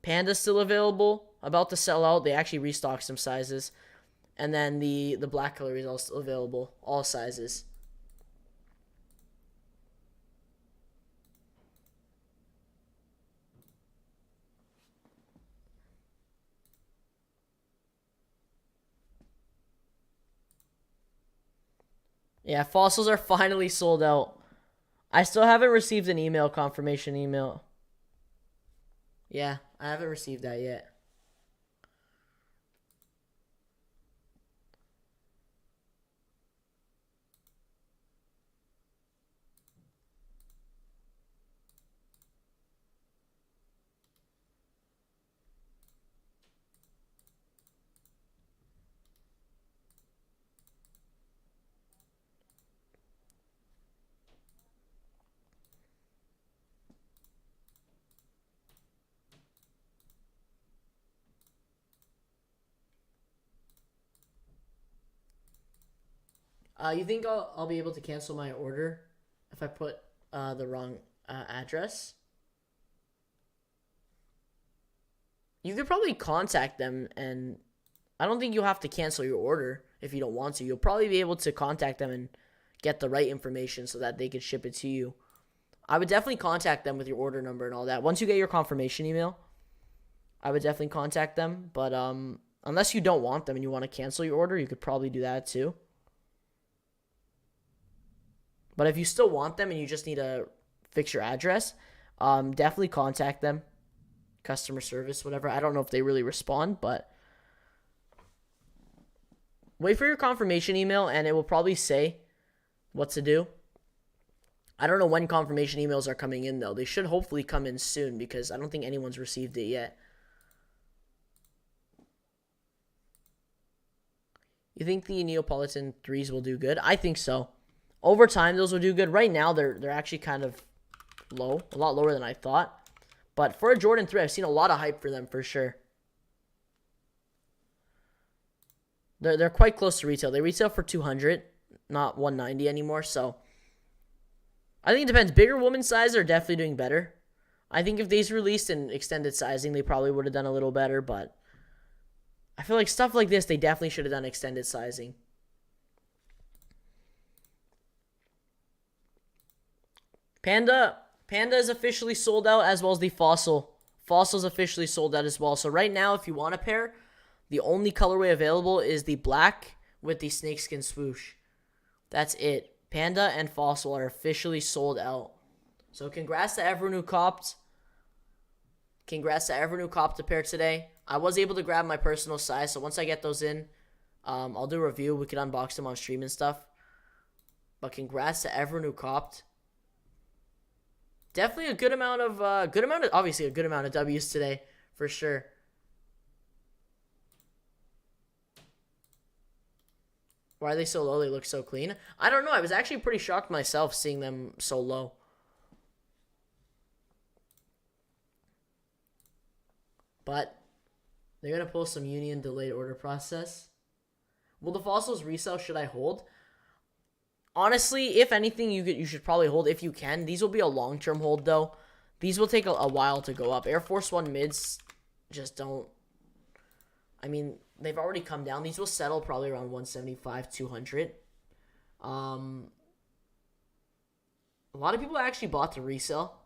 Panda still available. About to sell out. They actually restocked some sizes. And then the black color is also available. All sizes. Yeah, fossils are finally sold out. I still haven't received an email confirmation email. Yeah, I haven't received that yet. You think I'll be able to cancel my order if I put the wrong address? You could probably contact them, and I don't think you'll have to cancel your order if you don't want to. You'll probably be able to contact them and get the right information so that they could ship it to you. I would definitely contact them with your order number and all that. Once you get your confirmation email, I would definitely contact them. But unless you don't want them and you want to cancel your order, you could probably do that too. But if you still want them and you just need to fix your address, definitely contact them. Customer service, whatever. I don't know if they really respond, but wait for your confirmation email and it will probably say what to do. I don't know when confirmation emails are coming in, though. They should hopefully come in soon because I don't think anyone's received it yet. You think the Neapolitan 3s will do good? I think so. Over time, those will do good. Right now, they're actually kind of low. A lot lower than I thought. But for a Jordan 3, I've seen a lot of hype for them for sure. They're quite close to retail. They retail for $200, not $190 anymore. So I think it depends. Bigger women's size are definitely doing better. I think if these released in extended sizing, they probably would have done a little better. But I feel like stuff like this, they definitely should have done extended sizing. Panda is officially sold out, as well as the Fossil. Fossil's officially sold out as well. So right now, if you want a pair, the only colorway available is the black with the snakeskin swoosh. That's it. Panda and Fossil are officially sold out. So congrats to everyone who copped. Congrats to everyone who copped a pair today. I was able to grab my personal size, so once I get those in, I'll do a review. We can unbox them on stream and stuff. But congrats to everyone who copped. Definitely a good amount of obviously a good amount of W's today, for sure. Why are they so low? They look so clean. I don't know. I was actually pretty shocked myself seeing them so low. But they're going to pull some union delayed order process. Will the fossils resell? Should I hold? Honestly, if anything, you should probably hold if you can. These will be a long-term hold, though. these will take a while to go up. Air Force One mids just don't. I mean, they've already come down. These will settle probably around 175, 200. A lot of people actually bought to resell.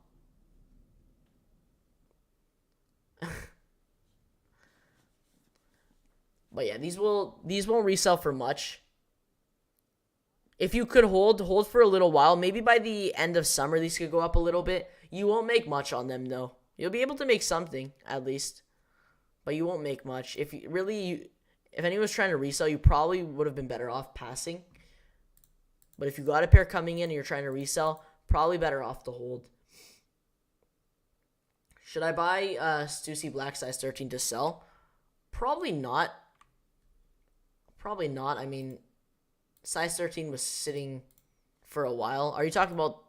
But yeah, these won't resell for much. If you could hold for a little while, maybe by the end of summer these could go up a little bit. You won't make much on them though. You'll be able to make something at least, but you won't make much. If anyone was trying to resell, you probably would have been better off passing. But if you got a pair coming in and you're trying to resell, probably better off to hold. Should I buy Stussy Black size 13 to sell? Probably not. Probably not. I mean, size 13 was sitting for a while. Are you talking about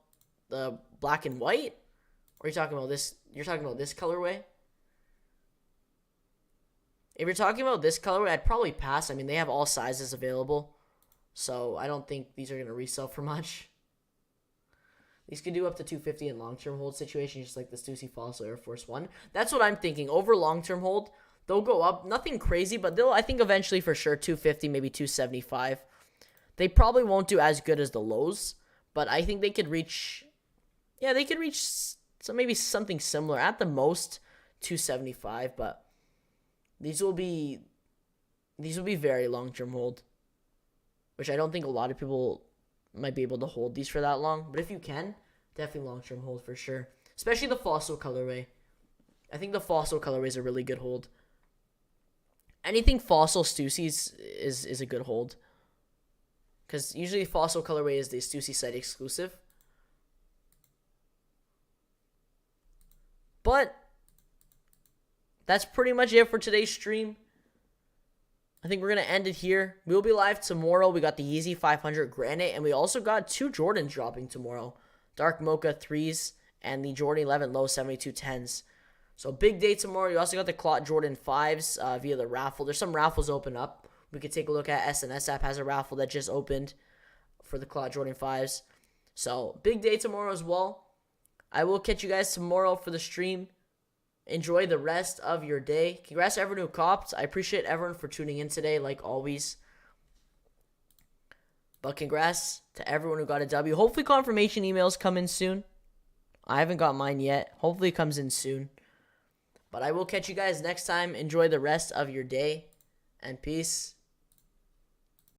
the black and white? Or are you talking about this? You're talking about this colorway? If you're talking about this colorway, I'd probably pass. I mean, they have all sizes available. So I don't think these are going to resell for much. These could do up to 250 in long-term hold situations, just like the Stussy Fossil Air Force One. That's what I'm thinking. Over long-term hold, they'll go up. Nothing crazy, but they'll, I think eventually for sure, 250, maybe 275. They probably won't do as good as the lows, but I think they could reach, yeah, they could reach maybe something similar. At the most, 275, but these will be very long-term hold, which I don't think a lot of people might be able to hold these for that long. But if you can, definitely long-term hold for sure. Especially the Fossil colorway. I think the Fossil colorway is a really good hold. Anything Fossil Stussy's is a good hold. Because usually Fossil colorway is the Stussy site exclusive. But that's pretty much it for today's stream. I think we're going to end it here. We'll be live tomorrow. We got the Yeezy 500 Granite, and we also got 2 Jordans dropping tomorrow. Dark Mocha 3s and the Jordan 11 Low 72 10s. So big day tomorrow. You also got the Clot Jordan 5s via the raffle. There's some raffles open up. We could take a look at SNS app has a raffle that just opened for the Clot Jordan 5s. So big day tomorrow as well. I will catch you guys tomorrow for the stream. Enjoy the rest of your day. Congrats to everyone who copped. I appreciate everyone for tuning in today, like always. But congrats to everyone who got a W. Hopefully confirmation emails come in soon. I haven't got mine yet. Hopefully it comes in soon. But I will catch you guys next time. Enjoy the rest of your day. And peace.